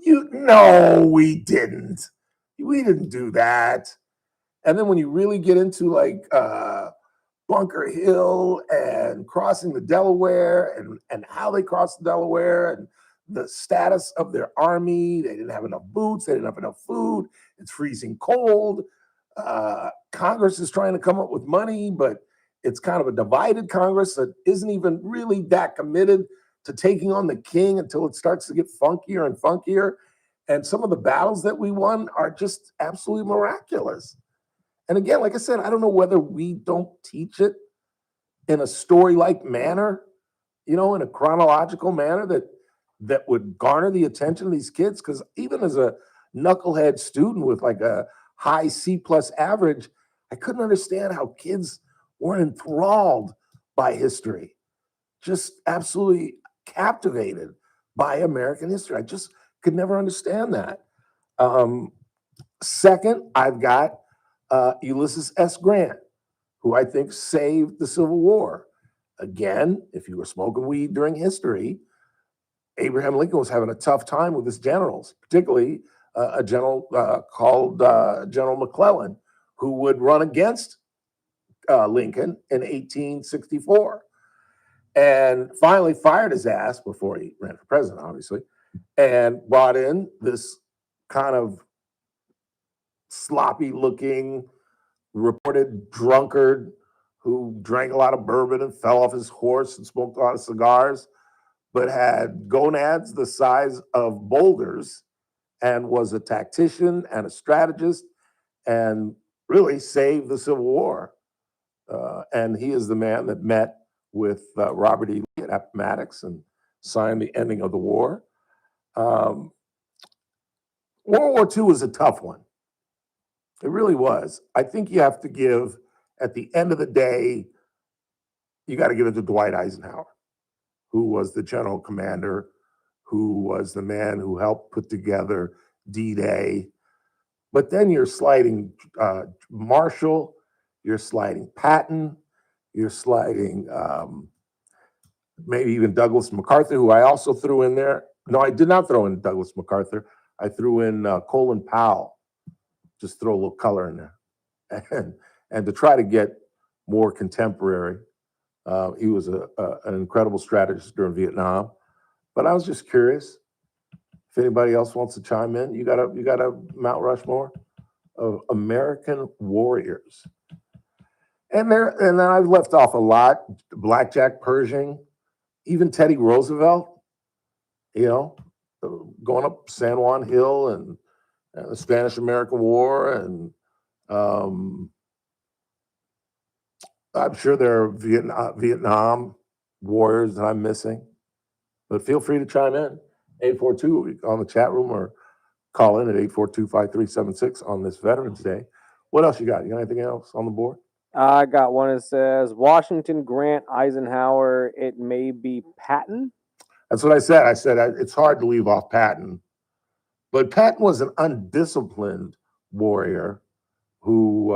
no, we didn't. We didn't do that. And then when you really get into like Bunker Hill and crossing the Delaware and how they crossed the Delaware and the status of their army, they didn't have enough boots, they didn't have enough food, it's freezing cold. Congress is trying to come up with money, but it's kind of a divided Congress that isn't even really that committed to taking on the king until it starts to get funkier and funkier. And some of the battles that we won are just absolutely miraculous. And again, like I said, I don't know whether we don't teach it in a story-like manner, in a chronological manner that would garner the attention of these kids. Because even as a knucklehead student with like a high C+ average, I couldn't understand how kids were enthralled by history, just absolutely captivated by American history. I just could never understand that. Second, I've got Ulysses S. Grant, who I think saved the Civil War. Again, if you were smoking weed during history, Abraham Lincoln was having a tough time with his generals, particularly a general called General McClellan, who would run against Lincoln in 1864 and finally fired his ass before he ran for president, obviously, and brought in this kind of sloppy looking reported drunkard who drank a lot of bourbon and fell off his horse and smoked a lot of cigars, but had gonads the size of boulders and was a tactician and a strategist and really saved the Civil War. And he is the man that met with Robert E. Lee at Appomattox and signed the ending of the war. World War II was a tough one. It really was. I think you have to give, at the end of the day, you got to give it to Dwight Eisenhower, who was the general commander, who was the man who helped put together D-Day. But then you're sliding Marshall, you're sliding Patton, you're sliding maybe even Douglas MacArthur, who I also threw in there. No, I did not throw in Douglas MacArthur. I threw in Colin Powell. Just throw a little color in there, and to try to get more contemporary. He was an incredible strategist during Vietnam. But I was just curious if anybody else wants to chime in. You got a Mount Rushmore of American warriors, and then I've left off a lot. Blackjack Pershing, even Teddy Roosevelt. You know, going up San Juan Hill and the Spanish-American War, and I'm sure there are Vietnam warriors that I'm missing. But feel free to chime in, 842 on the chat room, or call in at 842-5376 on this Veterans Day. What else you got? You got anything else on the board? I got one that says Washington, Grant, Eisenhower. It may be Patton. That's what I said. I said it's hard to leave off Patton. But Patton was an undisciplined warrior who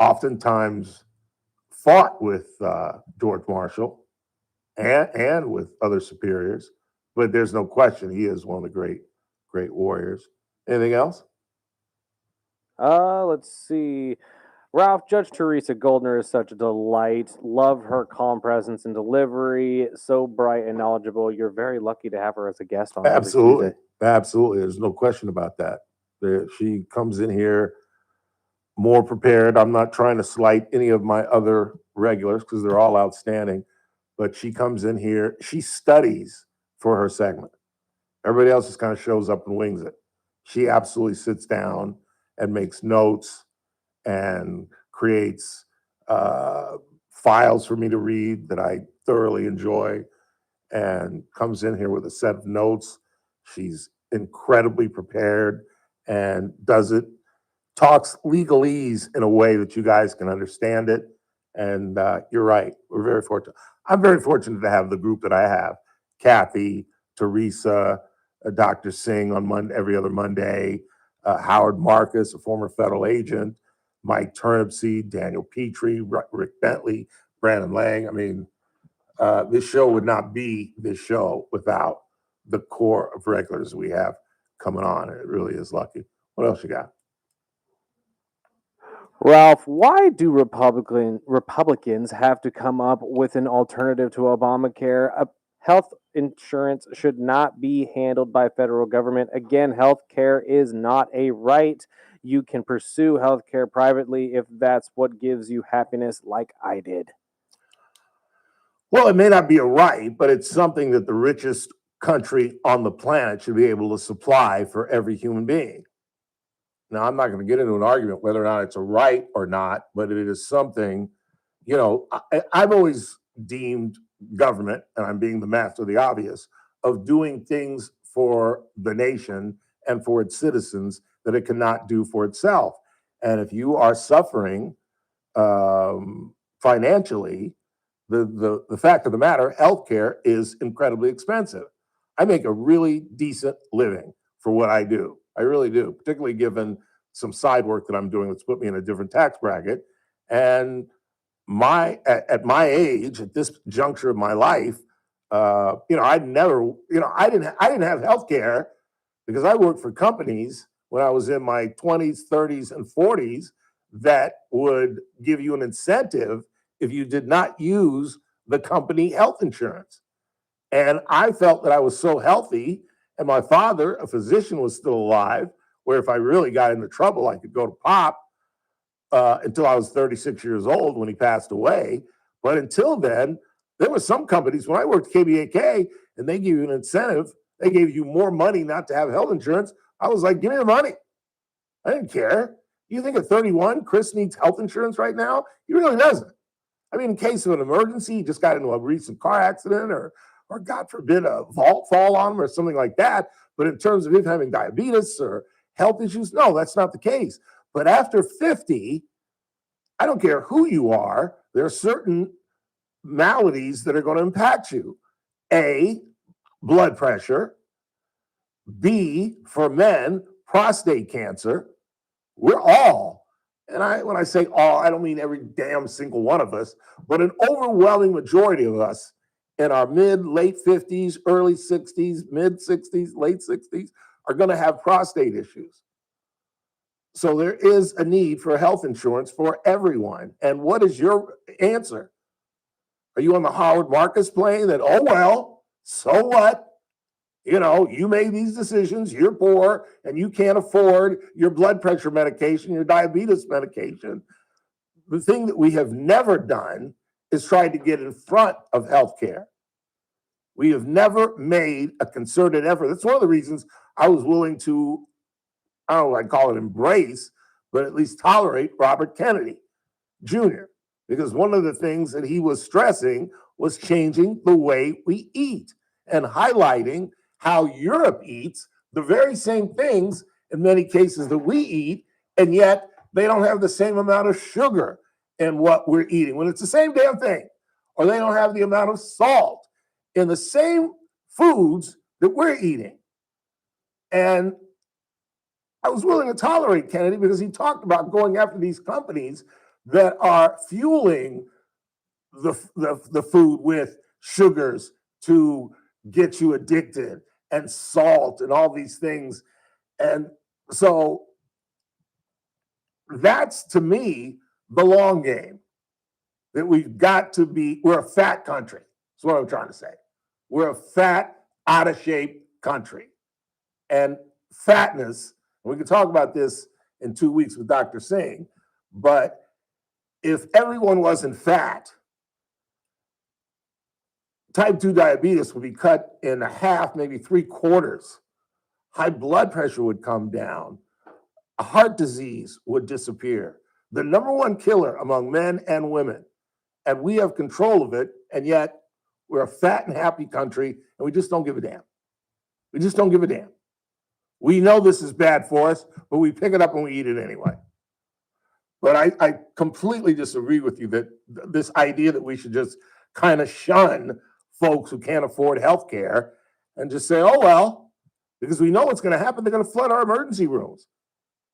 oftentimes fought with George Marshall and with other superiors. But there's no question he is one of the great warriors. Anything else? Let's see. Ralph, Judge Teresa Goldner is such a delight. Love her calm presence and delivery. So bright and knowledgeable. You're very lucky to have her as a guest on. Absolutely. Absolutely. There's no question about that. She comes in here more prepared. I'm not trying to slight any of my other regulars because they're all outstanding, but she comes in here, she studies for her segment. Everybody else just kind of shows up and wings it. She absolutely sits down and makes notes and creates files for me to read that I thoroughly enjoy, and comes in here with a set of notes. She's incredibly prepared and talks legalese in a way that you guys can understand it. And you're right. We're very fortunate. I'm very fortunate to have the group that I have. Kathy, Teresa, Dr. Singh on every other Monday, Howard Marcus, a former federal agent, Mike Turnipseed, Daniel Petrie, Rick Bentley, Brandon Lang. I mean, this show would not be this show without the core of regulars we have coming on. It really is lucky. What else you got? Ralph, why do Republicans have to come up with an alternative to Obamacare? Health insurance should not be handled by federal government. Again, health care is not a right. You can pursue health care privately if that's what gives you happiness, like I did. Well, it may not be a right, but it's something that the richest country on the planet should be able to supply for every human being. Now, I'm not going to get into an argument whether or not it's a right or not, but it is something, you know, I've always deemed government, and I'm being the master of the obvious, of doing things for the nation and for its citizens that it cannot do for itself. And if you are suffering financially, the fact of the matter, healthcare is incredibly expensive. I make a really decent living for what I do. I really do, particularly given some side work that I'm doing that's put me in a different tax bracket. And at my age, at this juncture of my life, you know, I didn't have healthcare because I worked for companies when I was in my 20s, 30s, and 40s that would give you an incentive if you did not use the company health insurance. And I felt that I was so healthy, and my father, a physician, was still alive, where if I really got into trouble, I could go to Pop until I was 36 years old when he passed away. But until then, there were some companies, when I worked at KBAK, and they gave you an incentive, they gave you more money not to have health insurance. I was like, give me the money. I didn't care. You think at 31, Chris needs health insurance right now? He really doesn't. I mean, in case of an emergency, he just got into a recent car accident or God forbid, a vault fall on him or something like that. But in terms of him having diabetes or health issues, no, that's not the case. But after 50, I don't care who you are, there are certain maladies that are going to impact you. A, blood pressure. B, for men, prostate cancer. We're all, and when I say all, I don't mean every damn single one of us, but an overwhelming majority of us in our late 50s, early 60s, mid 60s, late 60s are going to have prostate issues. So there is a need for health insurance for everyone. And what is your answer? Are you on the Howard Marcus plane that, oh, well, so what? You know, you made these decisions, you're poor, and you can't afford your blood pressure medication, your diabetes medication. The thing that we have never done is tried to get in front of healthcare. We have never made a concerted effort. That's one of the reasons I was willing to, I don't know what I'd call it, embrace, but at least tolerate Robert Kennedy Jr. Because one of the things that he was stressing was changing the way we eat and highlighting how Europe eats the very same things in many cases that we eat, and yet they don't have the same amount of sugar in what we're eating when it's the same damn thing, or they don't have the amount of salt in the same foods that we're eating. And I was willing to tolerate Kennedy because he talked about going after these companies that are fueling the food with sugars to get you addicted and salt and all these things. And so that's, to me, the long game. That we've got to be, we're a fat country. That's what I'm trying to say. We're a fat, out of shape country. And fatness, we can talk about this in 2 weeks with Dr. Singh, but if everyone wasn't fat, type 2 diabetes would be cut in half, maybe 3/4. High blood pressure would come down. Heart disease would disappear. The number one killer among men and women. And we have control of it, and yet we're a fat and happy country, and we just don't give a damn. We just don't give a damn. We know this is bad for us, but we pick it up and we eat it anyway. But I completely disagree with you that this idea that we should just kind of shun folks who can't afford health care and just say, oh, well, because we know what's going to happen. They're going to flood our emergency rooms.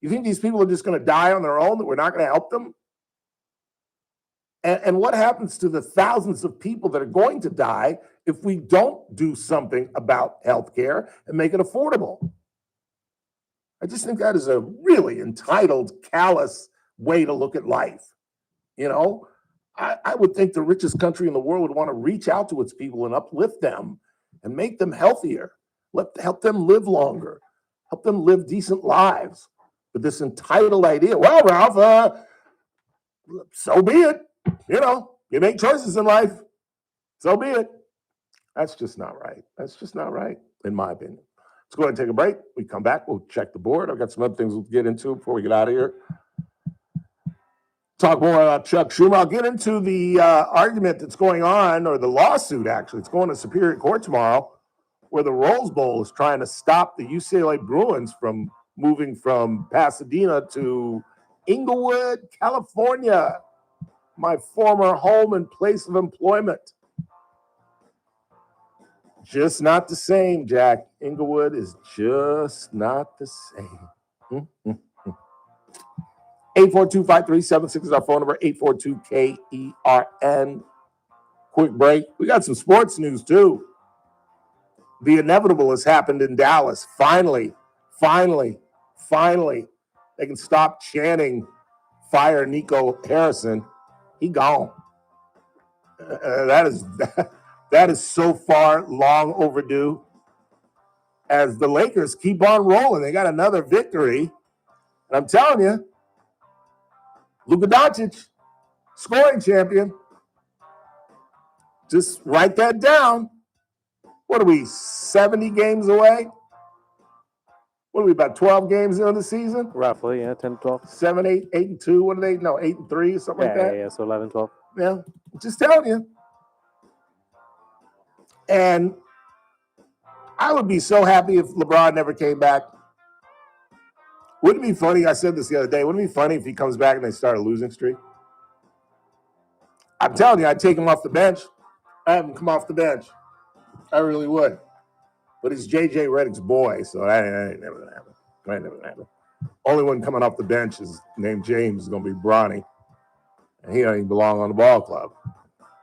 You think these people are just going to die on their own, that we're not going to help them? And what happens to the thousands of people that are going to die if we don't do something about health care and make it affordable? I just think that is a really entitled, callous way to look at life. You know, I would think the richest country in the world would want to reach out to its people and uplift them and make them healthier, help them live longer, help them live decent lives. But this entitled idea, well, Ralph, so be it. You know, you make choices in life, so be it. That's just not right. That's just not right, in my opinion. Let's go ahead and take a break. We come back, we'll check the board. I've got some other things we'll get into before we get out of here. Talk more about Chuck Schumer. I'll get into the argument that's going on, or the lawsuit, actually. It's going to Superior Court tomorrow, where the Rose Bowl is trying to stop the UCLA Bruins from moving from Pasadena to Inglewood, California, my former home and place of employment. Just not the same, Jack. Inglewood is just not the same. 842-5376 is our phone number, 842-KERN. Quick break. We got some sports news, too. The inevitable has happened in Dallas. Finally, they can stop chanting, fire Nico Harrison. He gone. That is so far long overdue. As the Lakers keep on rolling, they got another victory. And I'm telling you, Luka Doncic, scoring champion. Just write that down. What are we, 70 games away? What are we, about 12 games into the season? Roughly, yeah, 10, 12. 7, 8, 8 and 2. What are they? No, 8 and 3, something like that. Yeah, so 11, 12. Yeah, just telling you. And I would be so happy if LeBron never came back. Wouldn't it be funny? I said this the other day. Wouldn't it be funny if he comes back and they start a losing streak? I'm telling you, I'd take him off the bench. I have him come off the bench. I really would. But he's J.J. Redick's boy, so that ain't never going to happen. That ain't never going to happen. Only one coming off the bench is named James, is going to be Bronny. And he don't even belong on the ball club.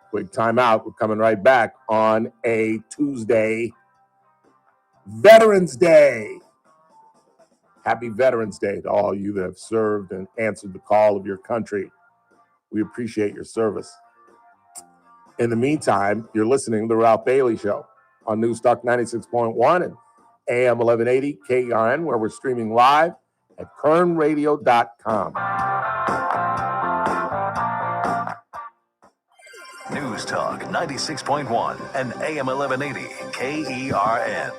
Quick timeout. We're coming right back on a Tuesday, Veterans Day. Happy Veterans Day to all you that have served and answered the call of your country. We appreciate your service. In the meantime, you're listening to The Ralph Bailey Show on News Talk 96.1 and AM 1180 KRN, where we're streaming live at kernradio.com. News Talk 96.1 and AM 1180 KERN.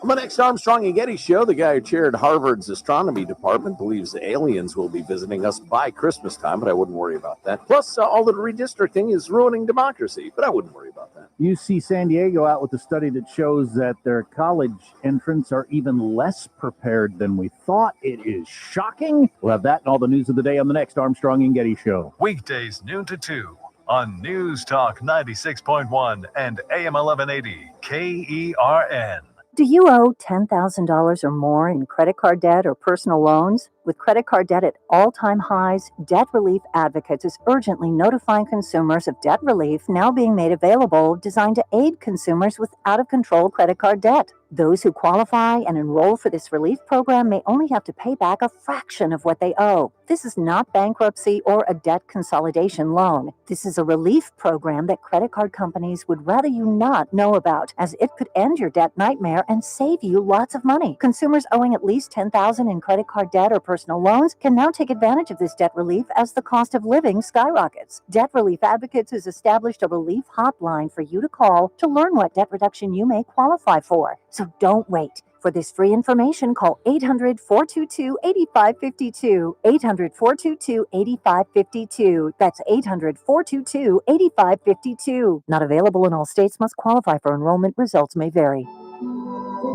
On the next Armstrong and Getty show, the guy who chaired Harvard's astronomy department believes the aliens will be visiting us by Christmas time, but I wouldn't worry about that. Plus, all the redistricting is ruining democracy, but I wouldn't worry about that. UC San Diego out with a study that shows that their college entrants are even less prepared than we thought. It is shocking. We'll have that and all the news of the day on the next Armstrong and Getty show. Weekdays noon to 2 on News Talk 96.1 and AM 1180 KERN. Do you owe $10,000 or more in credit card debt or personal loans? With credit card debt at all-time highs, Debt Relief Advocates is urgently notifying consumers of debt relief now being made available, designed to aid consumers with out-of-control credit card debt. Those who qualify and enroll for this relief program may only have to pay back a fraction of what they owe. This is not bankruptcy or a debt consolidation loan. This is a relief program that credit card companies would rather you not know about, as it could end your debt nightmare and save you lots of money. Consumers owing at least $10,000 in credit card debt or personal loans can now take advantage of this debt relief as the cost of living skyrockets. Debt Relief Advocates has established a relief hotline for you to call to learn what debt reduction you may qualify for. So don't wait. For this free information, call 800-422-8552, 800-422-8552. That's 800-422-8552. Not available in all states, must qualify for enrollment. Results may vary.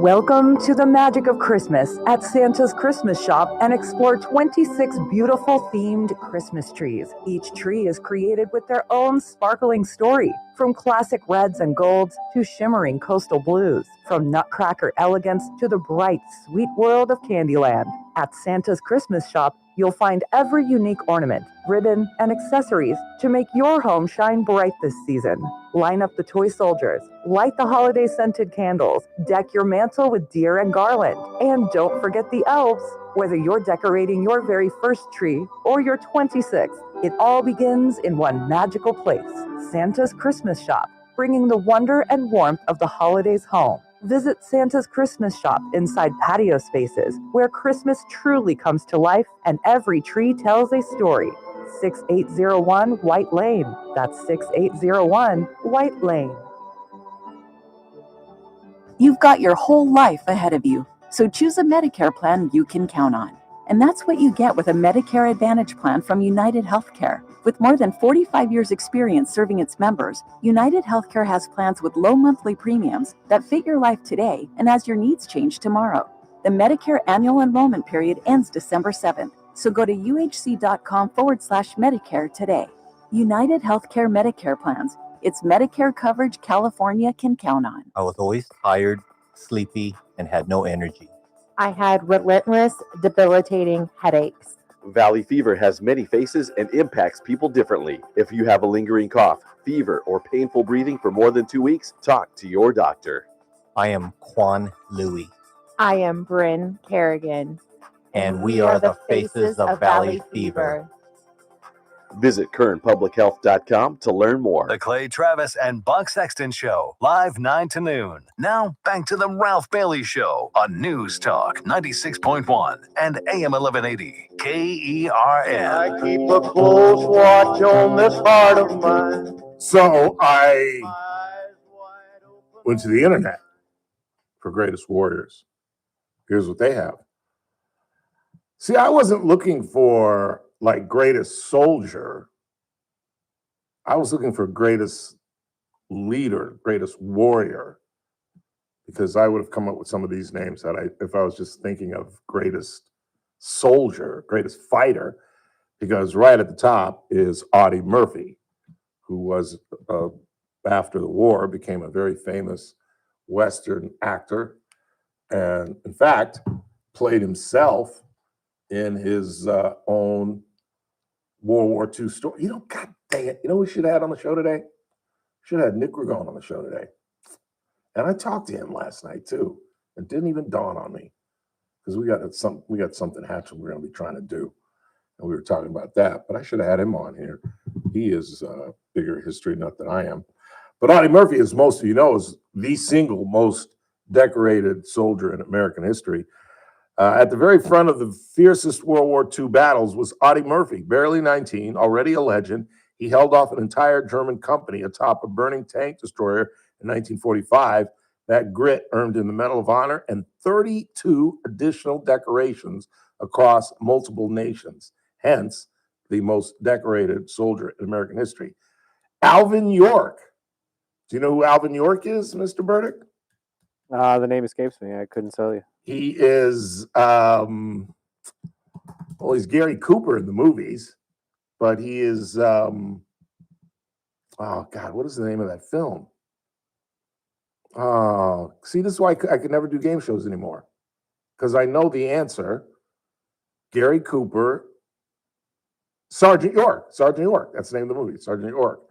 Welcome to the magic of Christmas at Santa's Christmas Shop and explore 26 beautiful themed Christmas trees. Each tree is created with their own sparkling story, from classic reds and golds to shimmering coastal blues, from nutcracker elegance to the bright, sweet world of Candyland. At Santa's Christmas Shop, you'll find every unique ornament, ribbon, and accessories to make your home shine bright this season. Line up the toy soldiers, light the holiday scented candles, deck your mantle with deer and garland, and don't forget the elves. Whether you're decorating your very first tree or your 26th, it all begins in one magical place, Santa's Christmas Shop, bringing the wonder and warmth of the holidays home. Visit Santa's Christmas Shop inside patio spaces, where Christmas truly comes to life and every tree tells a story. 6801 White Lane. That's 6801 White Lane. You've got your whole life ahead of you, so choose a Medicare plan you can count on. And that's what you get with a Medicare Advantage plan from United Healthcare. With more than 45 years' experience serving its members, United Healthcare has plans with low monthly premiums that fit your life today and as your needs change tomorrow. The Medicare annual enrollment period ends December 7th, so go to uhc.com/Medicare today. United Healthcare Medicare plans. It's Medicare coverage California can count on. I was always tired, sleepy, and had no energy. I had relentless, debilitating headaches. Valley fever has many faces and impacts people differently. If you have a lingering cough, fever, or painful breathing for more than 2 weeks, talk to your doctor. I am Quan Louie. I am Bryn Kerrigan. And we are the faces of Valley Fever. Visit kernpublichealth.com to learn more. The Clay Travis and Buck Sexton Show, live 9 to noon. Now, back to the Ralph Bailey Show on News Talk 96.1 and AM 1180 KERN. I keep a close watch on this heart of mine. So I went to the internet for Greatest Warriors. Here's what they have. See, I wasn't looking for like greatest soldier. I was looking for greatest leader, greatest warrior, because I would have come up with some of these names if I was just thinking of greatest soldier, greatest fighter, because right at the top is Audie Murphy, who was, after the war, became a very famous Western actor, and in fact, played himself in his own World War II story. God dang it. You know who we should have had on the show today? Should have had Nick Ragone on the show today. And I talked to him last night too. It didn't even dawn on me because we got something hatching we're going to be trying to do. And we were talking about that, but I should have had him on here. He is a bigger history nut than I am. But Audie Murphy, as most of you know, is the single most decorated soldier in American history. At the very front of the fiercest World War II battles was Audie Murphy, barely 19, already a legend. He held off an entire German company atop a burning tank destroyer in 1945. That grit earned him the Medal of Honor and 32 additional decorations across multiple nations. Hence, the most decorated soldier in American history. Alvin York. Do you know who Alvin York is, Mr. Burdick? The name escapes me. I couldn't tell you. He is, he's Gary Cooper in the movies, but he is, oh God, what is the name of that film? Oh, see, this is why I could never do game shows anymore, because I know the answer. Gary Cooper, Sergeant York. Sergeant York, that's the name of the movie, Sergeant York.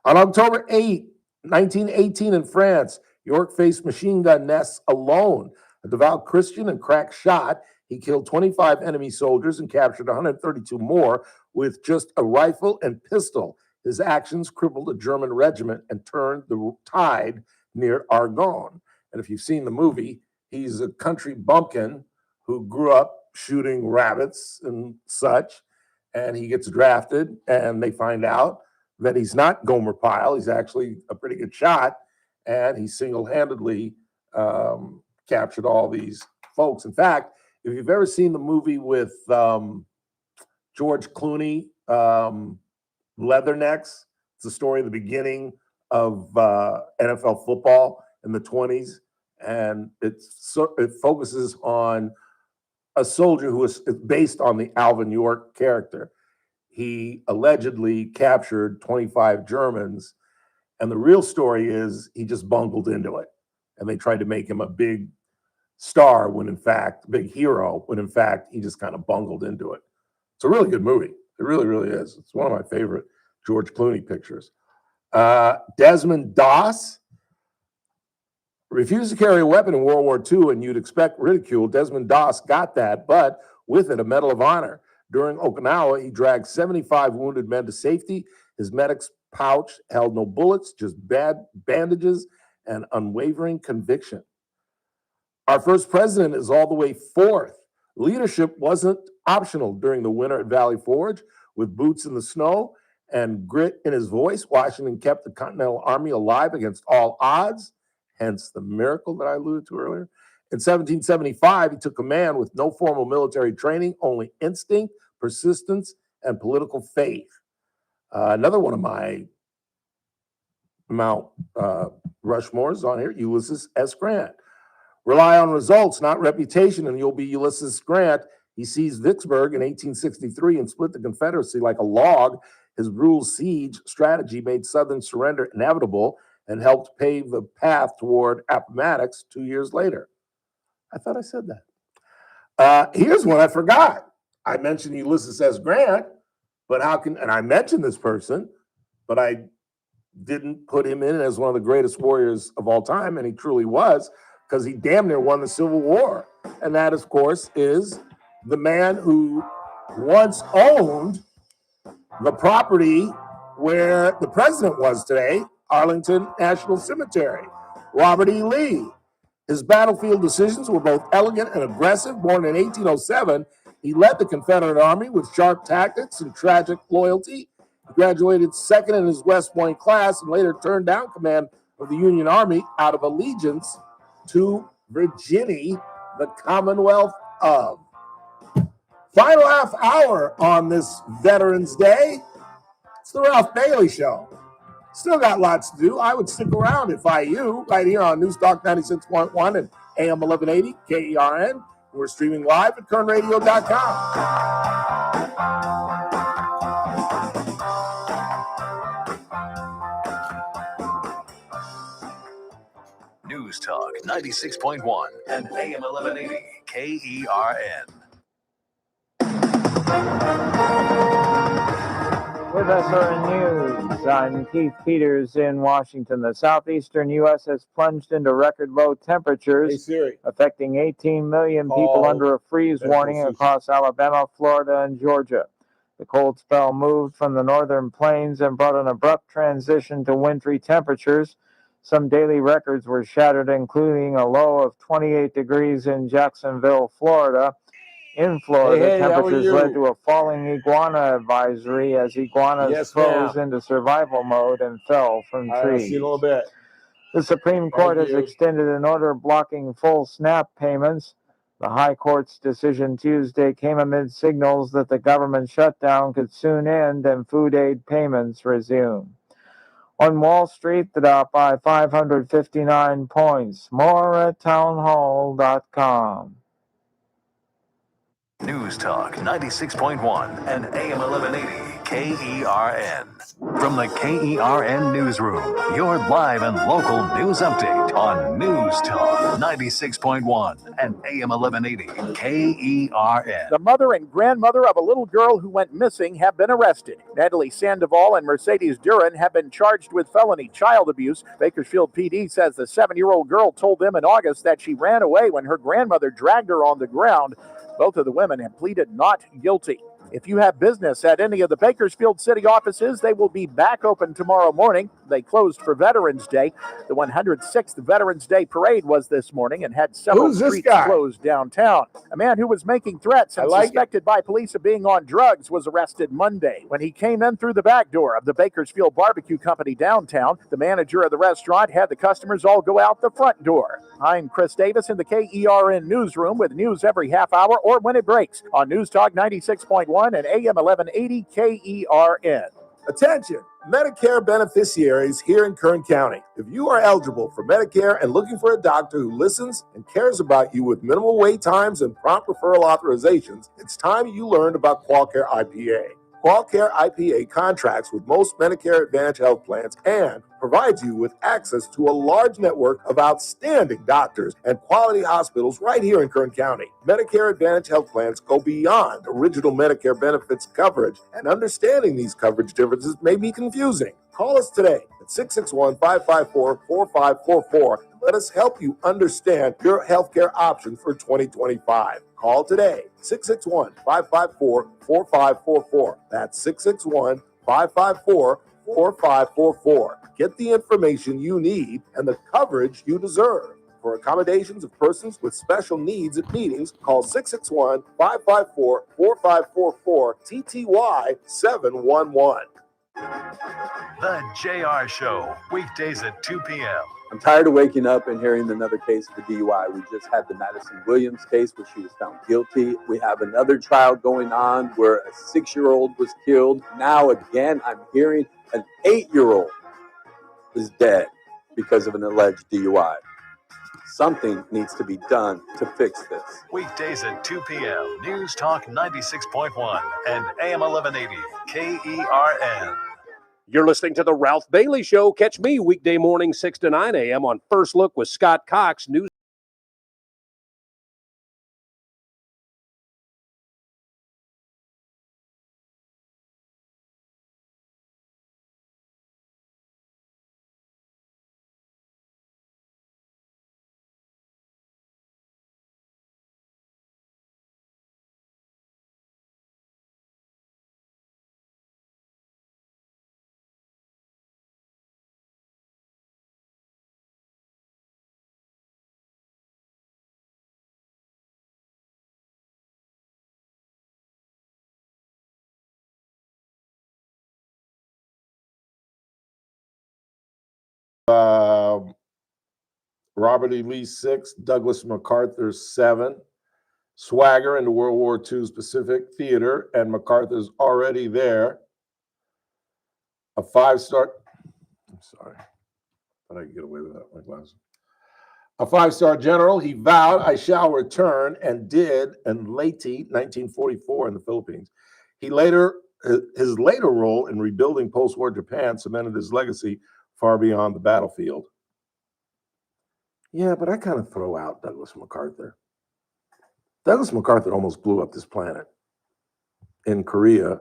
On October 8, 1918 in France, York faced machine gun nests alone. A devout Christian and crack shot, he killed 25 enemy soldiers and captured 132 more with just a rifle and pistol. His actions crippled a German regiment and turned the tide near Argonne. And if you've seen the movie, he's a country bumpkin who grew up shooting rabbits and such, and he gets drafted, and they find out that he's not Gomer Pyle. He's actually a pretty good shot, and he single-handedly captured all these folks. In fact, if you've ever seen the movie with George Clooney, Leathernecks, it's the story of the beginning of NFL football in the 20s, and it focuses on a soldier who is based on the Alvin York character. He allegedly captured 25 Germans, and the real story is he just bungled into it, and they tried to make him a big star when in fact, big hero, when in fact he just kind of bungled into it. It's a really good movie. It really, really is. It's one of my favorite George Clooney pictures. Desmond Doss refused to carry a weapon in World War II, and you'd expect ridicule. Desmond Doss got that, but with it, a Medal of Honor. During Okinawa, he dragged 75 wounded men to safety. His medic's pouch held no bullets, just bad bandages and unwavering conviction. Our first president is all the way fourth. Leadership wasn't optional during the winter at Valley Forge. With boots in the snow and grit in his voice, Washington kept the Continental Army alive against all odds, hence the miracle that I alluded to earlier. In 1775, he took command with no formal military training, only instinct, persistence, and political faith. Another one of my Mount Rushmores on here, Ulysses S. Grant. Rely on results, not reputation, and you'll be Ulysses Grant. He seized Vicksburg in 1863 and split the Confederacy like a log. His brutal siege strategy made Southern surrender inevitable and helped pave the path toward Appomattox 2 years later. I thought I said that. Here's one I forgot. I mentioned Ulysses S. Grant, but and I mentioned this person, but I didn't put him in as one of the greatest warriors of all time, and he truly was, because he damn near won the Civil War. And that, of course, is the man who once owned the property where the president was today, Arlington National Cemetery, Robert E. Lee. His battlefield decisions were both elegant and aggressive. Born in 1807, he led the Confederate Army with sharp tactics and tragic loyalty. He graduated second in his West Point class and later turned down command of the Union Army out of allegiance to Virginia, the Commonwealth of. Final half hour on this Veterans Day. It's the Ralph Bailey Show. Still got lots to do. I would stick around if I you, right here on News Talk 96.1 and AM 1180 KERN. We're streaming live at kernradio.com. News Talk 96.1 and AM 1180 KERN. We're SRN News. I'm Keith Peters in Washington. The southeastern U.S. has plunged into record low temperatures, affecting 18 million people under a freeze warning across Alabama, Florida, and Georgia. The cold spell moved from the northern plains and brought an abrupt transition to wintry temperatures. Some daily records were shattered, including a low of 28 degrees in Jacksonville, Florida. In Florida, temperatures led to a falling iguana advisory as iguanas froze into survival mode and fell from trees. I'll see you in a little bit. The Supreme Court has extended an order blocking full SNAP payments. The High Court's decision Tuesday came amid signals that the government shutdown could soon end and food aid payments resume. On Wall Street, the Dow by 559 points. More at townhall.com. News Talk 96.1 and AM 1180 KERN. From the KERN Newsroom, your live and local news update on News Talk 96.1 and AM 1180 KERN. The mother and grandmother of a little girl who went missing have been arrested. Natalie Sandoval and Mercedes Duran have been charged with felony child abuse. Bakersfield PD says the 7-year-old girl told them in August that she ran away when her grandmother dragged her on the ground. Both of the women have pleaded not guilty. If you have business at any of the Bakersfield City offices, they will be back open tomorrow morning. They closed for Veterans Day. The 106th Veterans Day parade was this morning and had several streets closed downtown. A man who was making threats and suspected by police of being on drugs was arrested Monday when he came in through the back door of the Bakersfield Barbecue Company downtown. The manager of the restaurant had the customers all go out the front door. I'm Chris Davis in the KERN newsroom with news every half hour or when it breaks on News Talk 96.1 and AM 1180 KERN. Attention, Medicare beneficiaries here in Kern County. If you are eligible for Medicare and looking for a doctor who listens and cares about you with minimal wait times and prompt referral authorizations, it's time you learned about QualCare IPA. QualCare IPA contracts with most Medicare Advantage health plans and provides you with access to a large network of outstanding doctors and quality hospitals right here in Kern County. Medicare Advantage health plans go beyond original Medicare benefits coverage, and understanding these coverage differences may be confusing. Call us today at 661-554-4544. Let us help you understand your healthcare options for 2025. Call today, 661-554-4544. That's 661-554-4544. Get the information you need and the coverage you deserve. For accommodations of persons with special needs at meetings, call 661-554-4544, TTY 711. The JR Show, weekdays at 2 p.m. I'm tired of waking up and hearing another case of a DUI. We just had the Madison Williams case where she was found guilty. We have another trial going on where a 6-year-old was killed. Now again, I'm hearing an 8-year-old is dead because of an alleged DUI. Something needs to be done to fix this. Weekdays at 2 p.m. News Talk 96.1 and AM 1180 KERN. You're listening to The Ralph Bailey Show. Catch me weekday morning 6 to 9 a.m. on First Look with Scott Cox. News. Robert E. Lee 6, Douglas MacArthur 7, Swagger in the World War II's Pacific Theater, and MacArthur's already there. A 5-star, I'm sorry, thought I could get away with that, my glasses. A 5-star general, he vowed, "I shall return," and did in Leyte, 1944 in the Philippines. His later role in rebuilding post-war Japan cemented his legacy far beyond the battlefield. Yeah, but I kind of throw out Douglas MacArthur. Douglas MacArthur almost blew up this planet in Korea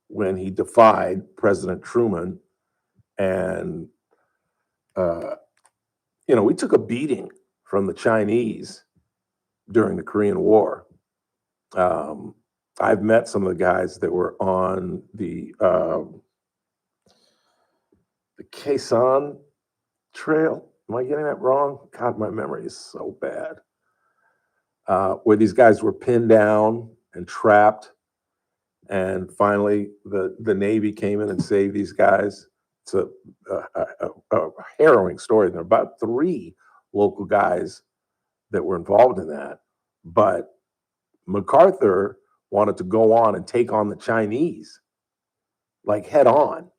when he defied President Truman. And, we took a beating from the Chinese during the Korean War. I've met some of the guys that were on the Kaisan Trail. Am I getting that wrong? God, my memory is so bad. Where these guys were pinned down and trapped. And finally, the Navy came in and saved these guys. It's a harrowing story. There are about 3 local guys that were involved in that. But MacArthur wanted to go on and take on the Chinese, like head on,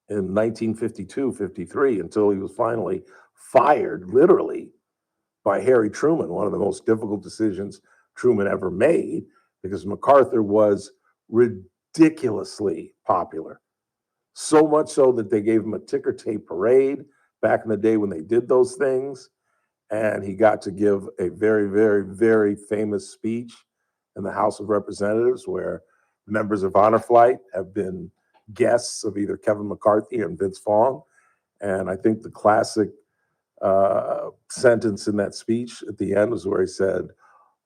in 1952, 53, until he was finally fired, literally, by Harry Truman, one of the most difficult decisions Truman ever made, because MacArthur was ridiculously popular. So much so that they gave him a ticker tape parade back in the day when they did those things. And he got to give a very, very, very famous speech in the House of Representatives, where members of Honor Flight have been guests of either Kevin McCarthy and Vince Fong. And I think the classic sentence in that speech at the end was where he said,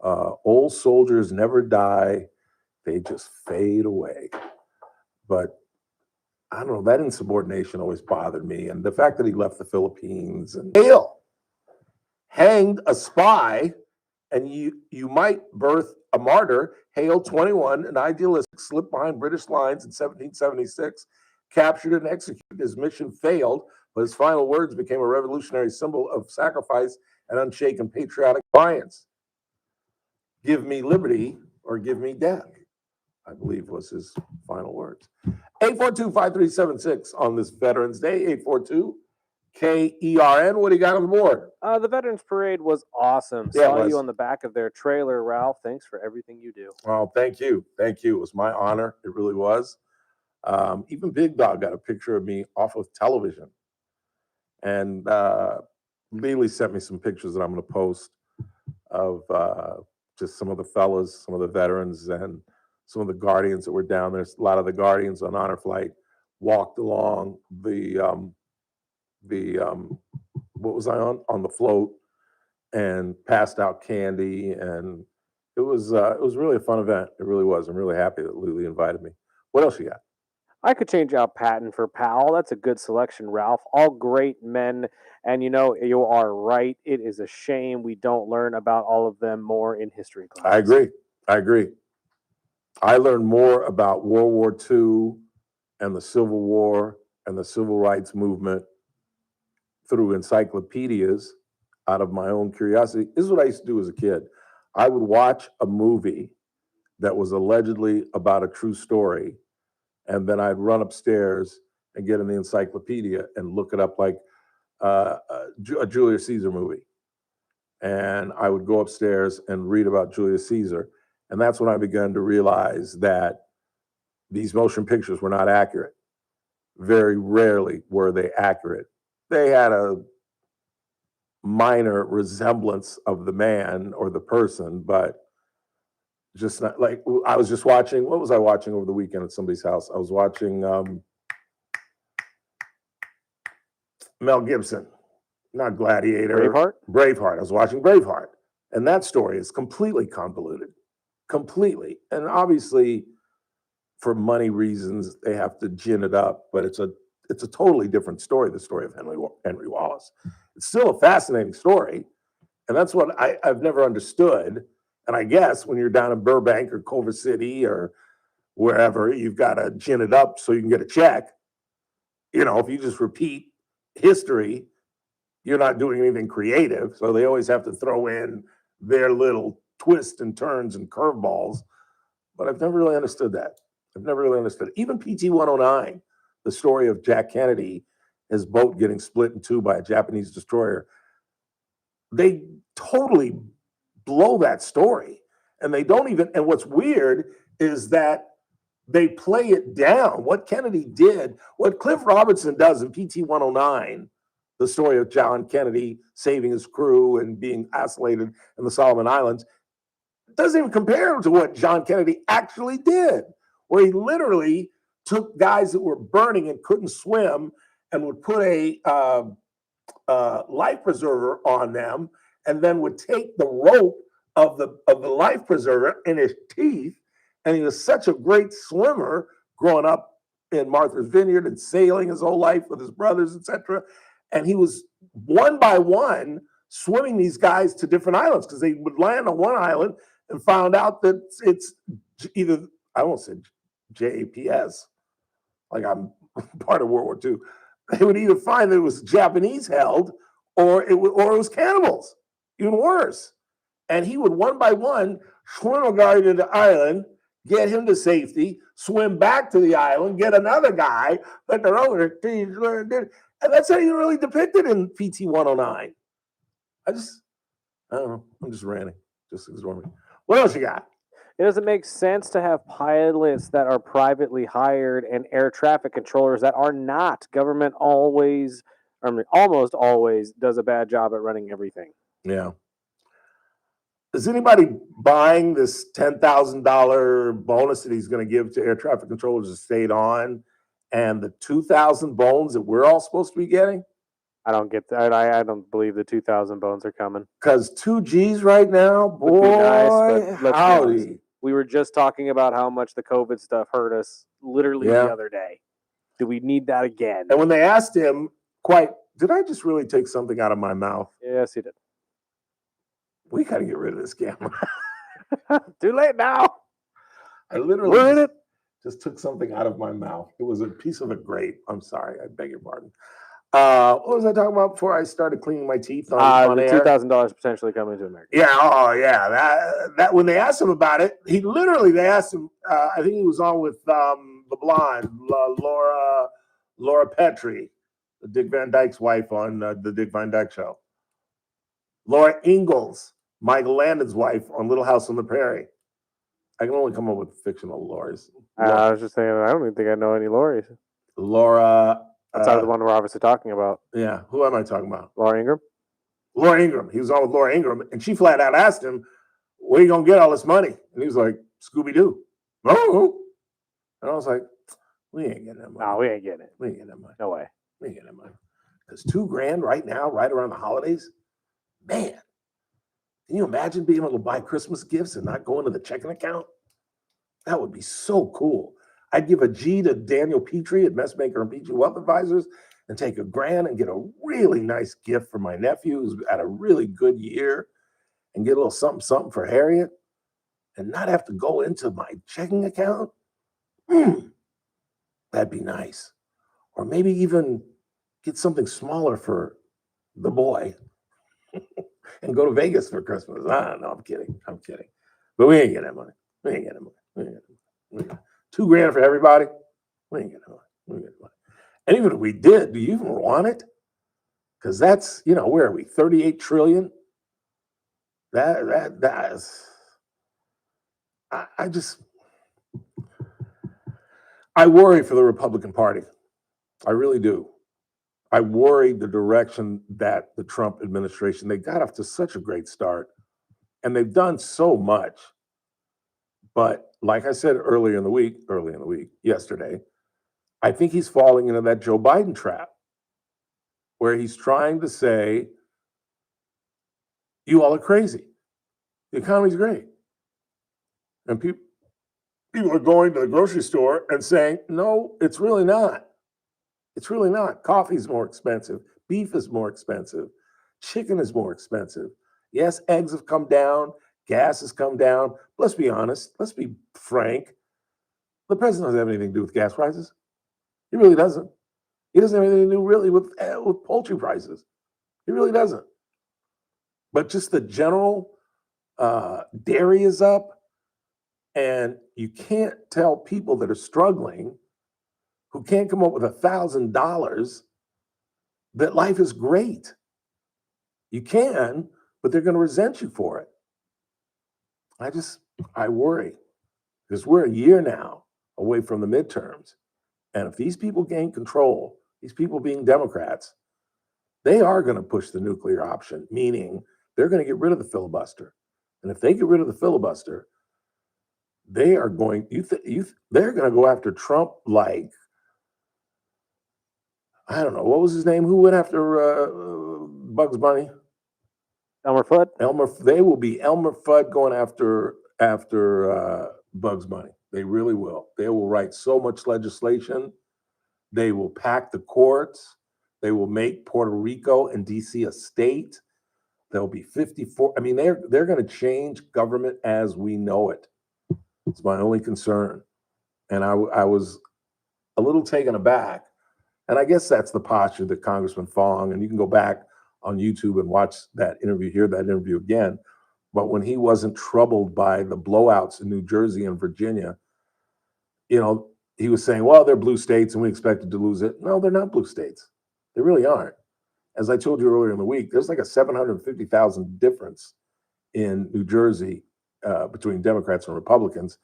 old soldiers never die, they just fade away. But I don't know, that insubordination always bothered me. And the fact that he left the Philippines and hanged a spy, and you might birth a martyr. Hale 21, an idealistic, slipped behind British lines in 1776, captured and executed. His mission failed, but his final words became a revolutionary symbol of sacrifice and unshaken patriotic defiance. Give me liberty or give me death, I believe was his final words. 842-5376 on this Veterans Day, 842-KERN. What do you got on the board? The Veterans Parade was awesome. Yeah, it Saw was. you on the back of their trailer, Ralph. Thanks for everything you do. Well, thank you. Thank you. It was my honor. It really was. Even Big Dog got a picture of me off of television. And Lily sent me some pictures that I'm going to post of just some of the fellas, some of the veterans, and some of the Guardians that were down there. A lot of the Guardians on Honor Flight walked along the what was I on the float and passed out candy, and it was really a fun event. It really was. I'm really happy that Lily invited me. What else you got? I could change out Patton for Powell. That's a good selection, Ralph. All great men. And you are right. It is a shame we don't learn about all of them more in history class. I agree. I learned more about World War II and the Civil War and the Civil Rights Movement through encyclopedias out of my own curiosity. This is what I used to do as a kid. I would watch a movie that was allegedly about a true story, and then I'd run upstairs and get in the encyclopedia and look it up, like a Julius Caesar movie. And I would go upstairs and read about Julius Caesar. And that's when I began to realize that these motion pictures were not accurate. Very rarely were they accurate. They had a minor resemblance of the man or the person, but just not like, I was just watching, what was I watching over the weekend at somebody's house? I was watching Mel Gibson, not Gladiator. Braveheart. I was watching Braveheart. And that story is completely convoluted. Completely. And obviously, for money reasons, they have to gin it up, but it's a totally different story, the story of Henry Wallace. It's still a fascinating story, and that's what I've never understood. And I guess when you're down in Burbank or Culver City or wherever, you've got to gin it up so you can get a check. If you just repeat history, you're not doing anything creative. So they always have to throw in their little twists and turns and curveballs. But I've never really understood that. Even PT 109, the story of Jack Kennedy, his boat getting split in two by a Japanese destroyer. They totally blow that story. And they don't even, and what's weird is that they play it down. What Kennedy did, what Cliff Robertson does in PT 109, the story of John Kennedy saving his crew and being isolated in the Solomon Islands, doesn't even compare to what John Kennedy actually did, where he literally took guys that were burning and couldn't swim and would put a life preserver on them, and then would take the rope of the life preserver in his teeth. And he was such a great swimmer growing up in Martha's Vineyard and sailing his whole life with his brothers, etc. And he was one by one swimming these guys to different islands, because they would land on one island and found out that it's either, I won't say JAPS, like I'm part of World War II. They would either find that it was Japanese held, or it was cannibals, even worse. And he would one by one swim a guy to the island, get him to safety, swim back to the island, get another guy, let their owner, and that's how you really depicted in PT 109. I don't know. I'm just ranting. Just ignore me. What else you got? It doesn't make sense to have pilots that are privately hired and air traffic controllers that are not. Government almost always does a bad job at running everything. Yeah. Is anybody buying this $10,000 bonus that he's going to give to air traffic controllers that stayed on, and the 2,000 bones that we're all supposed to be getting? I don't get that. I don't believe the 2,000 bones are coming. Because 2 G's right now, boy, would be nice, but let's be howdy. honest. We were just talking about how much the COVID stuff hurt us literally the other day. Do we need that again? And when they asked him, did I just really take something out of my mouth? Yes, he did. We got to get rid of this camera. Too late now. I literally just took something out of my mouth. It was a piece of a grape. I'm sorry. I beg your pardon. What was I talking about before I started cleaning my teeth on the air? $2,000 potentially coming to America. Yeah. Oh, yeah. That when they asked him about it, they asked him. I think he was on with the blonde Laura Petrie, Dick Van Dyke's wife on the Dick Van Dyke Show. Laura Ingalls, Michael Landon's wife on Little House on the Prairie. I can only come up with fictional Lauras. I was just saying, I don't even think I know any Lauries. Laura. Outside of the one we're obviously talking about. Yeah. Who am I talking about? Laura Ingraham? Laura Ingraham. He was on with Laura Ingraham, and she flat out asked him, where you going to get all this money? And he was like, Scooby-Doo. Oh. And I was like, we ain't getting that money. No, we ain't getting it. We ain't getting that money. No way. We ain't getting that money. Because $2,000 right now, right around the holidays, man, can you imagine being able to buy Christmas gifts and not go into the checking account? That would be so cool. I'd give a G to Daniel Petrie at Messmaker and Petrie Wealth Advisors and take $1,000 and get a really nice gift for my nephew who's had a really good year, and get a little something for Harriet, and not have to go into my checking account. That'd be nice. Or maybe even get something smaller for the boy and go to Vegas for Christmas. I don't know. I'm kidding. But we ain't getting that money. We ain't getting that money. $2,000 for everybody. We ain't getting that money. And even if we did, do you even want it? Because that's, where are we? 38 trillion. That is. I worry for the Republican Party. I really do. I worry the direction that the Trump administration, they got off to such a great start, and they've done so much. But like I said earlier in the week, yesterday, I think he's falling into that Joe Biden trap, where he's trying to say, you all are crazy. The economy's great. And people are going to the grocery store and saying, no, it's really not. It's really not. Coffee's more expensive. Beef is more expensive. Chicken is more expensive. Yes, eggs have come down. Gas has come down. Let's be honest. Let's be frank. The president doesn't have anything to do with gas prices. He really doesn't. He doesn't have anything to do really with poultry prices. He really doesn't. But just the general dairy is up, and you can't tell people that are struggling, who can't come up with $1,000, that life is great. You can, but they're going to resent you for it. I worry, because we're a year now away from the midterms. And if these people gain control, these people being Democrats, they are going to push the nuclear option, meaning they're going to get rid of the filibuster. And if they get rid of the filibuster, they are going. They're going to go after Trump like, I don't know, what was his name? Who went after Bugs Bunny? Elmer Fudd. They will be Elmer Fudd going after Bugs Bunny. They really will. They will write so much legislation. They will pack the courts. They will make Puerto Rico and DC a state. There'll be 54. I mean, they're going to change government as we know it. It's my only concern. And I was a little taken aback. And I guess that's the posture that Congressman Fong, and you can go back on YouTube and watch that interview, hear that interview again. But when he wasn't troubled by the blowouts in New Jersey and Virginia, he was saying, well, they're blue states and we expected to lose it. No, they're not blue states. They really aren't. As I told you earlier in the week, there's like a 750,000 difference in New Jersey between Democrats and Republicans.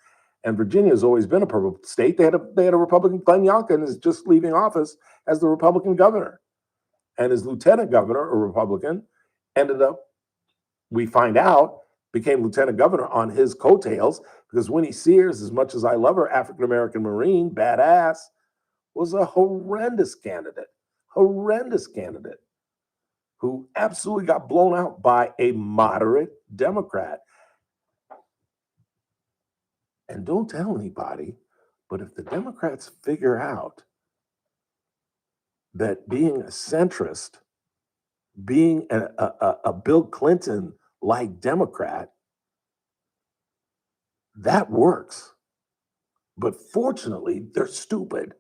And Virginia has always been a purple state. They had a Republican. Glenn Youngkin is just leaving office as the Republican governor. And his lieutenant governor, a Republican, ended up, we find out, became lieutenant governor on his coattails because Winnie Sears, as much as I love her, African-American Marine, badass, was a horrendous candidate who absolutely got blown out by a moderate Democrat. And don't tell anybody, but if the Democrats figure out that being a centrist, being a Bill Clinton-like Democrat, that works. But fortunately, they're stupid.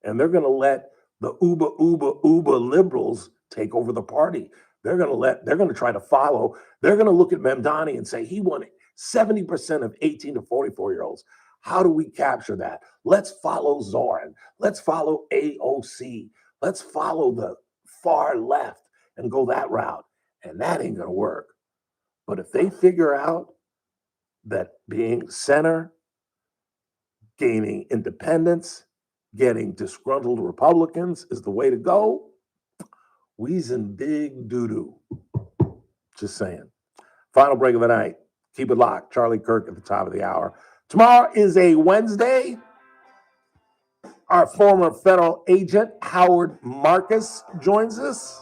And they're going to let the uber liberals take over the party. They're going to try to follow. They're going to look at Mamdani and say, he won 70% of 18 to 44-year-olds. How do we capture that? Let's follow Zoran. Let's follow AOC. Let's follow the far left and go that route. And that ain't going to work. But if they figure out that being center, gaining independence, getting disgruntled Republicans is the way to go, we's in big doo-doo. Just saying. Final break of the night. Keep it locked. Charlie Kirk at the top of the hour. Tomorrow is a Wednesday. Our former federal agent, Howard Marcus, joins us.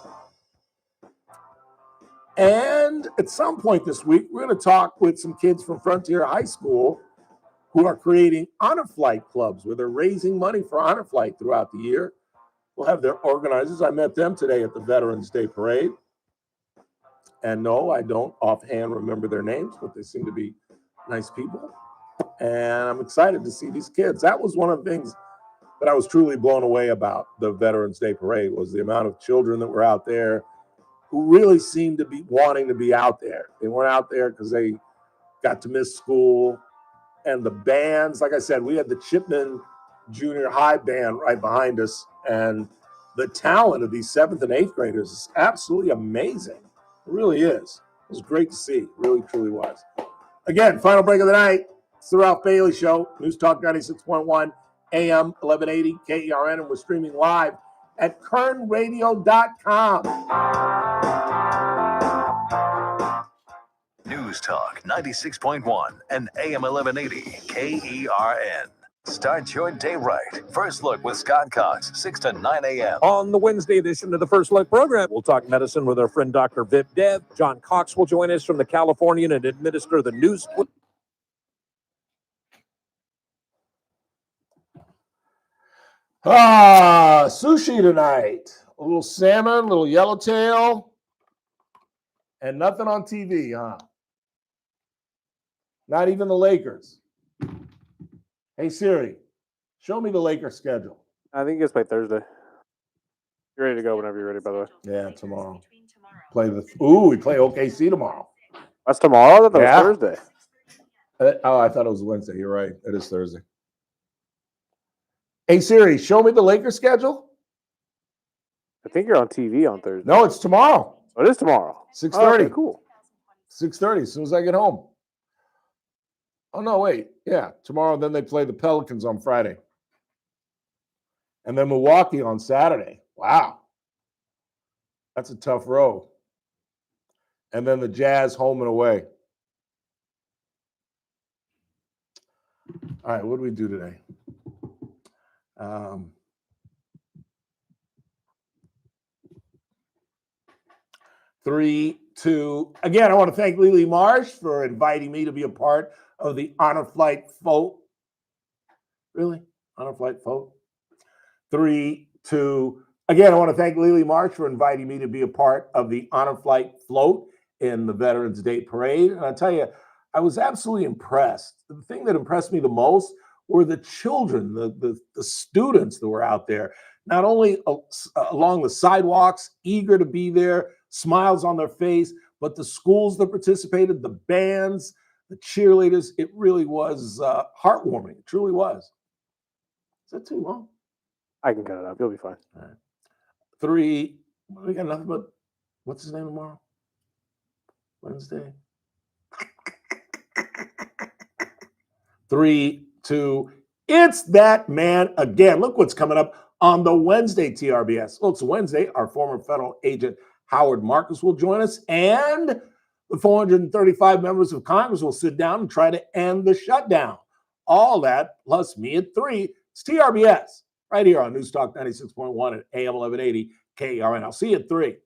And at some point this week, we're going to talk with some kids from Frontier High School who are creating honor flight clubs where they're raising money for honor flight throughout the year. We'll have their organizers. I met them today at the Veterans Day Parade. And no, I don't offhand remember their names, but they seem to be nice people. And I'm excited to see these kids. That was one of the things that I was truly blown away about the Veterans Day Parade, was the amount of children that were out there who really seemed to be wanting to be out there. They weren't out there because they got to miss school. And the bands, like I said, we had the Chipman Junior High band right behind us. And the talent of these 7th and 8th graders is absolutely amazing. It really is. It was great to see. It really, truly was. Again, final break of the night. It's the Ralph Bailey Show. News Talk 96.1 AM 1180 KERN. And we're streaming live at kernradio.com. News Talk 96.1 and AM 1180 KERN. Start your day right. First Look with Scott Cox, 6 to 9 a.m. On the Wednesday edition of the First Look program, we'll talk medicine with our friend Dr. Vip Dev. John Cox will join us from the Californian and administer the news. Sushi tonight. A little salmon, a little yellowtail, and nothing on TV, huh? Not even the Lakers. Hey, Siri, show me the Lakers schedule. I think it's by Thursday. You're ready to go whenever you're ready, by the way. Yeah, tomorrow. We play OKC tomorrow. That's tomorrow? I thought that was Thursday. I thought it was Wednesday. You're right. It is Thursday. Hey, Siri, show me the Lakers schedule. I think you're on TV on Thursday. No, it's tomorrow. Oh, it is tomorrow. 6:30. Oh, okay, cool. 6:30, as soon as I get home. Oh, no, wait. Yeah, tomorrow, then they play the Pelicans on Friday. And then Milwaukee on Saturday. Wow. That's a tough row. And then the Jazz home and away. All right, what do we do today? 3, 2. Again, I want to thank Lily Marsh for inviting me to be a part of the Honor Flight float. Really? Honor Flight float? 3, 2. Again, I want to thank Lily Marsh for inviting me to be a part of the Honor Flight float in the Veterans Day Parade. And I'll tell you, I was absolutely impressed. The thing that impressed me the most were the children, the students that were out there, not only along the sidewalks, eager to be there, smiles on their face, but the schools that participated, the bands, the cheerleaders. It really was heartwarming. It truly was. Is that too long? I can cut it up. You'll be fine. All right. 3. We got nothing but, what's his name tomorrow? Wednesday. 3, 2. It's that man again. Look what's coming up on the Wednesday TRBS. Well, it's Wednesday. Our former federal agent Howard Marcus will join us, and the 435 members of Congress will sit down and try to end the shutdown. All that plus me at 3. It's TRBS right here on News Talk 96.1 and AM 1180 KERN. I'll see you at 3.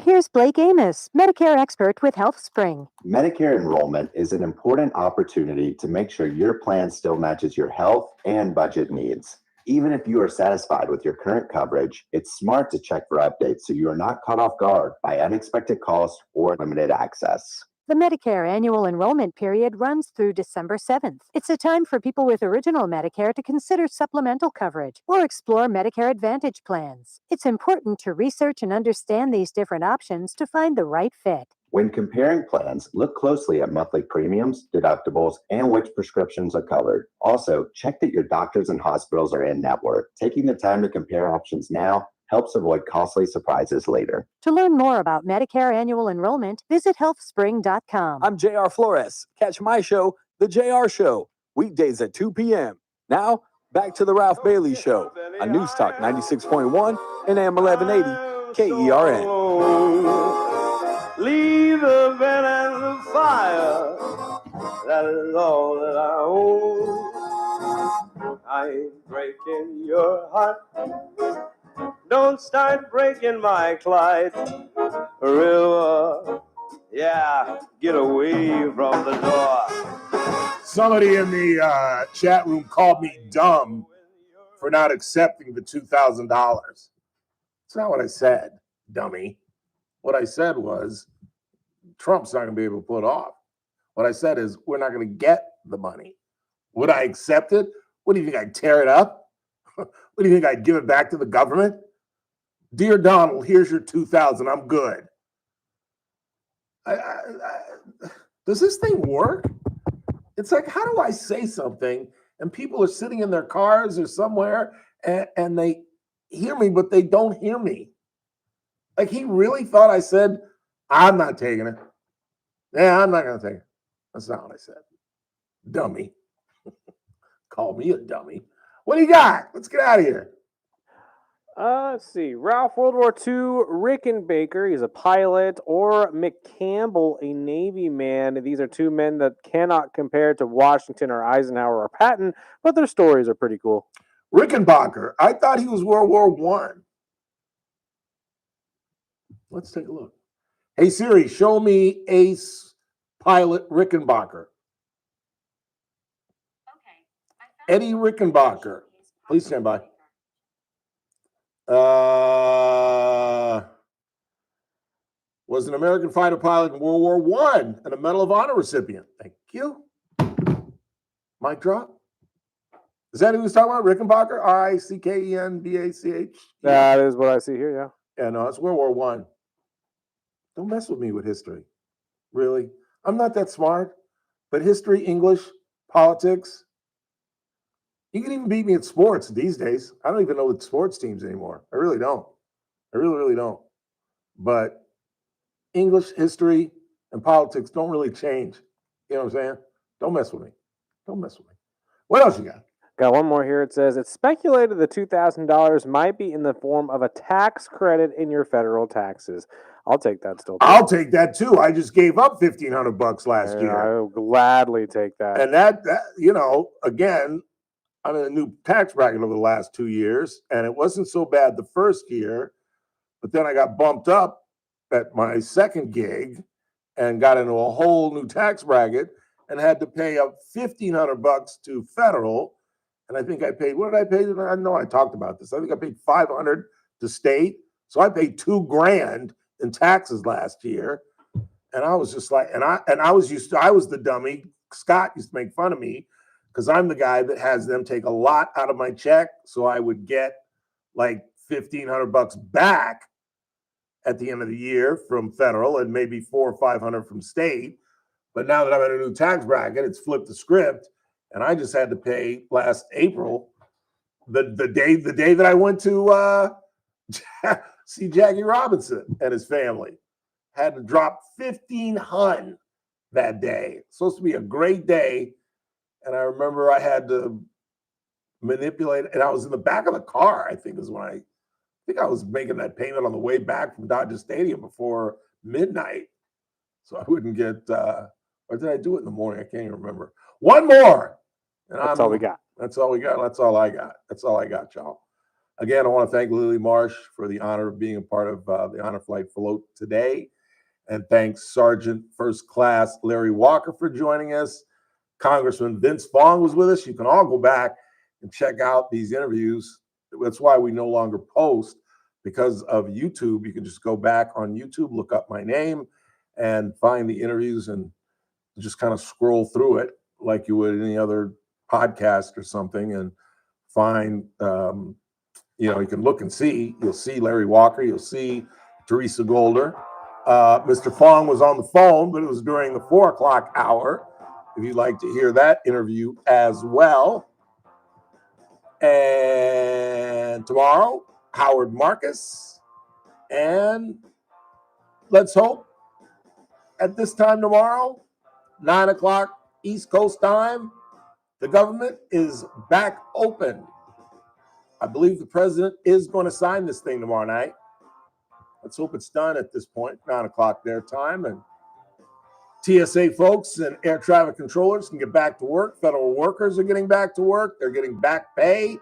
Here's Blake Amos, Medicare expert with HealthSpring. Medicare enrollment is an important opportunity to make sure your plan still matches your health and budget needs. Even if you are satisfied with your current coverage, it's smart to check for updates so you are not caught off guard by unexpected costs or limited access. The Medicare annual enrollment period runs through December 7th. It's a time for people with original Medicare to consider supplemental coverage or explore Medicare Advantage plans. It's important to research and understand these different options to find the right fit. When comparing plans, look closely at monthly premiums, deductibles, and which prescriptions are covered. Also, check that your doctors and hospitals are in network. Taking the time to compare options now helps avoid costly surprises later. To learn more about Medicare annual enrollment, visit healthspring.com. I'm JR Flores. Catch my show, The JR Show, weekdays at 2 p.m. Now, back to the Ralph Bailey Show on News Talk 96.1 and AM 1180 KERN. Leave the bed and the fire. That is all that I own. I ain't breaking your heart. Don't start breaking my Clyde River. Yeah, get away from the door. Somebody in the chat room called me dumb for not accepting the $2,000. That's not what I said, dummy. What I said was Trump's not going to be able to pull it off. What I said is we're not going to get the money. Would I accept it? What do you think? I'd tear it up? What do you think? I'd give it back to the government? Dear Donald, here's your $2,000. I'm good. Does this thing work? It's like, how do I say something and people are sitting in their cars or somewhere and they hear me, but they don't hear me? Like, he really thought I said, I'm not taking it. Yeah, I'm not going to take it. That's not what I said. Dummy. Call me a dummy. What do you got? Let's get out of here. Let's see. Ralph, World War II, Rickenbacker, he's a pilot, or McCampbell, a Navy man. These are two men that cannot compare to Washington or Eisenhower or Patton, but their stories are pretty cool. Rickenbacker. I thought he was World War I. Let's take a look. Hey, Siri, show me ace pilot Rickenbacker. Okay. Eddie Rickenbacker. Please stand by. Was an American fighter pilot in World War I and a Medal of Honor recipient. Thank you. Mic drop. Is that who he was talking about? Rickenbacker? Rickenbach? That is what I see here, yeah. Yeah, no, it's World War I. Don't mess with me with history. Really? I'm not that smart. But history, English, politics. You can even beat me at sports these days. I don't even know the sports teams anymore. I really don't. I really, really don't. But English, history, and politics don't really change. You know what I'm saying? Don't mess with me. Don't mess with me. What else you got? Got one more here. It says, it's speculated the $2,000 might be in the form of a tax credit in your federal taxes. I'll take that still. I'll take that too. I just gave up $1,500 last year. I will gladly take that. And that, you know, again, I'm in a new tax bracket over the last 2 years, and it wasn't so bad the first year, but then I got bumped up at my second gig and got into a whole new tax bracket and had to pay up $1,500 to federal. And I think I paid, what did I pay? I know I talked about this. I think I paid $500 to state. So I paid $2,000 in taxes last year. And I was just like, I was the dummy. Scott used to make fun of me because I'm the guy that has them take a lot out of my check. So I would get like $1,500 back at the end of the year from federal and maybe $400 or $500 from state. But now that I'm in a new tax bracket, it's flipped the script. And I just had to pay last April, the day that I went to see Jackie Robinson and his family. Had to drop $1,500 that day. Supposed to be a great day. And I remember I had to manipulate, and I was in the back of the car, I think I was making that payment on the way back from Dodger Stadium before midnight. So I wouldn't get, or did I do it in the morning? I can't even remember. One more. And that's all we got. That's all we got. That's all I got. That's all I got, y'all. Again, I want to thank Lily Marsh for the honor of being a part of the Honor Flight float today. And thanks Sergeant First Class Larry Walker for joining us. Congressman Vince Fong was with us. You can all go back and check out these interviews. That's why we no longer post because of YouTube. You can just go back on YouTube, look up my name, and find the interviews and just kind of scroll through it like you would any other podcast or something and find, you can look and see. You'll see Larry Walker. You'll see Teresa Goldner. Mr. Fong was on the phone, but it was during the 4 o'clock hour. If you'd like to hear that interview as well. And tomorrow, Howard Marcus. And let's hope at this time tomorrow, 9 o'clock East Coast time, the government is back open. I believe the president is going to sign this thing tomorrow night. Let's hope it's done at this point, 9 o'clock their time. And TSA folks and air traffic controllers can get back to work. Federal workers are getting back to work. They're getting back pay.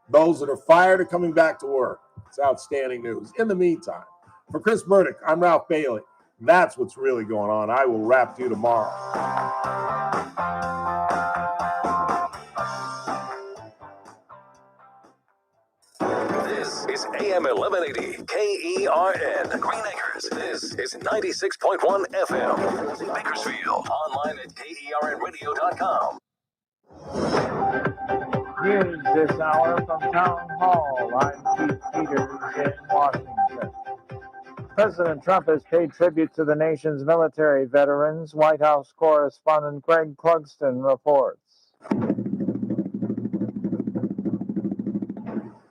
Those that are fired are coming back to work. It's outstanding news. In the meantime, for Chris Burdick, I'm Ralph Bailey. That's what's really going on. I will wrap to you tomorrow. This is AM 1180 KERN Green Acres. This is 96.1 FM Bakersfield. Online at KERNradio.com. News this hour from Town Hall. I'm Keith Peters in Washington. President Trump has paid tribute to the nation's military veterans. White House correspondent Greg Clugston reports.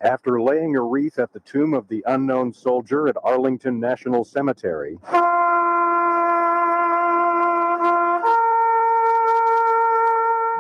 After laying a wreath at the tomb of the unknown soldier at Arlington National Cemetery,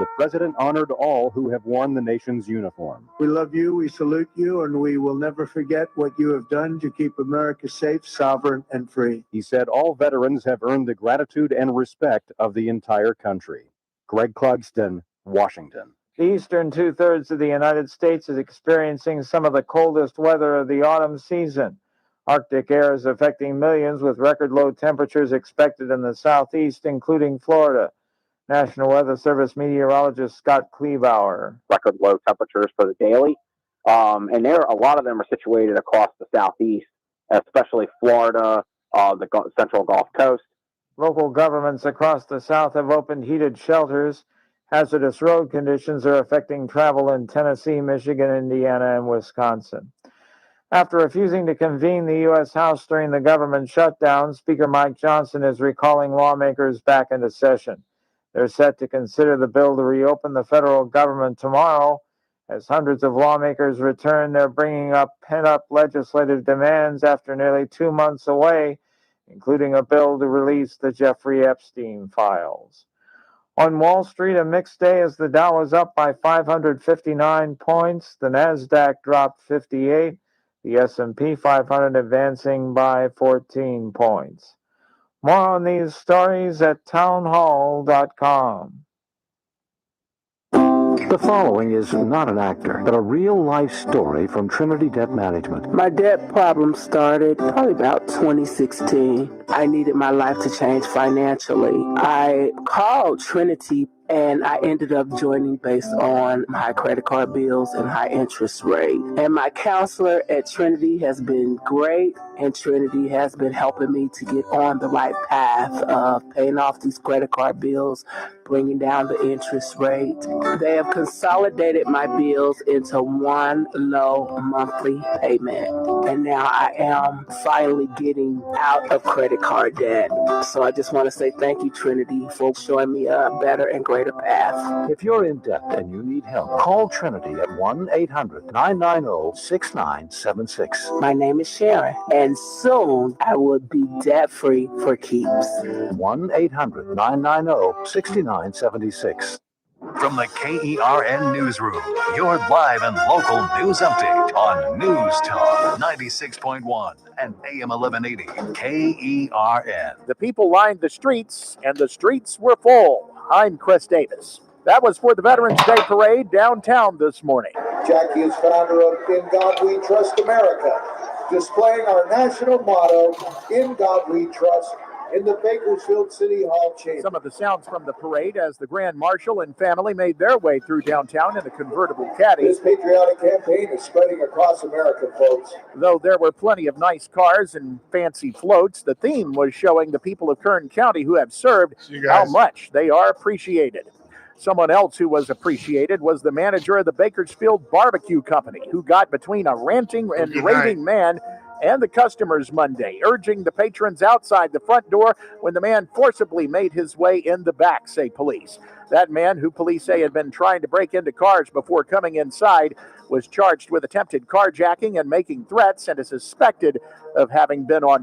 the president honored all who have worn the nation's uniform. We love you, we salute you, and we will never forget what you have done to keep America safe, sovereign, and free. He said all veterans have earned the gratitude and respect of the entire country. Greg Clugston, Washington. The eastern two-thirds of the United States is experiencing some of the coldest weather of the autumn season. Arctic air is affecting millions with record low temperatures expected in the southeast, including Florida. National Weather Service meteorologist Scott Kleebauer. Record low temperatures for the daily. And a lot of them are situated across the southeast, especially Florida, the central Gulf Coast. Local governments across the south have opened heated shelters. Hazardous road conditions are affecting travel in Tennessee, Michigan, Indiana, and Wisconsin. After refusing to convene the U.S. House during the government shutdown, Speaker Mike Johnson is recalling lawmakers back into session. They're set to consider the bill to reopen the federal government tomorrow. As hundreds of lawmakers return, they're bringing up pent-up legislative demands after nearly 2 months away, including a bill to release the Jeffrey Epstein files. On Wall Street, a mixed day as the Dow was up by 559 points. The Nasdaq dropped 58. The S&P 500 advancing by 14 points. More on these stories at townhall.com. The following is not an actor, but a real-life story from Trinity Debt Management. My debt problem started probably about 2016. I needed my life to change financially. I called Trinity and I ended up joining based on high credit card bills and high interest rate. And my counselor at Trinity has been great, and Trinity has been helping me to get on the right path of paying off these credit card bills, bringing down the interest rate. They have consolidated my bills into one low monthly payment. And now I am finally getting out of credit card debt. So I just want to say thank you, Trinity, for showing me a better and greater path. If you're in debt and you need help, call Trinity at 1-800-990-6976. My name is Sharon, and soon I will be debt-free for keeps. 1-800-990-6976. From the KERN Newsroom, your live and local news update on News Talk 96.1 and AM 1180 KERN. The people lined the streets, and the streets were full. I'm Chris Davis. That was for the Veterans Day Parade downtown this morning. Jackie is founder of In God We Trust America, displaying our national motto, In God We Trust, in the Bakersfield City Hall chamber. Some of the sounds from the parade as the Grand Marshal and family made their way through downtown in a convertible caddy. This patriotic campaign is spreading across America, folks. Though there were plenty of nice cars and fancy floats, the theme was showing the people of Kern County who have served how much they are appreciated. Someone else who was appreciated was the manager of the Bakersfield Barbecue Company, who got between a ranting and raving man and the customers Monday, urging the patrons outside the front door when the man forcibly made his way in the back, say police. That man, who police say had been trying to break into cars before coming inside, was charged with attempted carjacking and making threats and is suspected of having been on drugs.